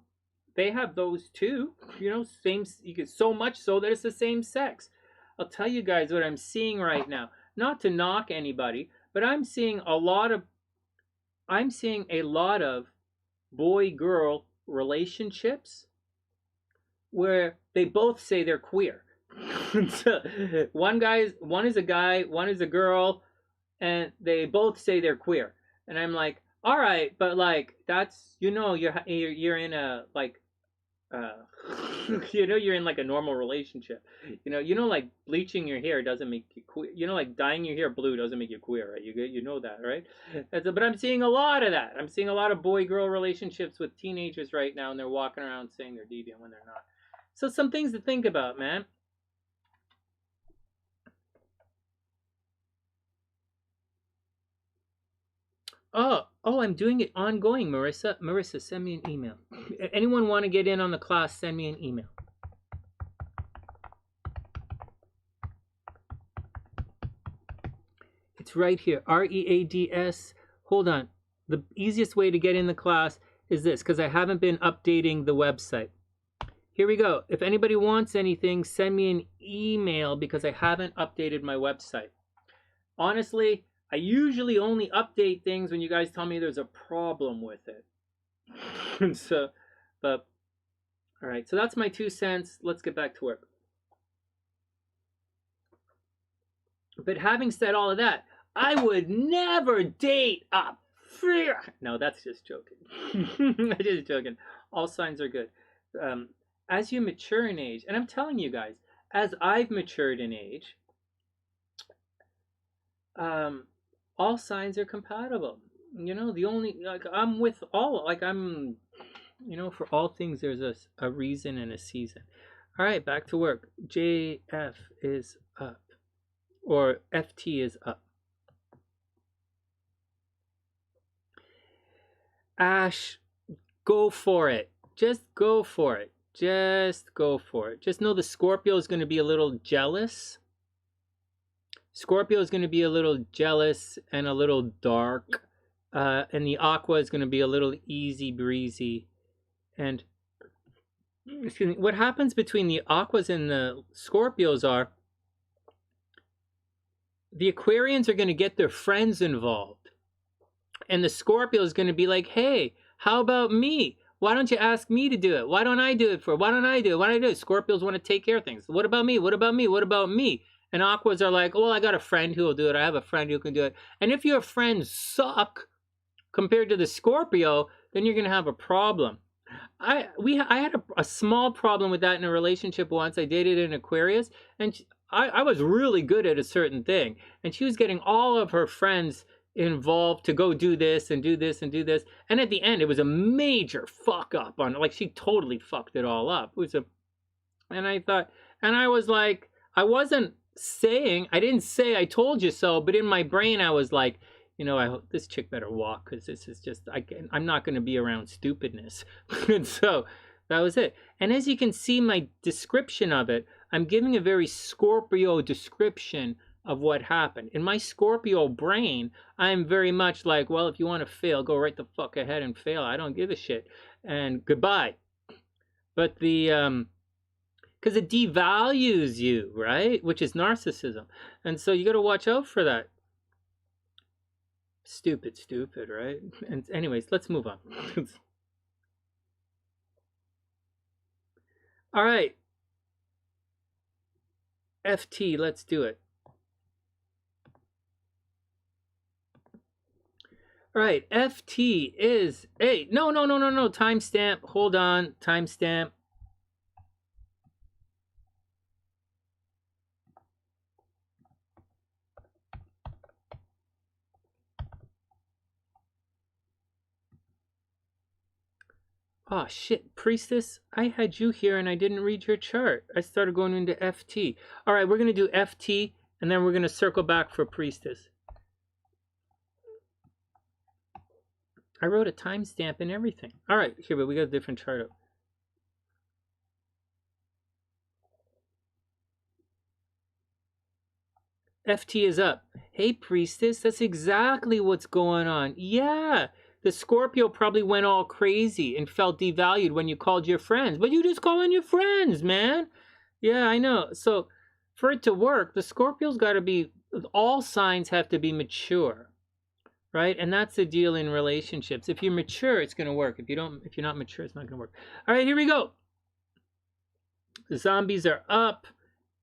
they have those too. You know, same. You get so much so that it's the same sex. I'll tell you guys what I'm seeing right now. Not to knock anybody, but I'm seeing a lot of boy-girl relationships where they both say they're queer. So, one is a guy, one is a girl, and they both say they're queer. And I'm like, all right, but like that's, you know, you're in a like you know, you're in like a normal relationship. You know, like bleaching your hair doesn't make you queer. You know, like dyeing your hair blue doesn't make you queer, right? You know that, right? But I'm seeing a lot of that. I'm seeing a lot of boy-girl relationships with teenagers right now, and they're walking around saying they're deviant when they're not. So some things to think about, man. Oh, I'm doing it ongoing, Marissa. Marissa, send me an email. Anyone want to get in on the class, send me an email. It's right here, READS. Hold on. The easiest way to get in the class is this, because I haven't been updating the website. Here we go. If anybody wants anything, send me an email because I haven't updated my website. Honestly, I usually only update things when you guys tell me there's a problem with it. So, but, all right. So that's my 2 cents. Let's get back to work. But having said all of that, I would never date a fear. No, that's just joking. I'm just joking. All signs are good. As you mature in age, and I'm telling you guys, as I've matured in age, all signs are compatible. You know, the only, like, I'm with all, like, I'm, you know, for all things there's a reason and a season. All right, back to work. JF is up, or FT is up. Ash, go for it. Just go for it. Just go for it. Just know the Scorpio is going to be a little jealous. Scorpio is going to be a little jealous and a little dark. And the Aqua is going to be a little easy breezy. And excuse me, what happens between the Aquas and the Scorpios are the Aquarians are going to get their friends involved. And the Scorpio is going to be like, hey, how about me? Why don't you ask me to do it? Why don't I do it for? Why don't I do it? Why don't I do it? Scorpios want to take care of things. What about me? What about me? What about me? And Aquas are like, well, I got a friend who will do it. I have a friend who can do it. And if your friends suck compared to the Scorpio, then you're going to have a problem. I had a small problem with that in a relationship once. I dated an Aquarius, and I was really good at a certain thing. And she was getting all of her friends involved to go do this and do this and do this. And at the end, it was a major fuck up on, like, she totally fucked it all up. It was and I thought, and I was like, I didn't say I told you so, but in my brain I was like, you know, I hope this chick better walk, because this is just, I'm not going to be around stupidness. And so that was it. And as you can see my description of it, I'm giving a very Scorpio description of what happened. In my Scorpio brain, I'm very much like, well, if you want to fail, go right the fuck ahead and fail. I don't give a shit. And goodbye. But because it devalues you, right? Which is narcissism. And so you got to watch out for that. Stupid, right? And anyways, let's move on. All right. FT, let's do it. All right, FT is, hey, no, timestamp, hold on, timestamp. Oh shit, Priestess, I had you here and I didn't read your chart. I started going into FT. All right, we're going to do FT and then we're going to circle back for Priestess. I wrote a timestamp and everything. All right, here, but we got a different chart up. FT is up. Hey, Priestess, that's exactly what's going on. Yeah, the Scorpio probably went all crazy and felt devalued when you called your friends. But you just calling your friends, man. Yeah, I know. So for it to work, the Scorpio's got to be, all signs have to be mature. Right? And that's the deal in relationships. If you're mature, it's going to work. If you're not mature, it's not going to work. All right, here we go. The zombies are up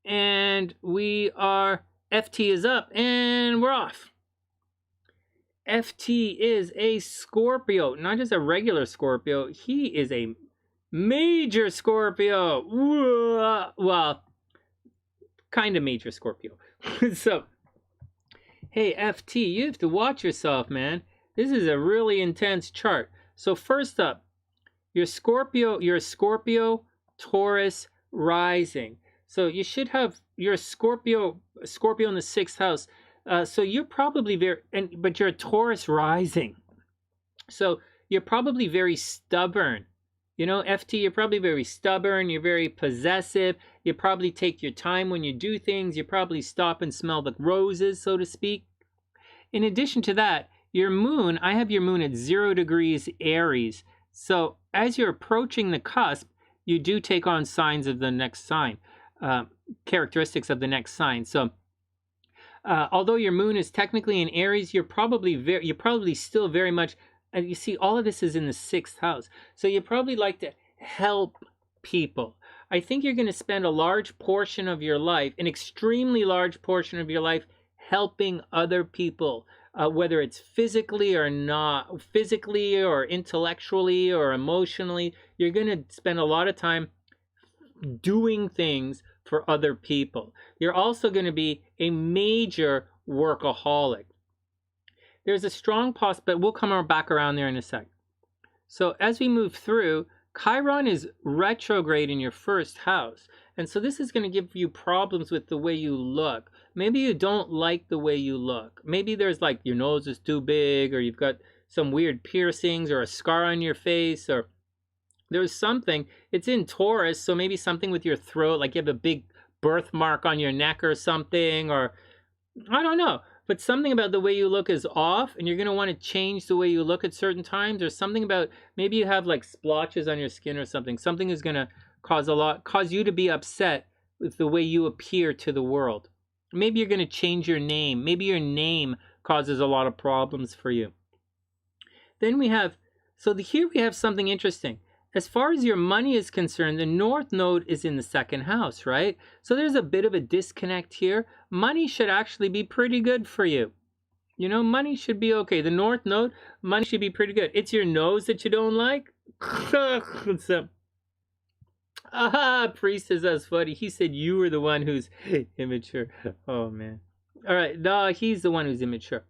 and we are, FT is up and we're off. FT is a Scorpio, not just a regular Scorpio. He is a major Scorpio. Well, kind of major Scorpio. So, hey, FT, you have to watch yourself, man. This is a really intense chart. So first up, you're a Scorpio, Taurus rising. So you should have your Scorpio in the 6th house. So you're probably but you're a Taurus rising. So you're probably very stubborn. You know, FT, you're probably very stubborn. You're very possessive. You probably take your time when you do things. You probably stop and smell the roses, so to speak. In addition to that, your moon, I have your moon at 0 degrees Aries. So as you're approaching the cusp, you do take on signs of the next sign, characteristics of the next sign. So although your moon is technically in Aries, you're probably still very much, you see, all of this is in the 6th house. So you probably like to help people. I think you're going to spend a large portion of your life, an extremely large portion of your life, helping other people, whether it's physically or not, physically or intellectually or emotionally. You're going to spend a lot of time doing things for other people. You're also going to be a major workaholic. There's a strong but we'll come back around there in a sec. So as we move through, Chiron is retrograde in your 1st house. And so this is going to give you problems with the way you look. Maybe you don't like the way you look. Maybe there's like your nose is too big, or you've got some weird piercings or a scar on your face, or there's something. It's in Taurus, so maybe something with your throat, like you have a big birthmark on your neck or something, or I don't know. But something about the way you look is off, and you're going to want to change the way you look at certain times, or something about maybe you have like splotches on your skin or something. Something is going to cause you to be upset with the way you appear to the world. Maybe you're going to change your name. Maybe your name causes a lot of problems for you. Then we have, here we have something interesting. As far as your money is concerned, the North Node is in the 2nd house, right? So there's a bit of a disconnect here. Money should actually be pretty good for you. You know, money should be okay. The North Node, money should be pretty good. It's your nose that you don't like? So, Priestess, that's funny. He said you were the one who's immature. Oh, man. All right, no, he's the one who's immature.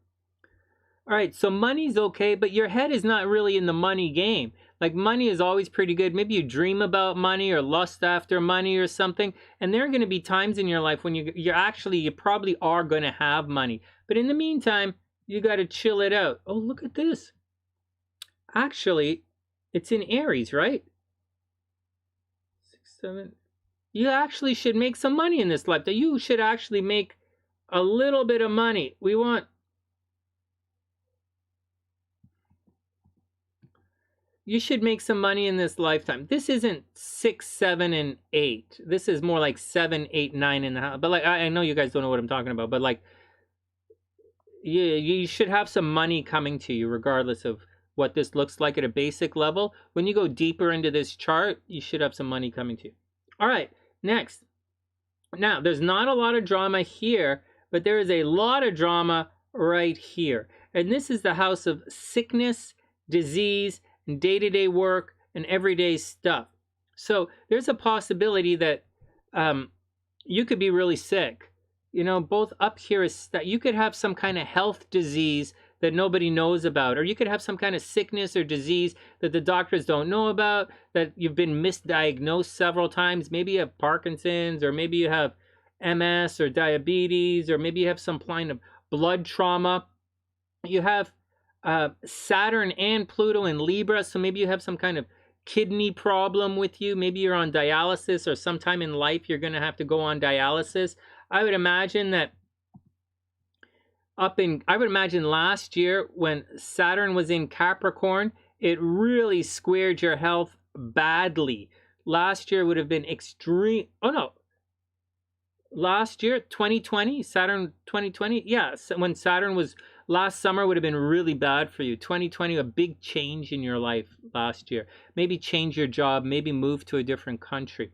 All right, so money's okay, but your head is not really in the money game. Like, money is always pretty good. Maybe you dream about money or lust after money or something. And there are going to be times in your life when you probably are going to have money. But in the meantime, you got to chill it out. Oh, look at this. Actually, it's in Aries, right? 6, 7. You actually should make some money in this life. You should actually make a little bit of money. We want... You should make some money in this lifetime. This isn't 6, 7, and 8. This is more like 7, 8, 9 in the house. But like, I know you guys don't know what I'm talking about, but like, you should have some money coming to you regardless of what this looks like at a basic level. When you go deeper into this chart, you should have some money coming to you. All right, next. Now, there's not a lot of drama here, but there is a lot of drama right here. And this is the house of sickness, disease, and day-to-day work and everyday stuff. So there's a possibility that you could be really sick. You know, both up here is that you could have some kind of health disease that nobody knows about, or you could have some kind of sickness or disease that the doctors don't know about, that you've been misdiagnosed several times. Maybe you have Parkinson's, or maybe you have MS or diabetes, or maybe you have some kind of blood trauma. You have Saturn and Pluto in Libra, so maybe you have some kind of kidney problem with you. Maybe you're on dialysis, or sometime in life you're going to have to go on dialysis. I would imagine that I would imagine last year when Saturn was in Capricorn, it really squared your health badly. Last year would have been extreme. Oh no. Last year, 2020, Saturn 2020. Yeah, when Saturn was last summer would have been really bad for you. 2020, a big change in your life last year. Maybe change your job, maybe move to a different country.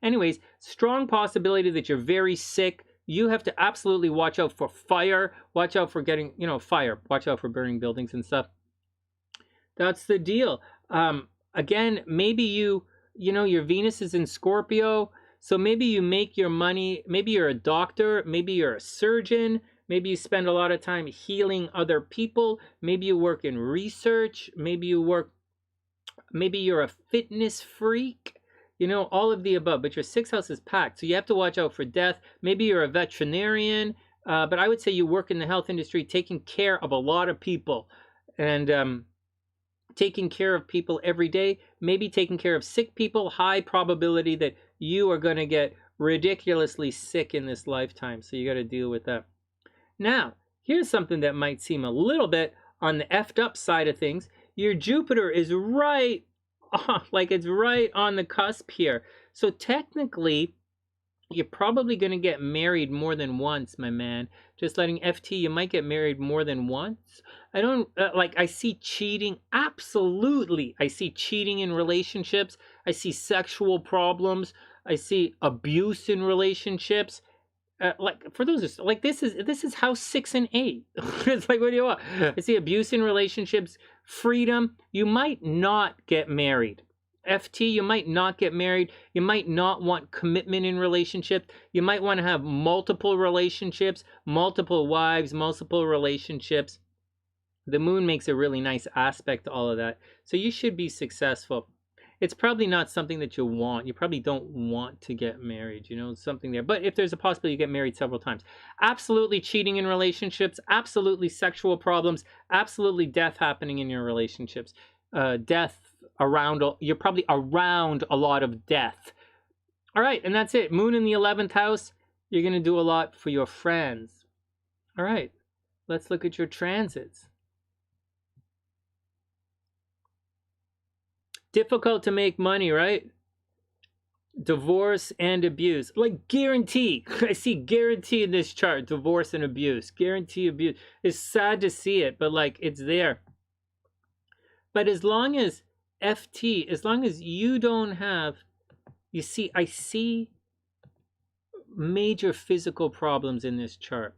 Anyways, strong possibility that you're very sick. You have to absolutely watch out for fire. Watch out for getting, fire. Watch out for burning buildings and stuff. That's the deal. Again, maybe your Venus is in Scorpio. So maybe you make your money. Maybe you're a doctor. Maybe you're a surgeon. Maybe you spend a lot of time healing other people. Maybe you work in research. Maybe you're a fitness freak. All of the above, but your 6th house is packed, so you have to watch out for death. Maybe you're a veterinarian, but I would say you work in the health industry taking care of a lot of people, and taking care of people every day, maybe taking care of sick people. High probability that you are going to get ridiculously sick in this lifetime, so you got to deal with that. Now, here's something that might seem a little bit on the effed up side of things. Your Jupiter is right... like it's right on the cusp here. So technically, you're probably going to get married more than once, my man. Just letting FT, you might get married more than once. I don't, I see cheating. Absolutely. I see cheating in relationships. I see sexual problems. I see abuse in relationships. For those, this is house 6 and 8. It's like, what do you want? I see abuse in relationships, freedom. You might not get married. FT, you might not get married. You might not want commitment in relationships. You might want to have multiple relationships, multiple wives, multiple relationships. The moon makes a really nice aspect to all of that. So you should be successful. It's probably not something that you want. You probably don't want to get married, something there. But if there's a possibility, you get married several times. Absolutely cheating in relationships, absolutely sexual problems, absolutely death happening in your relationships. Death around, you're probably around a lot of death. All right, and that's it. Moon in the 11th house, you're going to do a lot for your friends. All right, let's look at your transits. Difficult to make money, right? Divorce and abuse. Like, guarantee. I see guarantee in this chart. Divorce and abuse. Guarantee abuse. It's sad to see it, but it's there. But as long as FT, as long as you don't have, you see, I see major physical problems in this chart.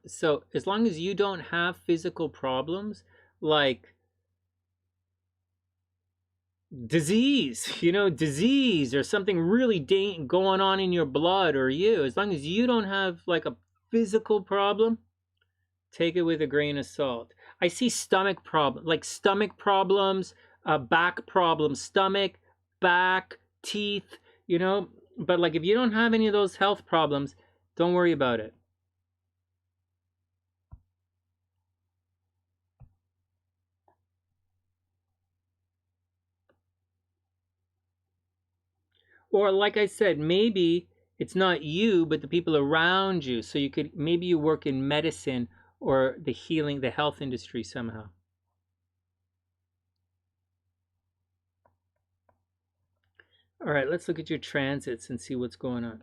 So as long as you don't have physical problems, like disease, disease or something really going on in your blood or you, as long as you don't have a physical problem, take it with a grain of salt. I see stomach problems, back problems, stomach, back, teeth, but if you don't have any of those health problems, don't worry about it. Or like I said, maybe It's not you, but the people around you. So maybe you work in medicine or the healing, the health industry somehow. All right, let's look at your transits and see what's going on.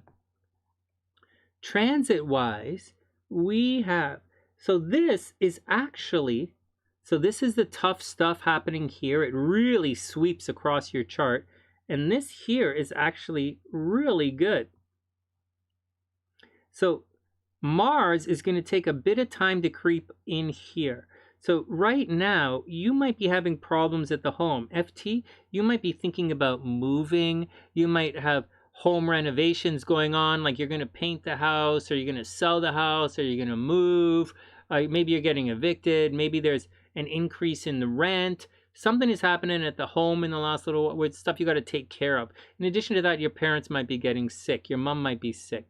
Transit-wise, we have, so this is the tough stuff happening here. It really sweeps across your chart. And this here is actually really good. So Mars is going to take a bit of time to creep in here. So right now, you might be having problems at the home. FT, you might be thinking about moving. You might have home renovations going on, like you're going to paint the house, or you're going to sell the house, or you're going to move. Maybe you're getting evicted. Maybe there's an increase in the rent. Something is happening at the home in the last little while with stuff you got to take care of. In addition to that, your parents might be getting sick. Your mom might be sick.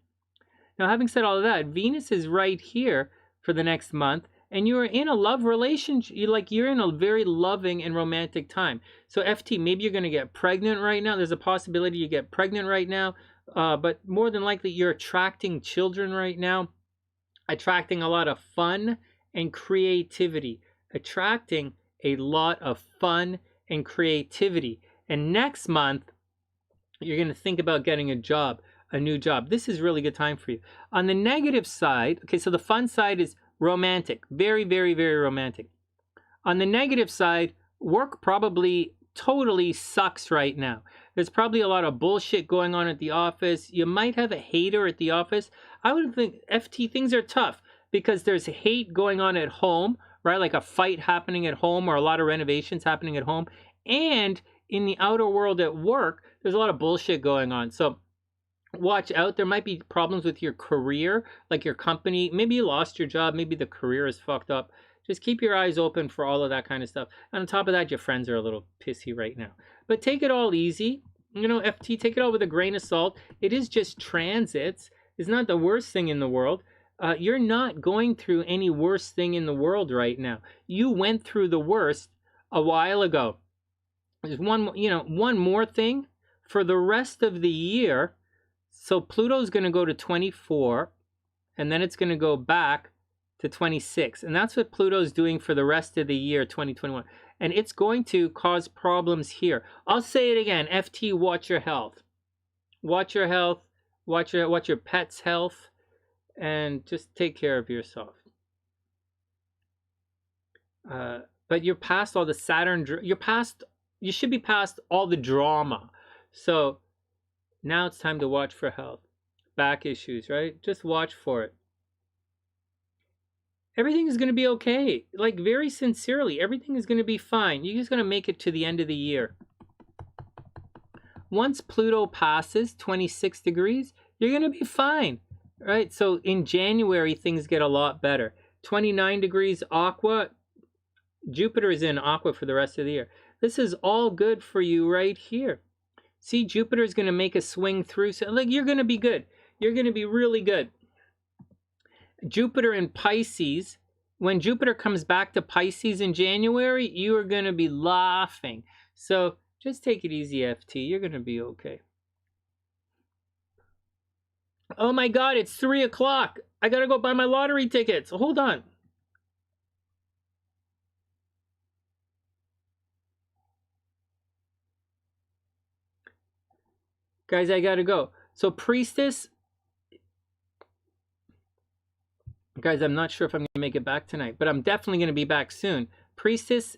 Now, having said all of that, Venus is right here for the next month, and you're in a love relationship. You're in a very loving and romantic time. So FT, maybe you're going to get pregnant right now. There's a possibility you get pregnant right now, but more than likely you're attracting children right now, attracting a lot of fun and creativity, attracting a lot of fun and creativity. And next month, you're going to think about getting a job, a new job. This is really good time for you. On the negative side, okay, so the fun side is romantic, very, very, very romantic. On the negative side, work probably totally sucks right now. There's probably a lot of bullshit going on at the office. You might have a hater at the office. I would think, FT, things are tough because there's hate going on at home, right? Like a fight happening at home or a lot of renovations happening at home. And in the outer world at work, there's a lot of bullshit going on. So watch out. There might be problems with your career, like your company. Maybe you lost your job. Maybe the career is fucked up. Just keep your eyes open for all of that kind of stuff. And on top of that, your friends are a little pissy right now. But take it all easy. You know, FT, take it all with a grain of salt. It is just transits. It's not the worst thing in the world. You're not going through any worst thing in the world right now. You went through the worst a while ago. There's one more thing for the rest of the year. So Pluto's going to go to 24, and then it's going to go back to 26. And that's what Pluto's doing for the rest of the year, 2021. And it's going to cause problems here. I'll say it again. FT, watch your health. Watch your health. Watch your pet's health. And just take care of yourself. But you're past all the Saturn. You should be past all the drama. So now it's time to watch for health. Back issues, right? Just watch for it. Everything is going to be okay. Like, very sincerely, everything is going to be fine. You're just going to make it to the end of the year. Once Pluto passes 26 degrees, you're going to be fine, right? So in January, things get a lot better. 29 degrees Aqua. Jupiter is in Aqua for the rest of the year. This is all good for you right here. See, Jupiter is going to make a swing through. So, like, you're going to be good. You're going to be really good. Jupiter in Pisces, when Jupiter comes back to Pisces in January, you are going to be laughing. So just take it easy, FT. You're going to be okay. Oh my God, it's 3 o'clock. I got to go buy my lottery tickets. Hold on. Guys, I got to go. So Priestess, guys, I'm not sure if I'm going to make it back tonight, but I'm definitely going to be back soon. Priestess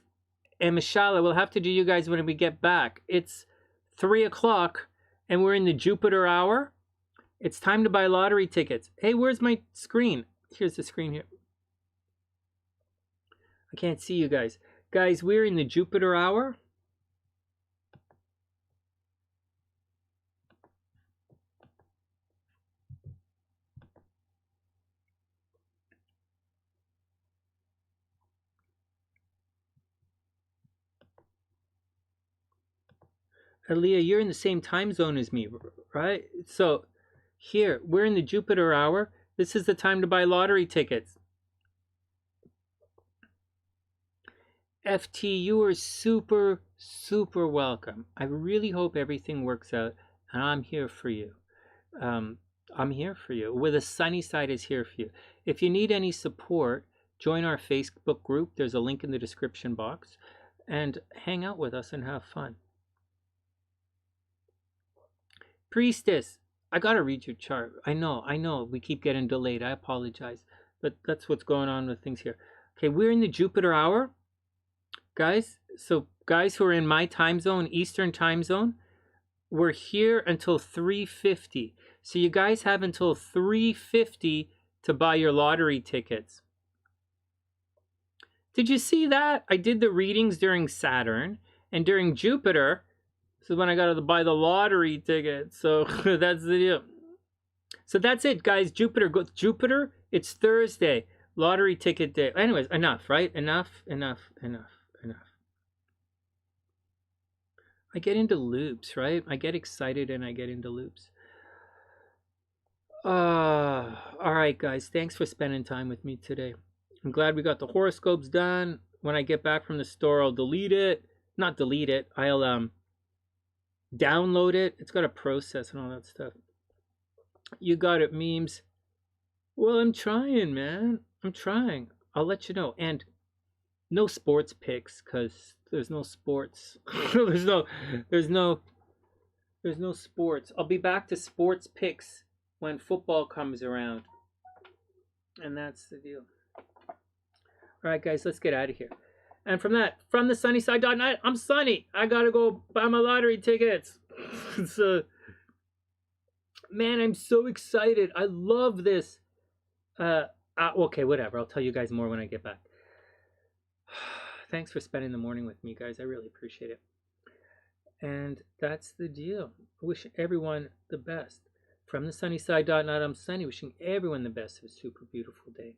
and MsShalea, we'll have to do you guys when we get back. It's 3 o'clock, and we're in the Jupiter hour. It's time to buy lottery tickets. Hey, where's my screen? Here's the screen here. I can't see you guys. Guys, we're in the Jupiter hour. Aaliyah, you're in the same time zone as me, right? So here, we're in the Jupiter hour. This is the time to buy lottery tickets. FT, you are super, super welcome. I really hope everything works out, and I'm here for you. I'm here for you. Where the sunny side is here for you. If you need any support, join our Facebook group. There's a link in the description box. And hang out with us and have fun. Priestess, I got to read your chart. I know. We keep getting delayed. I apologize. But that's what's going on with things here. Okay, we're in the Jupiter hour. Guys, so guys who are in my time zone, Eastern time zone, we're here until 3:50. So you guys have until 3:50 to buy your lottery tickets. Did you see that? I did the readings during Saturn, and during Jupiter, this is when I got to buy the lottery ticket. So that's the deal. So that's it, guys. Jupiter, it's Thursday. Lottery ticket day. Anyways, enough, right? Enough. I get into loops, right? I get excited and I get into loops. All right, guys. Thanks for spending time with me today. I'm glad we got the horoscopes done. When I get back from the store, I'll delete it. Not delete it. I'll download it. It's got a process and all that stuff. You got it, memes. Well, I'm trying, man. I'm trying. I'll let you know. And no sports picks, because there's no sports. there's no sports. I'll be back to sports picks when football comes around. And that's the deal. All right, guys, let's get out of here. And from TheSunnySide.net, I'm Sonny. I gotta go buy my lottery tickets. So, man, I'm so excited. I love this. Okay, whatever. I'll tell you guys more when I get back. Thanks for spending the morning with me, guys. I really appreciate it. And that's the deal. I wish everyone the best. From TheSunnySide.net, I'm Sonny, wishing everyone the best of a super beautiful day.